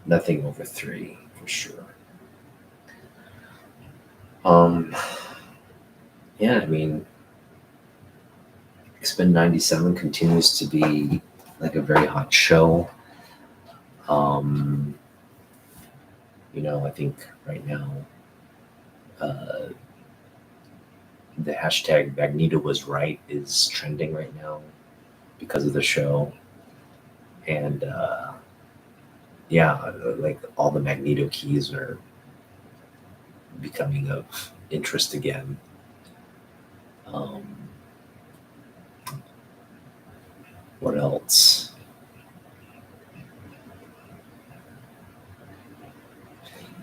nothing over $3 for sure. Yeah, I mean, X-Men 97 continues to be like a very hot show. I think right now, the hashtag Magneto was right is trending right now because of the show. And yeah, like all the Magneto keys are becoming of interest again. What else?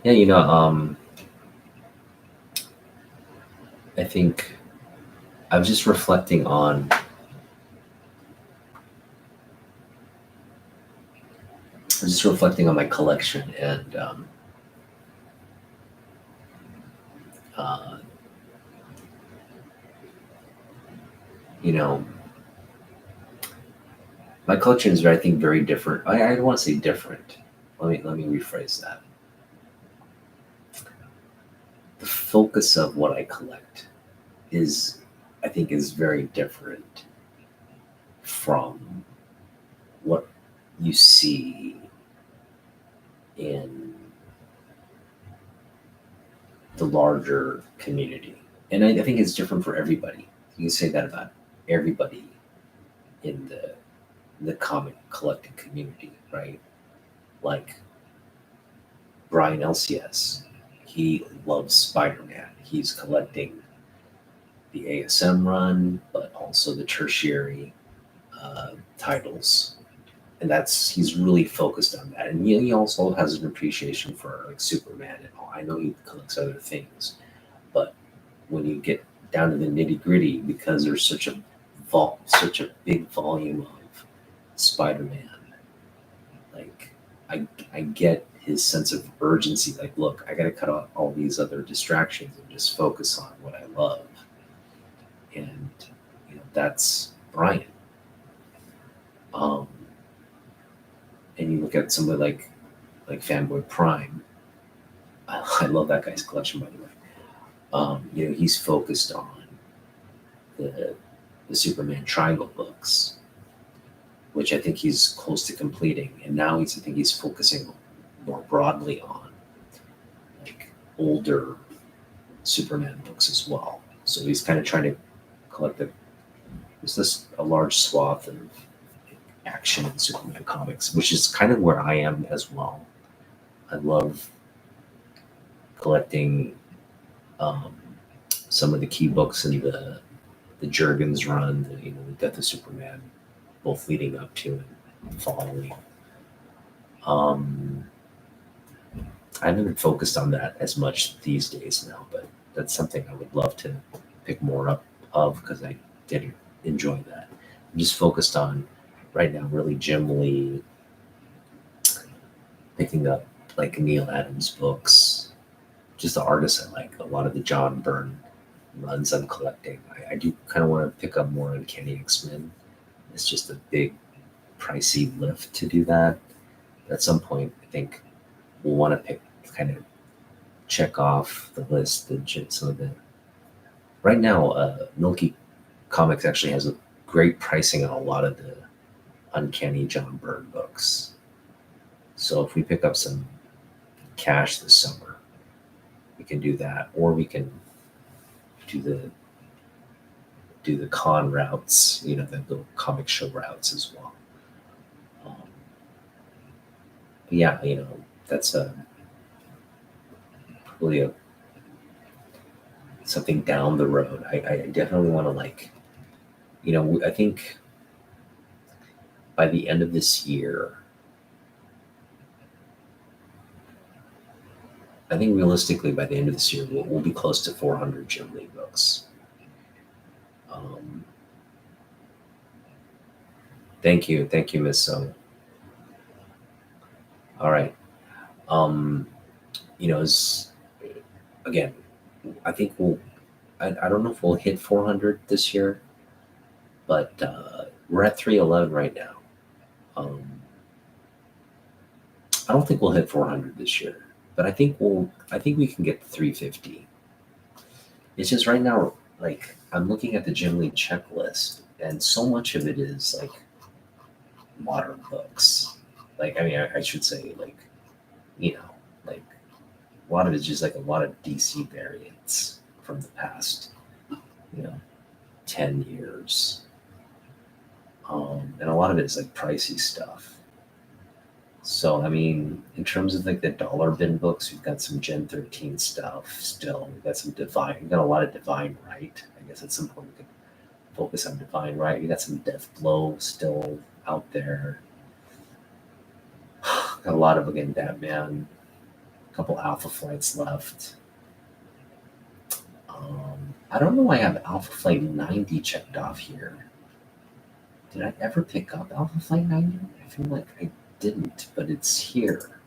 Yeah, I think I was just reflecting on my collection, and uh, my collection is, I think, very different. I don't want to say different. Let me rephrase that. The focus of what I collect I think, is very different from what you see in the larger community. And I think it's different for everybody. You can say that about everybody in the comic collecting community, right? Like Brian LCS, he loves Spider-Man. He's collecting the ASM run, but also the tertiary titles, and he's really focused on that. And he also has an appreciation for like Superman and all. I know he collects other things, but when you get down to the nitty gritty, because there's such a big volume of Spider-Man, like I get his sense of urgency. Like, look, I got to cut out all these other distractions and just focus on what I love. And that's Brian. And you look at somebody like Fanboy Prime. I love that guy's collection, by the way. He's focused on the Superman Triangle books, which I think he's close to completing, and now I think he's focusing more broadly on like older Superman books as well. So he's kind of trying to collect a large swath of action and Superman comics, which is kind of where I am as well. I love collecting some of the key books in the Jurgens run, the Death of Superman, both leading up to and following. I haven't focused on that as much these days now, but that's something I would love to pick more up of, because I did enjoy that. I'm just focused on right now really Jim Lee, picking up like Neil Adams books, just the artists I like. A lot of the John Byrne runs I'm collecting. I do kind of want to pick up more Uncanny X-Men. It's just a big pricey lift to do that. But at some point, I think we'll want to kind of check off the list, some of the. Right now, Milky Comics actually has a great pricing on a lot of the Uncanny John Byrne books. So if we pick up some cash this summer, we can do that, or we can do the con routes, the little comic show routes as well. yeah, that's probably something down the road. I definitely want to I think by the end of this year, I think realistically by the end of this year, we'll be close to 400 Jim Lee books. Um, thank you, Miss Sung. All right. Um, as again, I think I don't know if we'll hit 400 this year, but we're at 311 right now. Um, I don't think we'll hit 400 this year, but I think we can get to 350. It's just right now, like I'm looking at the Jim Lee checklist, and so much of it is like modern books. Like I mean, I should say you know, like a lot of it's just like a lot of DC variants from the past, you know, 10 years, and a lot of it is like pricey stuff. So I mean, in terms of like the dollar bin books, we've got some Gen 13 stuff still. We've got some Divine. We've got a lot of Divine Right. I guess at some point we could focus on Divine Right. We got some Death Blow still out there. Got a lot of again Batman. A couple Alpha Flights left. I don't know why I have Alpha Flight 90 checked off here. Did I ever pick up Alpha Flight 90? I feel like I didn't, but it's here.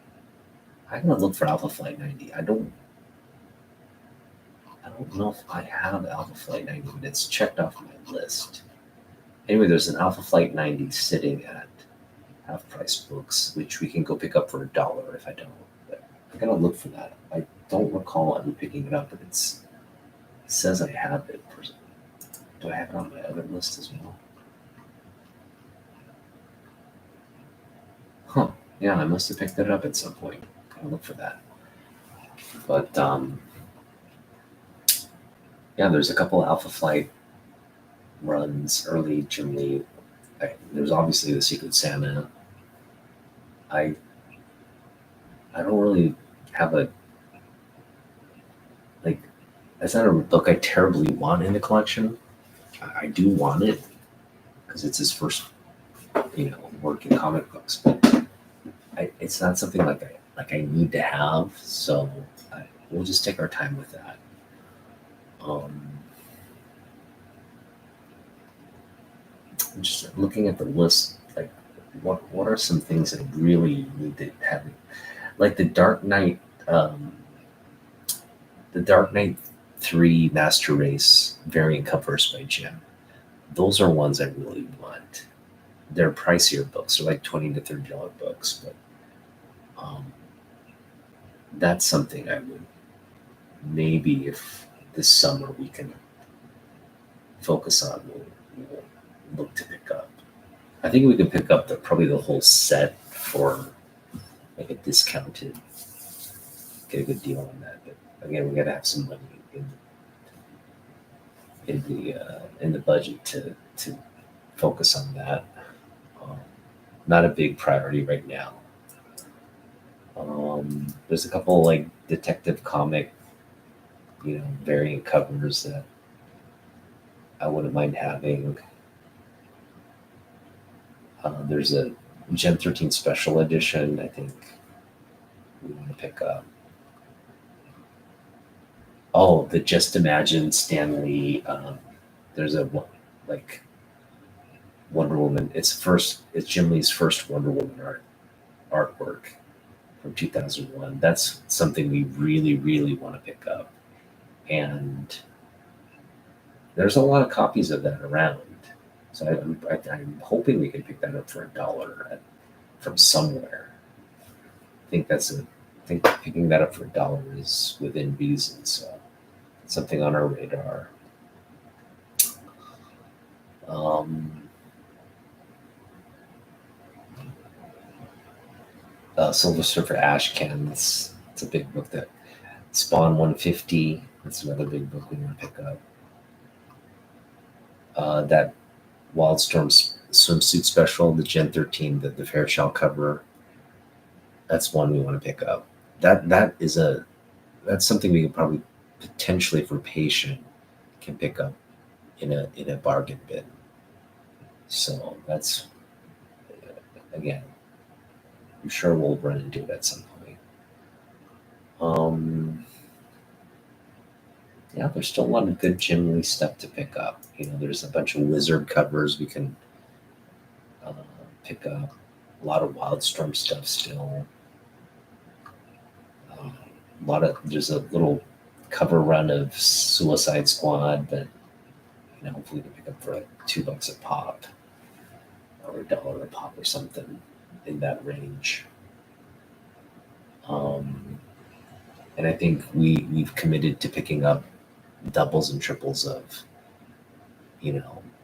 I'm gonna look for Alpha Flight 90. I don't know if I have Alpha Flight 90, but it's checked off my list. Anyway, there's an Alpha Flight 90 sitting at half price books, which we can go pick up for $1 if I don't. But I gotta look for that. I don't recall ever picking it up, but it says I have it. Do I have it on my other list as well? Huh. Yeah, I must have picked it up at some point. Gotta look for that. But yeah, there's a couple Alpha Flight runs, early Jim Lee. There's obviously the Secret Santa. I I don't really have a like. It's not a book I terribly want in the collection. I do want it because it's his first, work in comic books. But it's not something I need to have. So we'll just take our time with that. Um, I'm just looking at the list. Like, what are some things that I really need to have? Like the Dark Knight 3 Master Race variant covers by Jim. Those are ones I really want. They're pricier books. They're like $20 to $30 books, but um, that's something I would maybe if this summer we can focus on. We'll look to pick up. I think we can pick up probably the whole set for like a discounted, get a good deal on that. But again, we got to have some money in the budget to focus on that. Um, Not a big priority right now. There's a couple like detective comic, variant covers that I wouldn't mind having. There's a Gen 13 special edition, I think we want to pick up. Oh, the Just Imagine Stanley. There's a like Wonder Woman. It's Jim Lee's first Wonder Woman artwork from 2001. That's something we really, really want to pick up. And there's a lot of copies of that around. So I'm hoping we can pick that up for $1 from somewhere. I think picking that up for $1 is within reason. So it's something on our radar. Silver Surfer Ashcan. It's a big book. That Spawn 150. That's another big book we want to pick up. That Wildstorm swimsuit special, the Gen 13, the Fairchild cover. That's one we want to pick up. That's something we could probably potentially, if we're patient, can pick up in a bargain bin. So that's, again, I'm sure we'll run into it at some point. Yeah, there's still a lot of good Jim Lee stuff to pick up. There's a bunch of Wizard covers we can uh, pick up. A lot of Wildstorm stuff still. A lot of There's a little cover run of Suicide Squad, but hopefully we can pick up for like $2 a pop or $1 a pop or something in that range. And I think we've committed to picking up doubles and triples of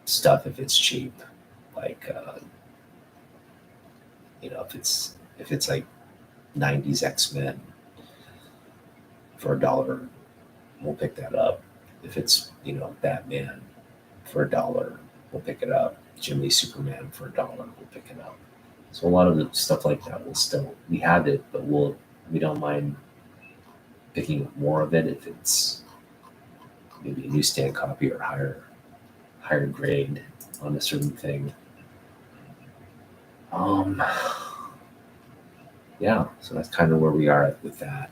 stuff if it's cheap, like if it's like 90s X-Men for $1, we'll pick that up. If it's Batman for $1, we'll pick it up. Jim Lee Superman for $1, we'll pick it up. So a lot of the stuff like that we have it, but we don't mind picking up more of it if it's maybe a newsstand copy or higher grade on a certain thing. Yeah, so that's kind of where we are with that.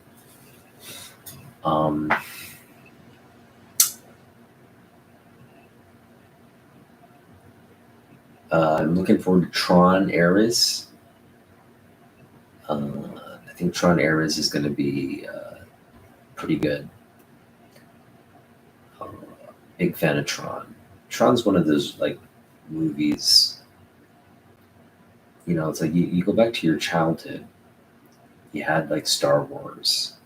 I'm looking forward to Tron Ares. I think Tron Ares is going to be pretty good. Big fan of Tron. Tron's one of those like movies. It's like you go back to your childhood. You had like Star Wars,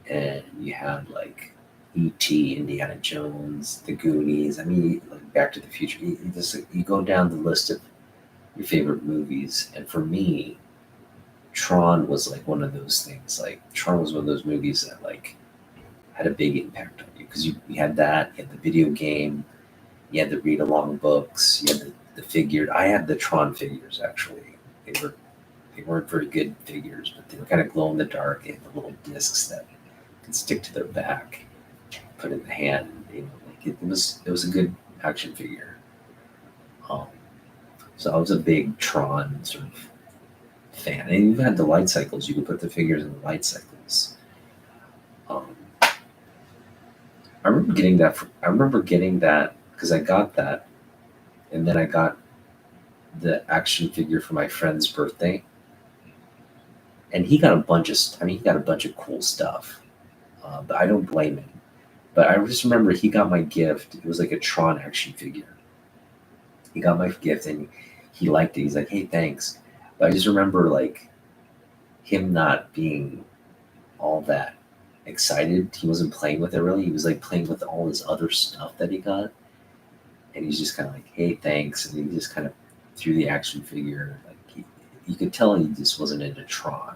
and you had like E.T., Indiana Jones, The Goonies. I mean, like Back to the Future. You go down the list of your favorite movies, and for me, Tron was like one of those things. Like Tron was one of those movies that like had a big impact on you because you had that, you had the video game, you had the read along books, you had the figure. I had the Tron figures actually. They weren't very good figures, but they were kind of glow in the dark. They had the little discs that could stick to their back, put in the hand. Like it was a good action figure. So I was a big Tron sort of fan, and you had the light cycles. You could put the figures in the light cycles. I remember getting that because I got that, and then I got the action figure for my friend's birthday, and he got a bunch of cool stuff. But I don't blame him. But I just remember he got my gift. It was like a Tron action figure. He got my gift and he liked it. He's like, "Hey, thanks." But I just remember like him not being all that excited. He wasn't playing with it really. He was like playing with all this other stuff that he got, and he's just kind of like, "Hey, thanks," and he just kind of threw the action figure. Like you could tell he just wasn't into Tron.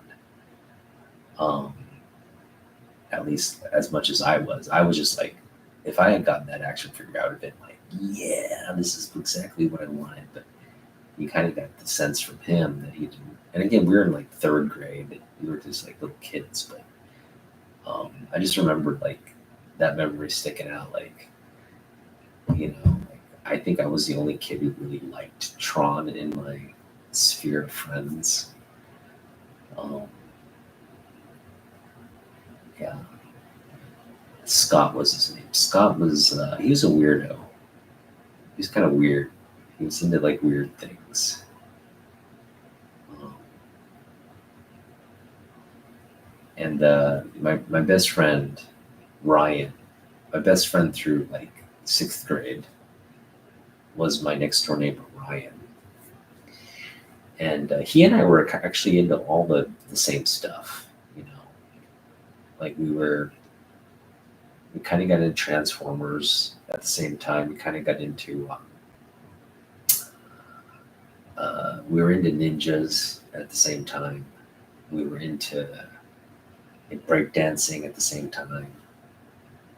At least as much as I was. I was just like, if I had gotten that action figure, I would have been like, "Yeah, this is exactly what I wanted." But you kind of got the sense from him that he didn't. And again, we were in like third grade. We were just like little kids, but I just remembered like that memory sticking out. Like, like, I think I was the only kid who really liked Tron in my sphere of friends. Yeah. Scott was his name. Scott was he was a weirdo. He was kind of weird. He was into like weird things. And my best friend Ryan, my best friend through like 6th grade, was my next door neighbor Ryan, and he and I were actually into all the same stuff. Like we kind of got into Transformers at the same time. We kind of got into we were into ninjas at the same time. We were into breakdancing at the same time.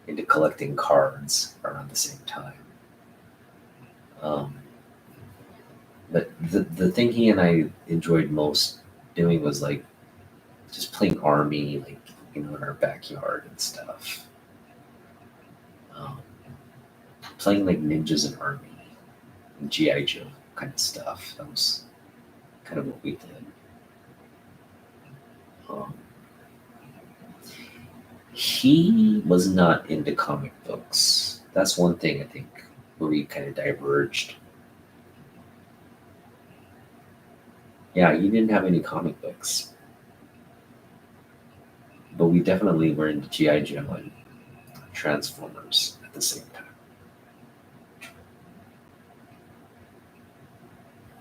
Into collecting cards around the same time. But the thing he and I enjoyed most doing was like just playing army, like, in our backyard and stuff. Um, Playing like ninjas and army and GI Joe kind of stuff. That was kind of what we did. Um, he was not into comic books. That's one thing I think where we kind of diverged. Yeah, he didn't have any comic books, but we definitely were into GI Joe and Transformers at the same time.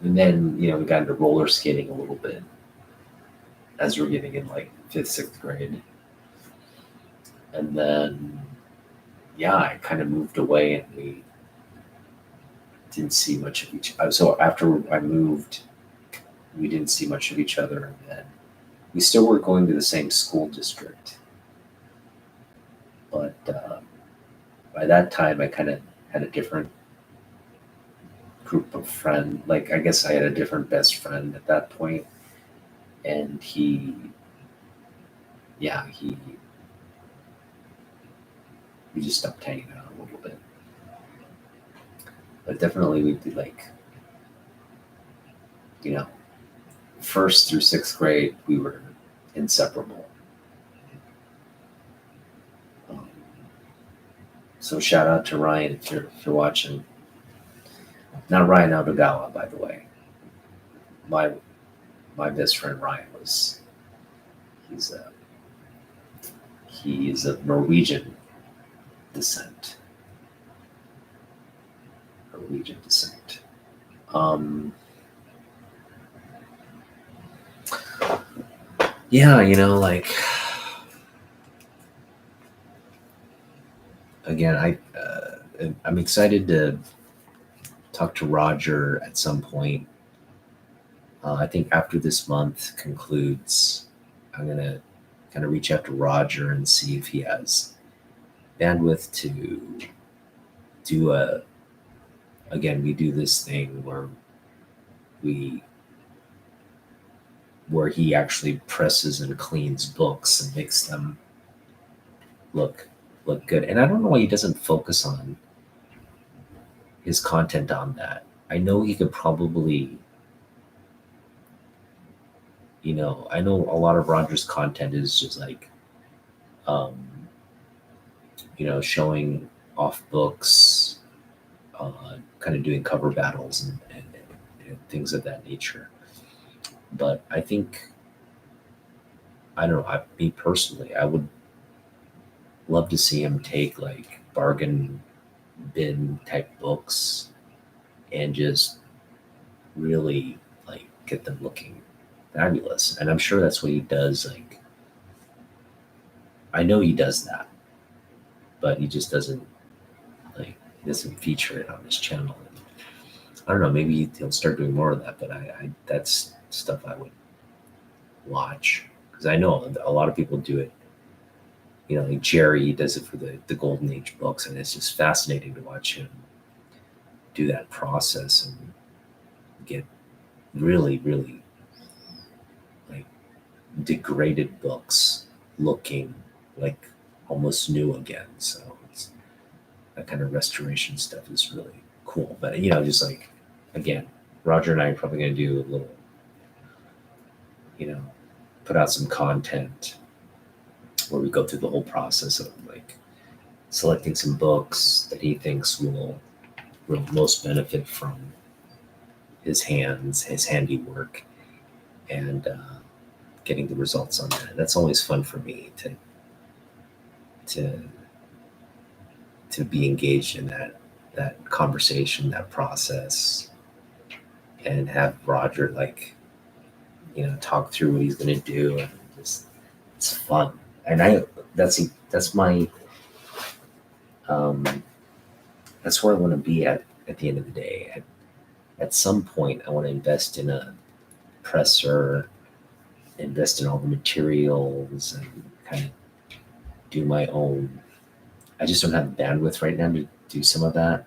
And then, we got into roller skating a little bit as we were getting in like fifth, sixth grade. And then, yeah, I kind of moved away and we didn't see much of each other. So after I moved, we didn't see much of each other. And then we still were going to the same school district. But by that time, I kind of had a different group of friends. Like, I guess I had a different best friend at that point. And we just stopped hanging out a little bit. But definitely we'd be like, first through sixth grade, we were inseparable. So shout out to Ryan if you're watching. Not Ryan Aldogawa, by the way. My best friend Ryan he's of Norwegian descent. Norwegian descent. Yeah, like, again, I'm excited to talk to Roger at some point. I think after this month concludes, I'm gonna kind of reach out to Roger and see if he has bandwidth to do again, we do this thing where he actually presses and cleans books and makes them look good. And I don't know why he doesn't focus on his content on that. I know he could probably, I know a lot of Roger's content is just like, showing off books, kind of doing cover battles and things of that nature. But I think, I don't know, me personally, I would love to see him take like bargain bin type books and just really like get them looking fabulous. And I'm sure that's what he does. Like, I know he does that, but he just doesn't feature it on his channel. And I don't know, maybe he'll start doing more of that, but I that's stuff I would watch because I know a lot of people do it. Like Jerry does it for the Golden Age books, and it's just fascinating to watch him do that process and get really, really like degraded books looking like almost new again. So that kind of restoration stuff is really cool. But just like, again, Roger and I are probably going to do a little, put out some content where we go through the whole process of like selecting some books that he thinks will most benefit from his handiwork, and getting the results on that. That's always fun for me to be engaged in that conversation, that process, and have Roger talk through what he's going to do, and just it's fun. And that's my that's where I want to be at the end of the day. At some point, I want to invest in a presser, invest in all the materials, and kind of do my own. I just don't have the bandwidth right now to do some of that.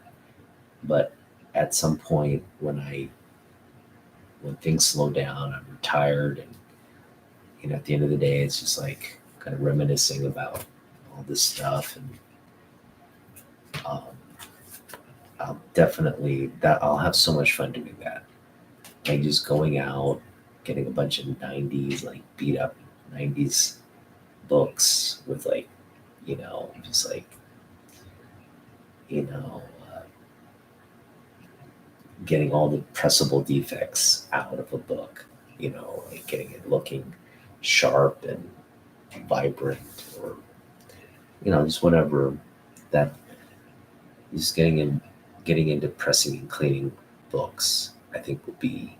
But at some point, when things slow down, I'm retired, and at the end of the day, it's just like kind of reminiscing about all this stuff. And um, I'll have so much fun doing that. Like just going out, getting a bunch of 90s, like beat up 90s books with like, just like, you know, uh, getting all the pressable defects out of a book, like getting it looking sharp and vibrant, or, just whatever that just getting into pressing and cleaning books, I think would be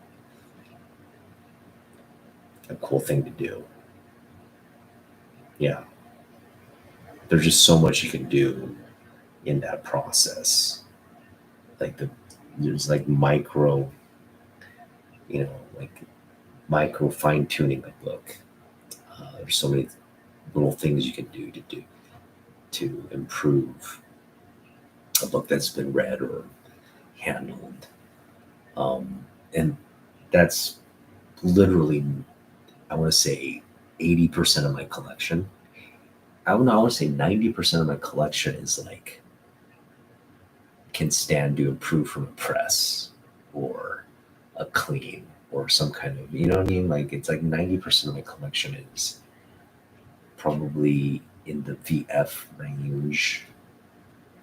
a cool thing to do. Yeah. There's just so much you can do in that process. Like there's like like micro fine tuning a book. There's so many little things you can do to improve a book that's been read or handled. And that's literally, I want to say 80% of my collection. I want to say 90% of my collection is like can stand to improve from a press or a clean or some kind of, you know what I mean? Like it's like 90% of my collection is probably in the VF range,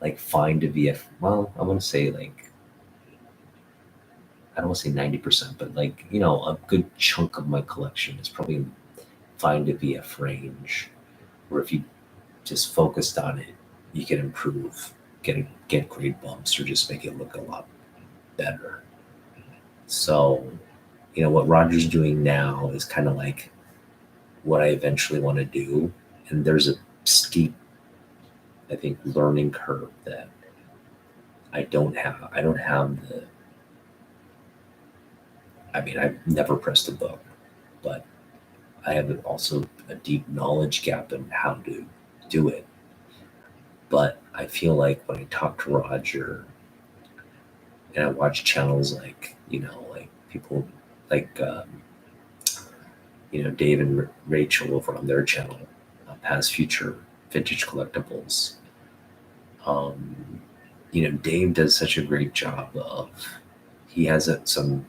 like fine to VF. Well, I want to say like, I don't want to say 90%, but like, a good chunk of my collection is probably in fine to VF range, where if you just focused on it, you can improve, get grade bumps, or just make it look a lot better. So, what Roger's doing now is kind of like what I eventually want to do. And there's a steep, I think, learning curve that I don't have. I don't have I mean, I've never pressed a book, but I have also a deep knowledge gap in how to do it. But I feel like when I talk to Roger and I watch channels like, like people like, Dave and Rachel over on their channel, Past Future Vintage Collectibles. Dave does such a great job of, he has some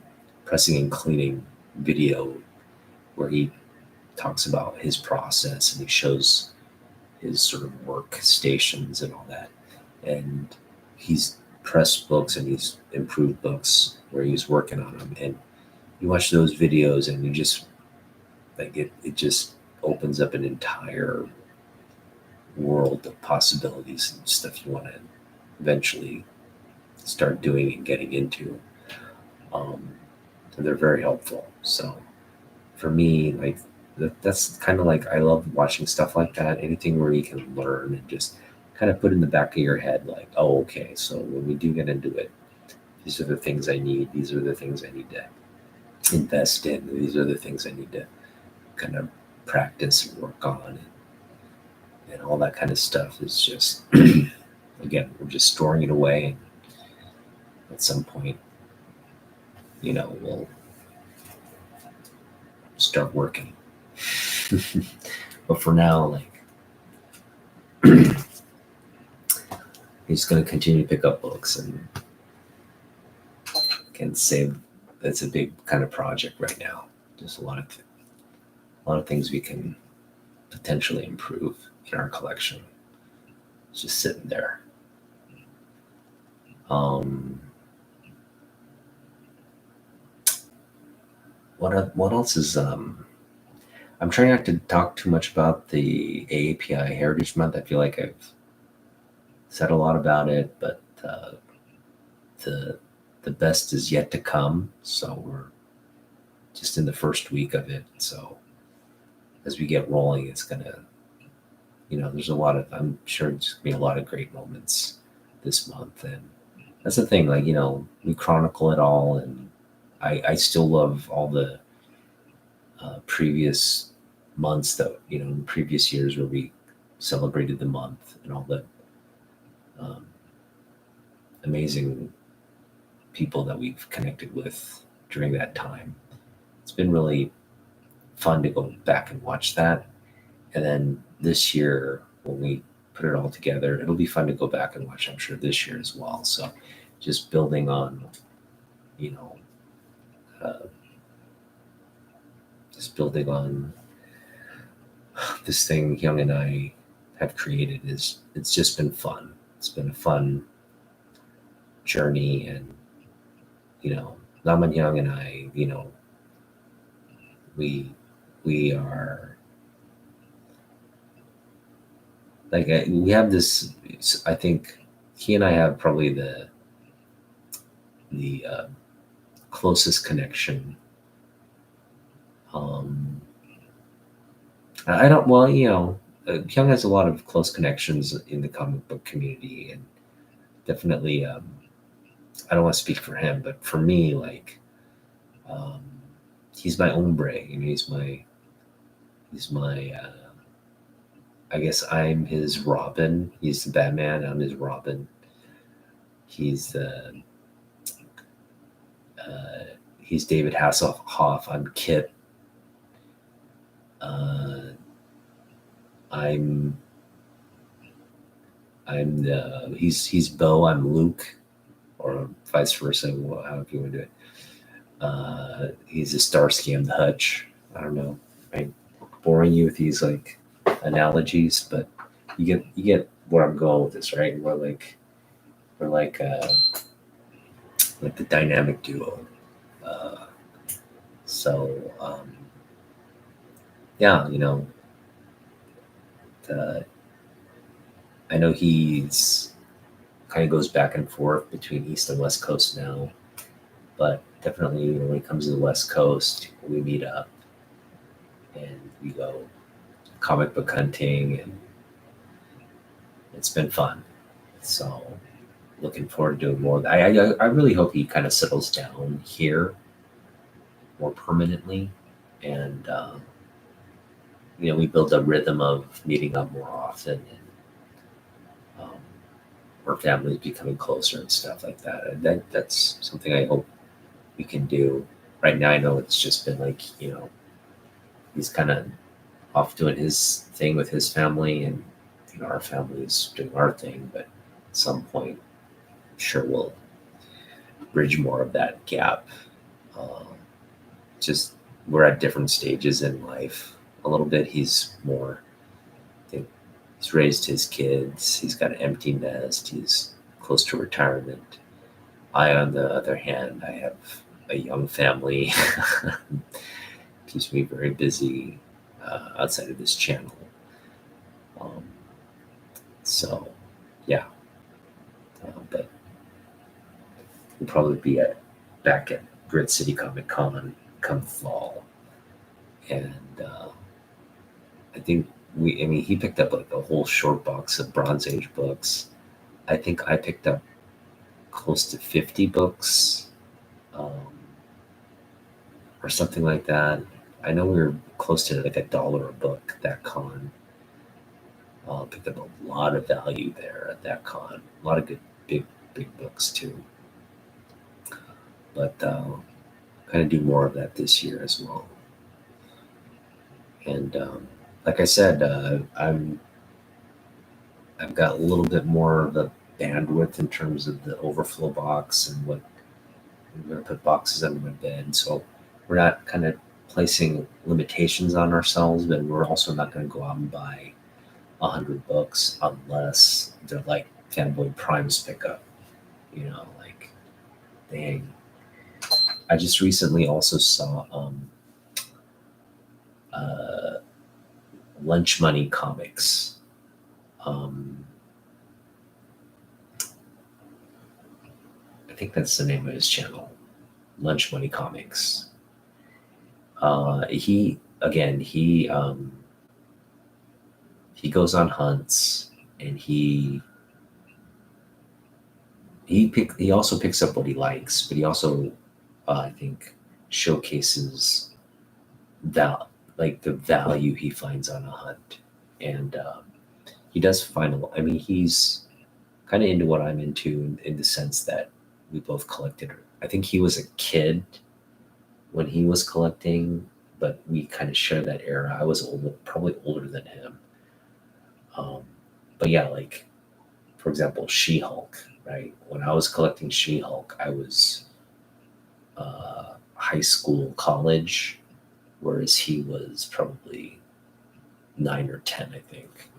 pressing and cleaning video where he talks about his process and he shows his sort of workstations and all that. And he's pressed books and he's improved books where he's working on them. And you watch those videos and you just like it just opens up an entire world of possibilities and stuff you want to eventually start doing and getting into. And they're very helpful. So for me, like that's kind of like, I love watching stuff like that. Anything where you can learn and just kind of put in the back of your head, like, oh, okay, so when we do get into it, these are the things I need. These are the things I need to invest in. These are the things I need to kind of practice and work on, and all that kind of stuff is just, again, we're just storing it away. And at some point, we'll start working. But for now, like, he's going to continue to pick up books and can say that's a big kind of project right now. Just a lot of things we can potentially improve in our collection. It's just sitting there. What else is I'm trying not to talk too much about the AAPI Heritage Month. I feel like I've said a lot about it, but the best is yet to come. So we're just in the first week of it. So as we get rolling, it's gonna, there's I'm sure it's gonna be a lot of great moments this month. And that's the thing, like, we chronicle it all, and I still love all the previous months that, in previous years where we celebrated the month, and all the um, amazing people that we've connected with during that time. It's been really fun to go back and watch that. And then this year, when we put it all together, it'll be fun to go back and watch, I'm sure, this year as well. So just building on, you know, uh, just building on this thing Young and I have created is it's just been fun. It's been a fun journey, and Naman Young and I, we we are like we have this. I think he and I have probably the closest connection. Um, I don't. Well, Hyung has a lot of close connections in the comic book community, and definitely. I don't want to speak for him, but for me, like, um, he's my ombre. He's my. I guess I'm his Robin. He's the Batman. I'm his Robin. He's the. He's David Hasselhoff. I'm Kit. Uh, I'm he's Bo. I'm Luke, or vice versa. However you want to do it. He's a Starsky. I'm the Hutch. I don't know. I'm boring you with these like analogies, but you get where I'm going with this, right? We're like the dynamic duo. Uh, so yeah, the, I know he's kind of goes back and forth between East and West Coast now, but definitely when it comes to the West Coast, we meet up and we go comic book hunting, and it's been fun. So looking forward to doing more. I really hope he kind of settles down here more permanently, and we build a rhythm of meeting up more often, and our families becoming closer and stuff like that. And that's something I hope we can do. Right now, I know it's just been like he's kind of off doing his thing with his family, and our family's doing our thing. But at some point, I'm sure we'll bridge more of that gap. Uh, just we're at different stages in life. A little bit, he's more. I think he's raised his kids. He's got an empty nest. He's close to retirement. I, on the other hand, I have a young family. Keeps me very busy outside of this channel. Um, so, yeah, but we'll probably be back at Grid City Comic Con come fall, and I think he picked up like a whole short box of Bronze Age books. I think I picked up close to 50 books, um, or something like that. I know we were close to like $1 a book that con. Picked up a lot of value there at that con. A lot of good big books too. But kind of do more of that this year as well. And like I said, I've got a little bit more of the bandwidth in terms of the overflow box and what I'm going to put boxes under my bed. So we're not kind of placing limitations on ourselves, but we're also not going to go out and buy 100 books unless they're like Fanboy Prime's pickup. Like dang. I just recently also saw uh, Lunch Money Comics. I think that's the name of his channel, Lunch Money Comics. He goes on hunts, and he also picks up what he likes, but he also I think showcases that like the value he finds on a hunt, and he does find he's kind of into what I'm into in the sense that we both collected. I think he was a kid when he was collecting but we kind of share that era. I was older, probably older than him. Um, but yeah, like for example, She-Hulk, right? When I was collecting She-Hulk, I was high school, college, whereas he was probably 9 or 10, I think.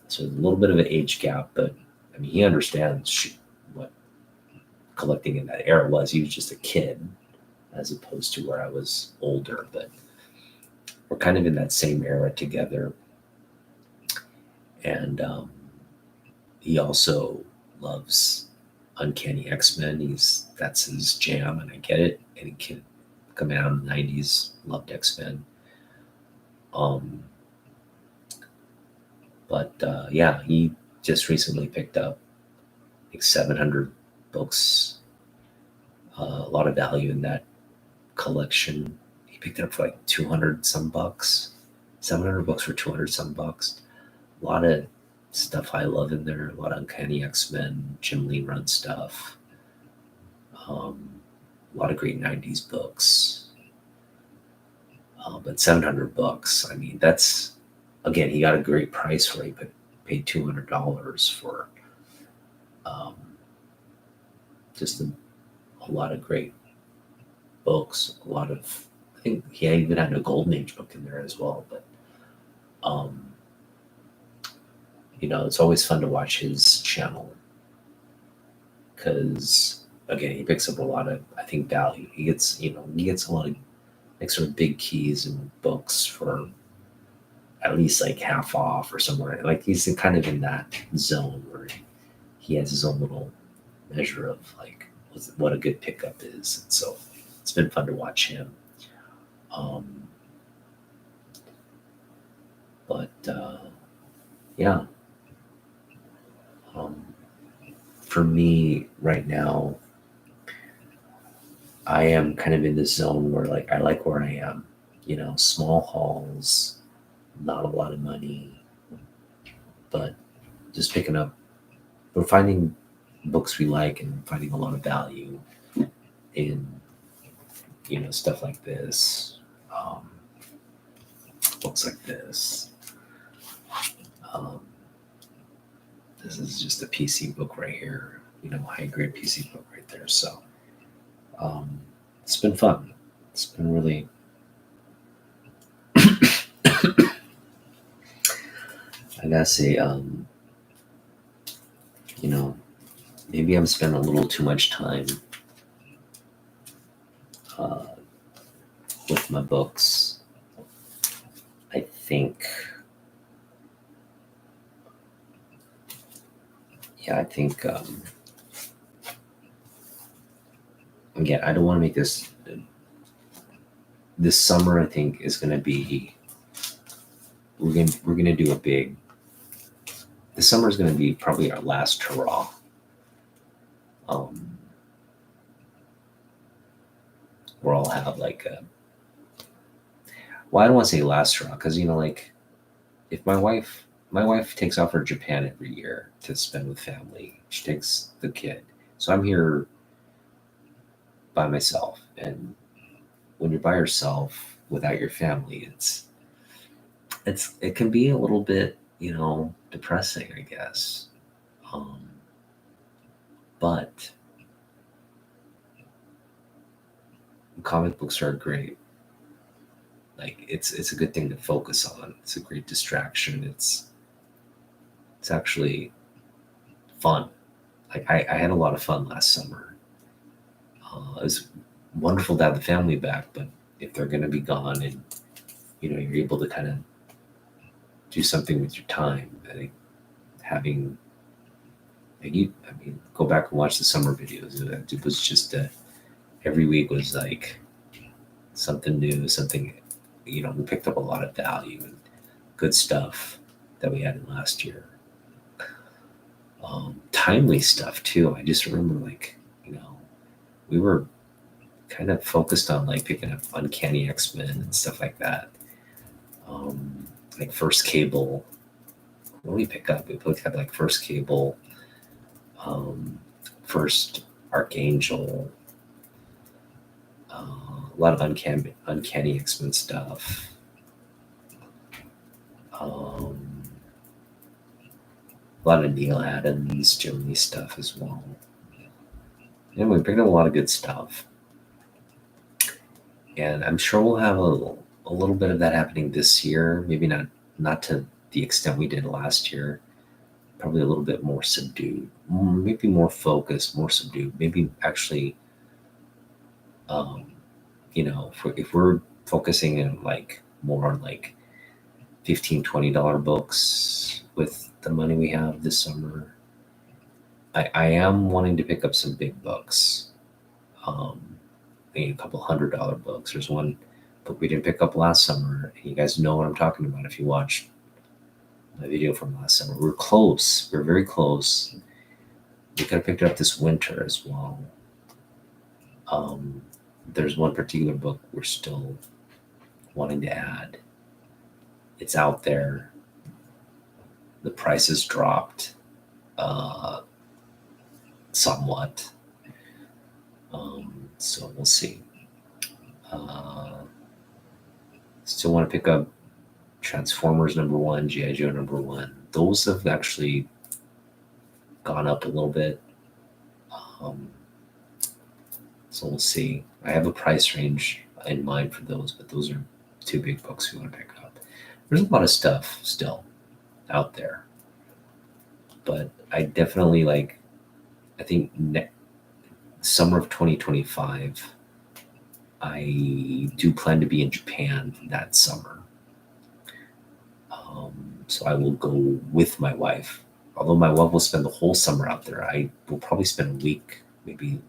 So a little bit of an age gap, but I mean, he understands what collecting in that era was. He was just a kid, as opposed to where I was older. But we're kind of in that same era together, and he also loves Uncanny X-Men. That's his jam, and I get it. Any kid coming out in the '90s loved X-Men. Um, but yeah, he just recently picked up like 700 books. A lot of value in that collection. He picked it up for like 200 some bucks. 700 books for 200 some bucks. A lot of stuff I love in there. A lot of Uncanny X-Men, Jim Lee run stuff. A lot of great '90s books. But 700 bucks. I mean, that's again, he got a great price for it, but paid $200 for um, just a lot of great books. A lot of, I think he even had a Golden Age book in there as well. But um, it's always fun to watch his channel because again, he picks up a lot of, I think, value. He gets a lot of like sort of big keys and books for at least like half off or somewhere. Like he's kind of in that zone where he has his own little measure of like what a good pickup is. And so it's been fun to watch him. But yeah, for me right now, I am kind of in this zone where like I like where I am. Small hauls, not a lot of money, but just picking up. We're finding books we like and finding a lot of value in stuff like this, books like this. Um, this is just a PC book right here, high grade PC book right there. So it's been fun. It's been really. I gotta say, maybe I'm spending a little too much time uh, with my books. I think, again, I don't want to make this summer. I think is going to be, we're gonna do a big. This summer is going to be probably our last hurrah. Where I'll have like well, I don't want to say last hurrah because like if my wife takes off for Japan every year to spend with family. She takes the kid, so I'm here by myself. And when you're by yourself without your family, it can be a little bit depressing, I guess. But comic books are great. Like it's a good thing to focus on. It's a great distraction. It's actually fun. Like I had a lot of fun last summer. It was wonderful to have the family back, but if they're going to be gone and you're able to kind of do something with your time, I think having go back and watch the summer videos. It was just every week was like something new, something we picked up a lot of value and good stuff that we had in last year. Timely stuff too. I just remember we were kind of focused on like picking up Uncanny X-Men and stuff like that. Like First Cable. What did we pick up? We picked up like First Cable, First Archangel, A lot of uncanny X-Men stuff. A lot of Neil Adams, Jim Lee stuff as well. Anyway, we picked up a lot of good stuff. And I'm sure we'll have a little bit of that happening this year. Maybe not to the extent we did last year. Probably a little bit more subdued, maybe more focused, more subdued. Maybe actually, if we're focusing in like more on like $15-$20 books with the money we have this summer, I am wanting to pick up some big books. Maybe a couple $100 books. There's one book we didn't pick up last summer. You guys know what I'm talking about if you watched my video from last summer. We're close. We're very close. We could have picked it up this winter as well. There's one particular book we're still wanting to add. It's out there. The price has dropped somewhat. So we'll see. Still want to pick up Transformers #1, G.I. Joe #1. Those have actually gone up a little bit. So we'll see. I have a price range in mind for those, but those are two big books we want to pick up. There's a lot of stuff still out there, but I definitely I think summer of 2025, I do plan to be in Japan that summer. So I will go with my wife. Although my wife will spend the whole summer out there, I will probably spend a week, maybe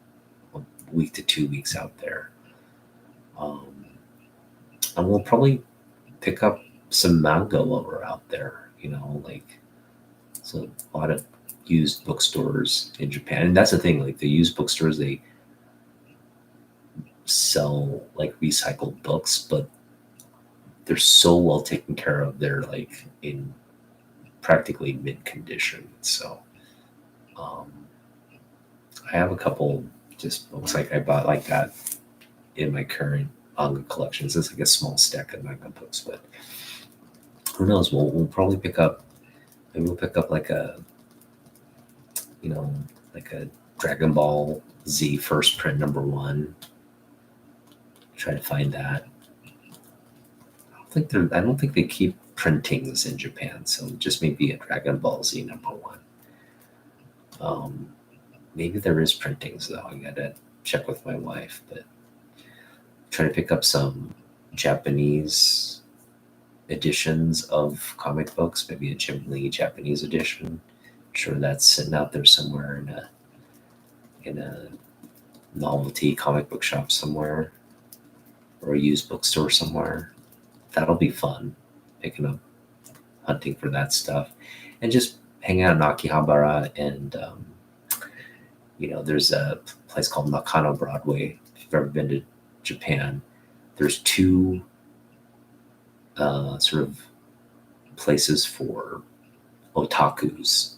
a week to 2 weeks out there. And we'll probably pick up some manga while we're out there, so a lot of used bookstores in Japan. And that's the thing, like the used bookstores, they sell like recycled books, but they're so well taken care of. They're like in practically mid condition. So I have a couple just books like I bought like that in my current manga collections. It's like a small stack of manga books, but who knows? We'll probably pick up. Maybe we'll pick up like a Dragon Ball Z first print #1. Try to find that. I don't think they keep printings in Japan, so just maybe a Dragon Ball Z #1. Maybe there is printings though. I gotta check with my wife, but try to pick up some Japanese editions of comic books, maybe a Jim Lee Japanese edition. I'm sure that's sitting out there somewhere in a novelty comic book shop somewhere, or a used bookstore somewhere. That'll be fun, picking up, hunting for that stuff, and just hang out in Akihabara. And there's a place called Nakano Broadway. If you've ever been to Japan, there's two sort of places for otakus.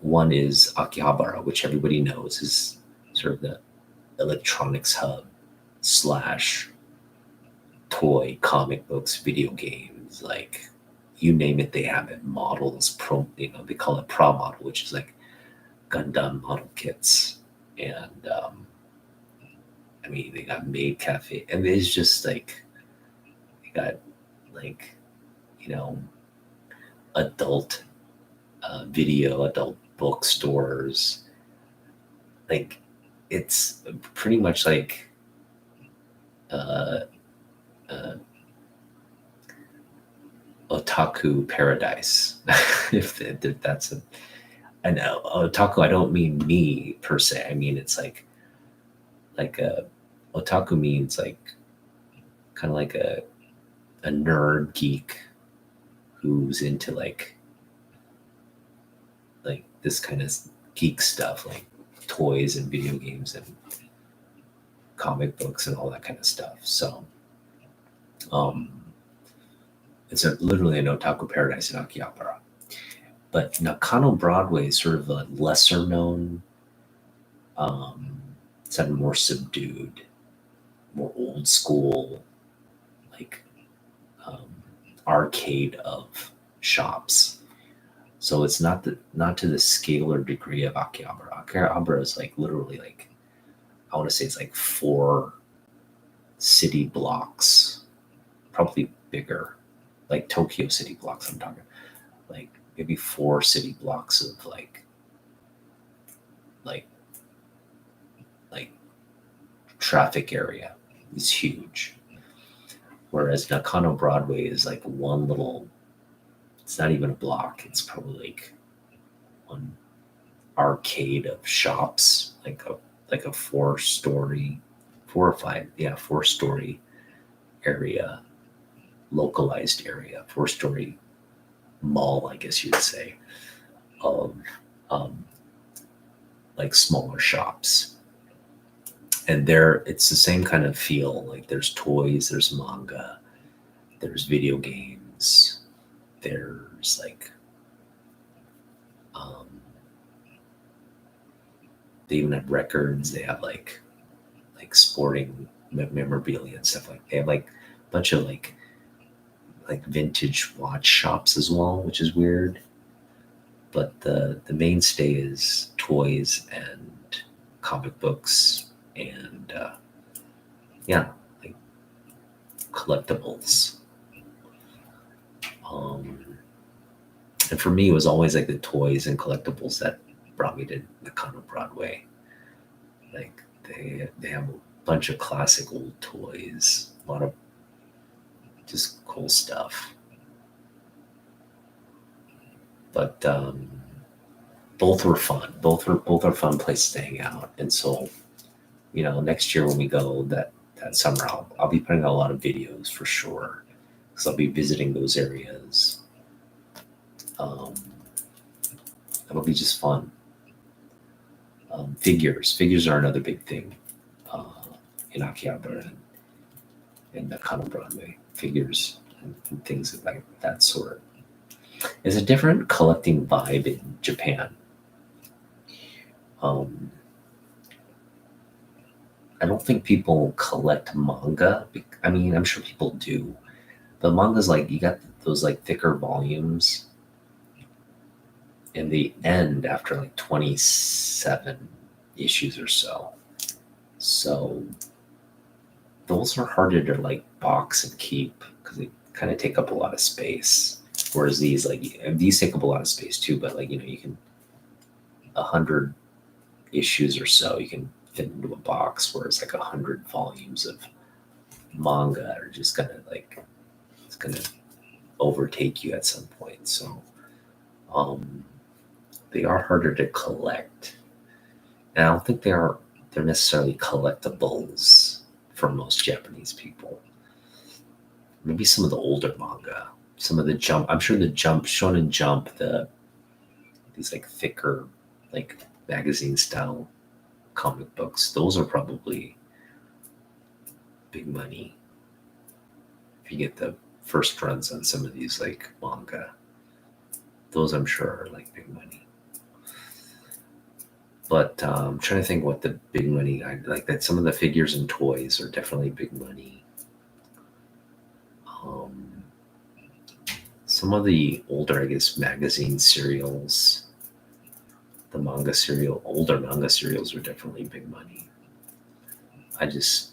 One is Akihabara, which everybody knows is sort of the electronics hub / toy, comic books, video games, like you name it, they have it. Models, they call it Pro Model, which is like Gundam model kits. And they got Maid Cafe, and it's just like they got like adult video, adult bookstores. Like it's pretty much like otaku paradise. if that's an otaku, I don't mean me per se. I mean it's like otaku means like kind of like a nerd geek who's into like this kind of geek stuff, like toys and video games and comic books and all that kind of stuff. So it's literally an otaku paradise in Akihabara. But Nakano Broadway is sort of a lesser known, it's a more subdued more old school, like arcade of shops. So it's not to the scale or degree of Akihabara. Akihabara is like literally like, I want to say it's like 4 city blocks, probably bigger, like Tokyo city blocks. I'm talking like maybe 4 city blocks of like like traffic area is huge. Whereas Nakano Broadway is like one little, it's not even a block. It's probably like one arcade of shops, like a 4-story, 4 or 5, yeah, 4-story area, localized area, 4-story mall, I guess you'd say, of um, like smaller shops. And there, it's the same kind of feel. Like there's toys, there's manga, there's video games, there's like um, they even have records. They have like sporting memorabilia and stuff. Like they have like a bunch of like vintage watch shops as well, which is weird. But the mainstay is toys and comic books and yeah, like collectibles. And for me, it was always like the toys and collectibles that brought me to Nakano Broadway. Like they have a bunch of classic old toys, a lot of just cool stuff. But both were fun. Both are fun places to hang out. And so, next year when we go that summer, I'll be putting out a lot of videos for sure, because I'll be visiting those areas. It'll be just fun. Figures are another big thing uh, in Akihabara and Nakano Broadway. Figures and things like that sort. It's a different collecting vibe in Japan. Um, I don't think people collect manga. I mean, I'm sure people do, but manga's like you got those like thicker volumes, and they end after like 27 issues or so. So those are harder to like box and keep because they kind of take up a lot of space. Whereas these take up a lot of space too, but like you can 100 issues or so you can fit into a box, whereas like 100 volumes of manga are just gonna it's gonna overtake you at some point. So they are harder to collect. And I don't think they're necessarily collectibles for most Japanese people. Maybe some of the older manga, some of the Jump. I'm sure the Jump, Shonen Jump, these like thicker, like magazine style comic books. Those are probably big money. If you get the first runs on some of these like manga, those I'm sure are like big money. But I'm trying to think what the big money I like. That some of the figures and toys are definitely big money. Some of the older, I guess, magazine serials, older manga serials are definitely big money. I just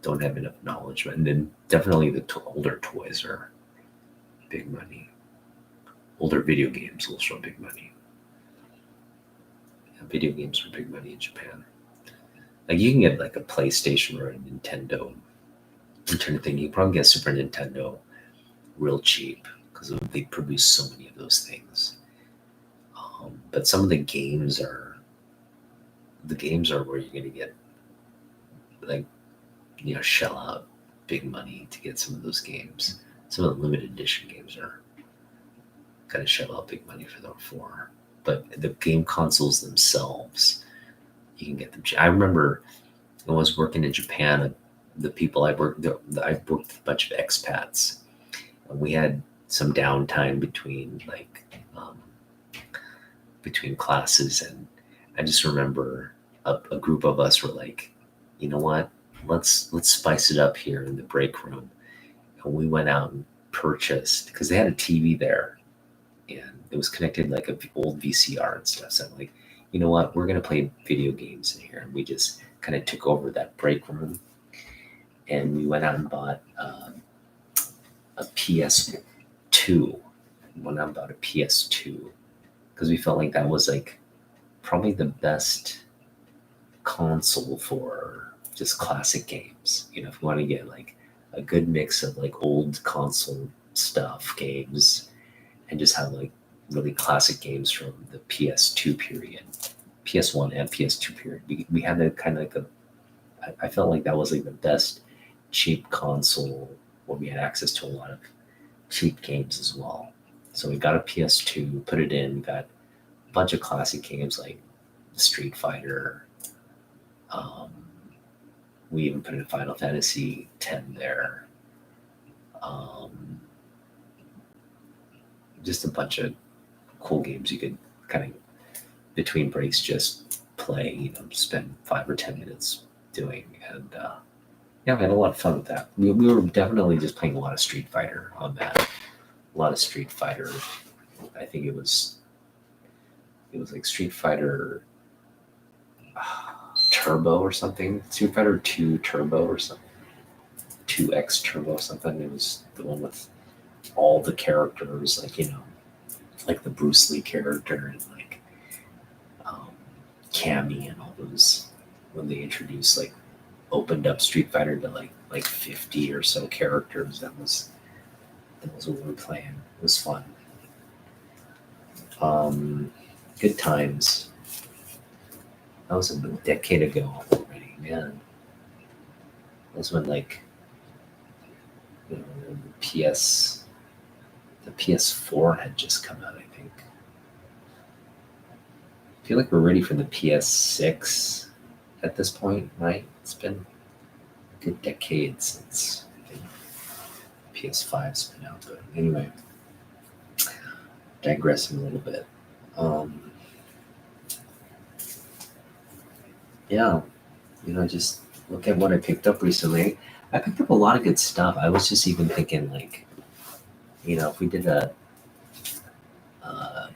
don't have enough knowledge. And then definitely the older toys are big money. Older video games also big money. Yeah, video games are big money in Japan. Like you can get like a PlayStation or a Nintendo. I'm trying to think. You can probably get a Super Nintendo real cheap because they produce so many of those things. But some of the games are where you're going to get like shell out big money to get some of those games. Some of the limited edition games are kind of shell out big money for them for. But the game consoles themselves, you can get them. I remember when I was working in Japan, the people I worked with a bunch of expats, and we had some downtime between between classes, and I just remember a group of us were like, you know what, let's spice it up here in the break room. And we went out and purchased, because they had a TV there, and it was connected like a old VCR and stuff. So I'm like, you know what, we're gonna play video games in here, and we just kind of took over that break room, and we went out and bought a PS2. Went out and bought a PS2 because we felt like that was like probably the best console for just classic games. You know, if you want to get like a good mix of like old console stuff games and just have like really classic games from the PS2 period, PS1 and PS2 period. We had a kind of like I felt like that was like the best cheap console where we had access to a lot of cheap games as well. So we got a PS2, put it in, got a bunch of classic games like Street Fighter. We even put in Final Fantasy X there. Just a bunch of cool games you could kind of between breaks just play, you know, spend 5 or 10 minutes doing. And yeah, we had a lot of fun with that. We were definitely just playing a lot of Street Fighter on that. A lot of Street Fighter. I think it was like Street Fighter Turbo or something. Street Fighter 2 Turbo or something. 2X Turbo or something. It was the one with all the characters, like, you know, like the Bruce Lee character and like Cammy and all those, when they introduced like opened up Street Fighter to like 50 or so characters. That was what we were playing. It was fun. Good times. That was a decade ago already, man. That was when like, you know, the PS4 had just come out, I think. I feel like we're ready for the PS6 at this point, right? It's been a good decade since I think PS5's been out, but anyway, digressing a little bit. Yeah, you know, just look at what I picked up recently. I picked up a lot of good stuff. I was just even thinking, like, you know, if we did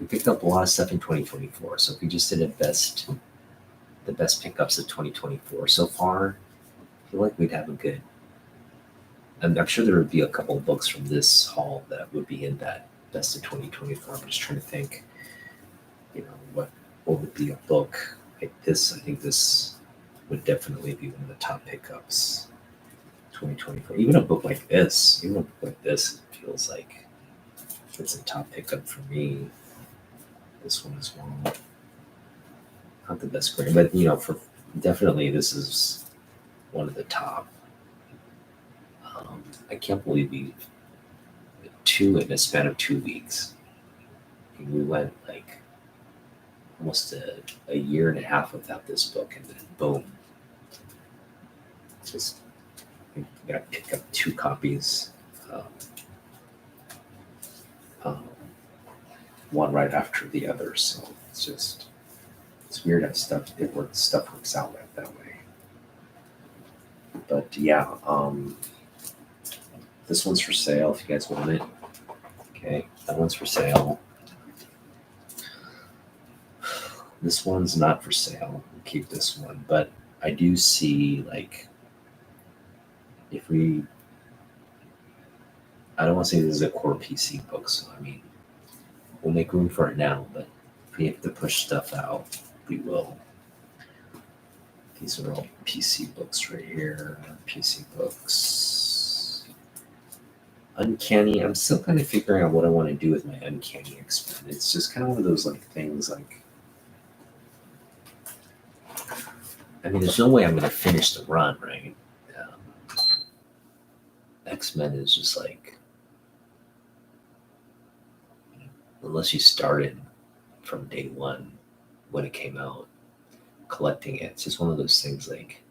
we picked up a lot of stuff in 2024. So if we just did the best pickups of 2024 so far, I feel like we'd have a good. I'm sure there would be a couple of books from this haul that would be in that best of 2024. I'm just trying to think, you know, what would be a book like this. I think this would definitely be one of the top pickups 2024. Even a book like this, feels like it's a top pickup for me. This one as well. Not the best grade, but you know, for definitely this is one of the top. I can't believe we two in a span of 2 weeks. And we went like almost a year and a half without this book, and then boom, just I got to pick up 2 copies. One right after the other, so it's weird how stuff works out like that way. But yeah, this one's for sale if you guys want it. Okay, that one's for sale. This one's not for sale. We'll keep this one, but I do see like if we. I don't want to say this is a core PC book, so I mean, we'll make room for it now, but if we have to push stuff out, we will. These are all PC books right here. PC books. Uncanny. I'm still kind of figuring out what I want to do with my Uncanny X-Men. It's just kind of one of those like things like. I mean, there's no way I'm going to finish the run, right? X-Men is just like. Unless you started from day one when it came out, collecting it. It's just one of those things like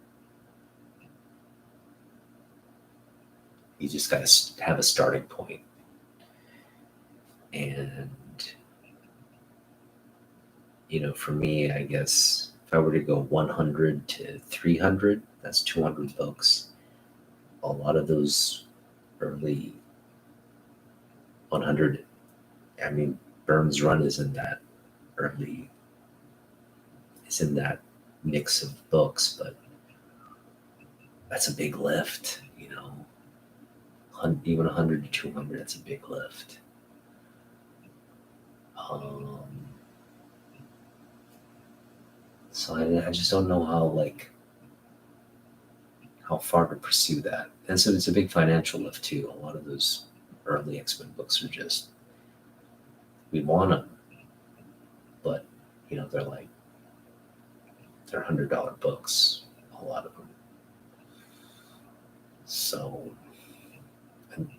you just got to have a starting point. And, you know, for me, I guess if I were to go 100 to 300, That's 200 books. A lot of those early 100, I mean, Burns Run is in that early, is in that mix of books, but that's a big lift, even 100 to 200, that's a big lift. So I just don't know how far to pursue that. And so it's a big financial lift too. A lot of those early X-Men books are just, we want them, but they're $100 books, a lot of them. So,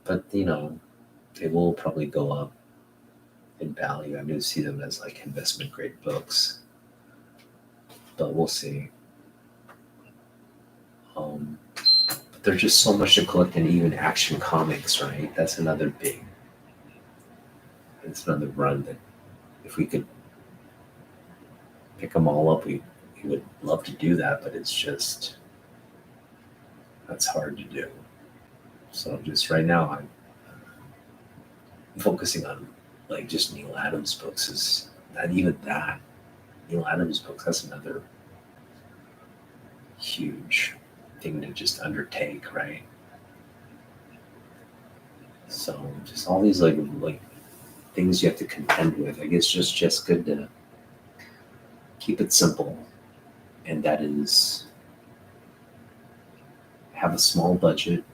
but they will probably go up in value. I do see them as like investment grade books, but we'll see. But there's just so much to collect, and even Action Comics, right? It's another run that if we could pick them all up, we would love to do that, but that's hard to do. So just right now, I'm focusing on like just Neil Adams books. Is not even that. Neil Adams books, that's another huge thing to just undertake, right? So just all these like things you have to contend with. I guess just good to keep it simple, and that is have a small budget,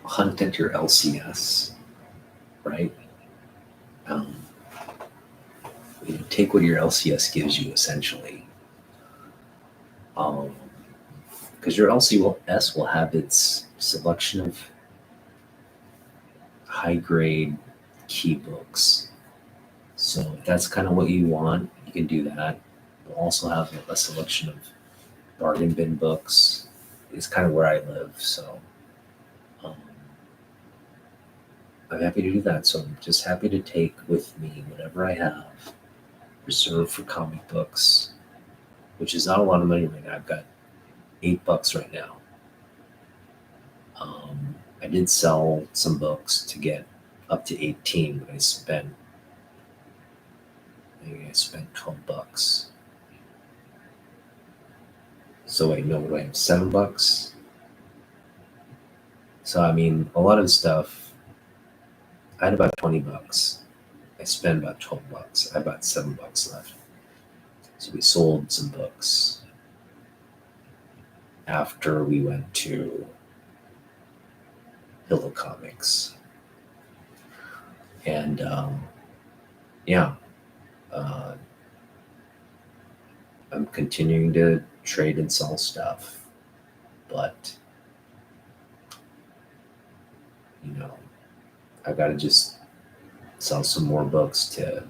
hunt at your LCS, right? Take what your LCS gives you, essentially, because your LCS will have its selection of high-grade key books. So if that's kind of what you want, you can do that. We'll also have a selection of bargain bin books. It's kind of where I live, so I'm happy to do that. So I'm just happy to take with me whatever I have reserved for comic books, which is not a lot of money right now. I've got $8 right now. I did sell some books to get up to 18, but I spent $12. So wait, no, what do I have? $7? So I mean, a lot of the stuff, I had about $20. I spent about $12. I have about $7 left. So we sold some books after we went to Pillow Comics. And I'm continuing to trade and sell stuff, but I've got to just sell some more books to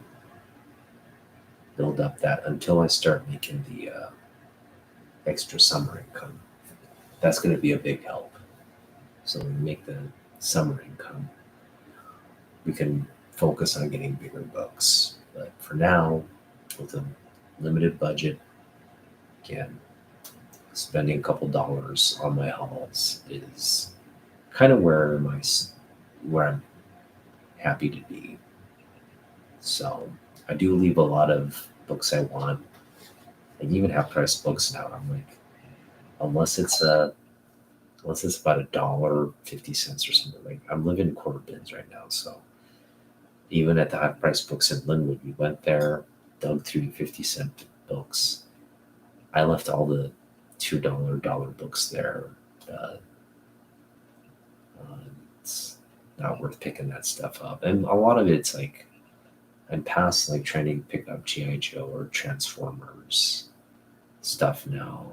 build up that until I start making the extra summer income. That's going to be a big help. So when we make the summer income, we can focus on getting bigger books. But for now, with a limited budget, again, spending a couple dollars on my hauls is kind of where I'm happy to be. So I do leave a lot of books I want. I even have price books now. I'm like, unless it's about $1.50 or something. Like, I'm living in quarter bins right now, so even at the high price books in Linwood, we went there, dug through 50-cent books. I left all the $2 books there. It's not worth picking that stuff up, and a lot of it's like I'm past like trying to pick up G.I. Joe or Transformers stuff now.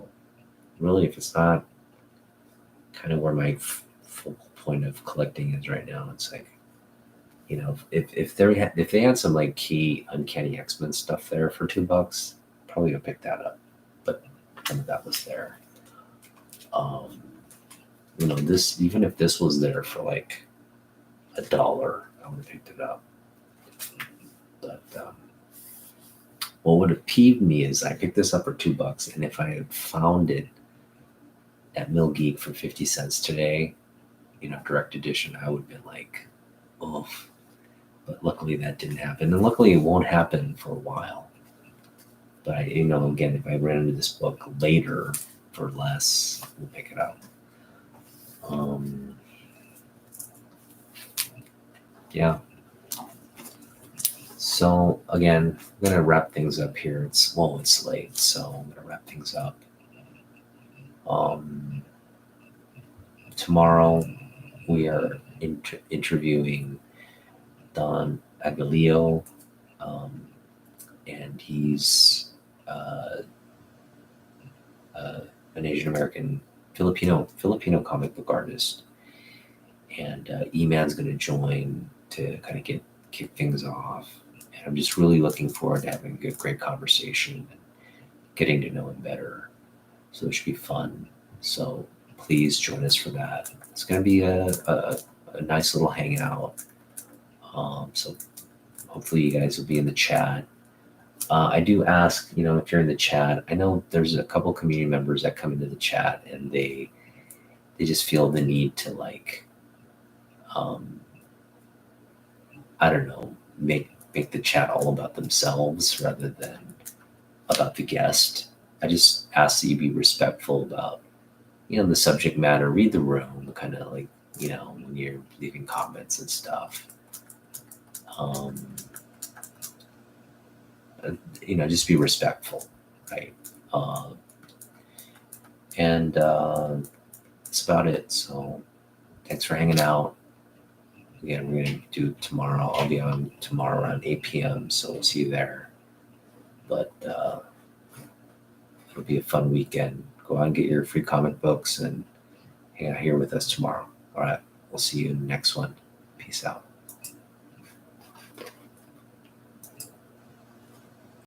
Really, if it's not kind of where my focal point of collecting is right now, it's like, if they had some like key Uncanny X-Men stuff there for $2, probably gonna pick that up. But none of that was there. This, even if this was there for like $1, I would have picked it up. But what would have peeved me is I picked this up for $2, and if I had found it at Mill Geek for 50 cents today, direct edition, I would have been like, oh. But luckily that didn't happen, and luckily it won't happen for a while. But again, if I ran into this book later for less, we'll pick it up. Yeah. So again, I'm gonna wrap things up here. It's late, so I'm gonna wrap things up. Tomorrow we are interviewing Don Aguilio, and he's an Asian American Filipino comic book artist, and E-Man's going to join to kind of kick things off. And I'm just really looking forward to having a great conversation and getting to know him better. So it should be fun. So please join us for that. It's going to be a nice little hangout. So hopefully you guys will be in the chat. I do ask, if you're in the chat, I know there's a couple community members that come into the chat and they just feel the need to I don't know, make the chat all about themselves rather than about the guest. I just ask that you be respectful about, the subject matter, read the room, kind of when you're leaving comments and stuff. Just be respectful, right? And that's about it. So thanks for hanging out. Again, we're going to do it tomorrow. I'll be on tomorrow around 8 p.m., so we'll see you there. But it'll be a fun weekend. Go out and get your free comic books and hang out here with us tomorrow. All right, we'll see you in the next one. Peace out.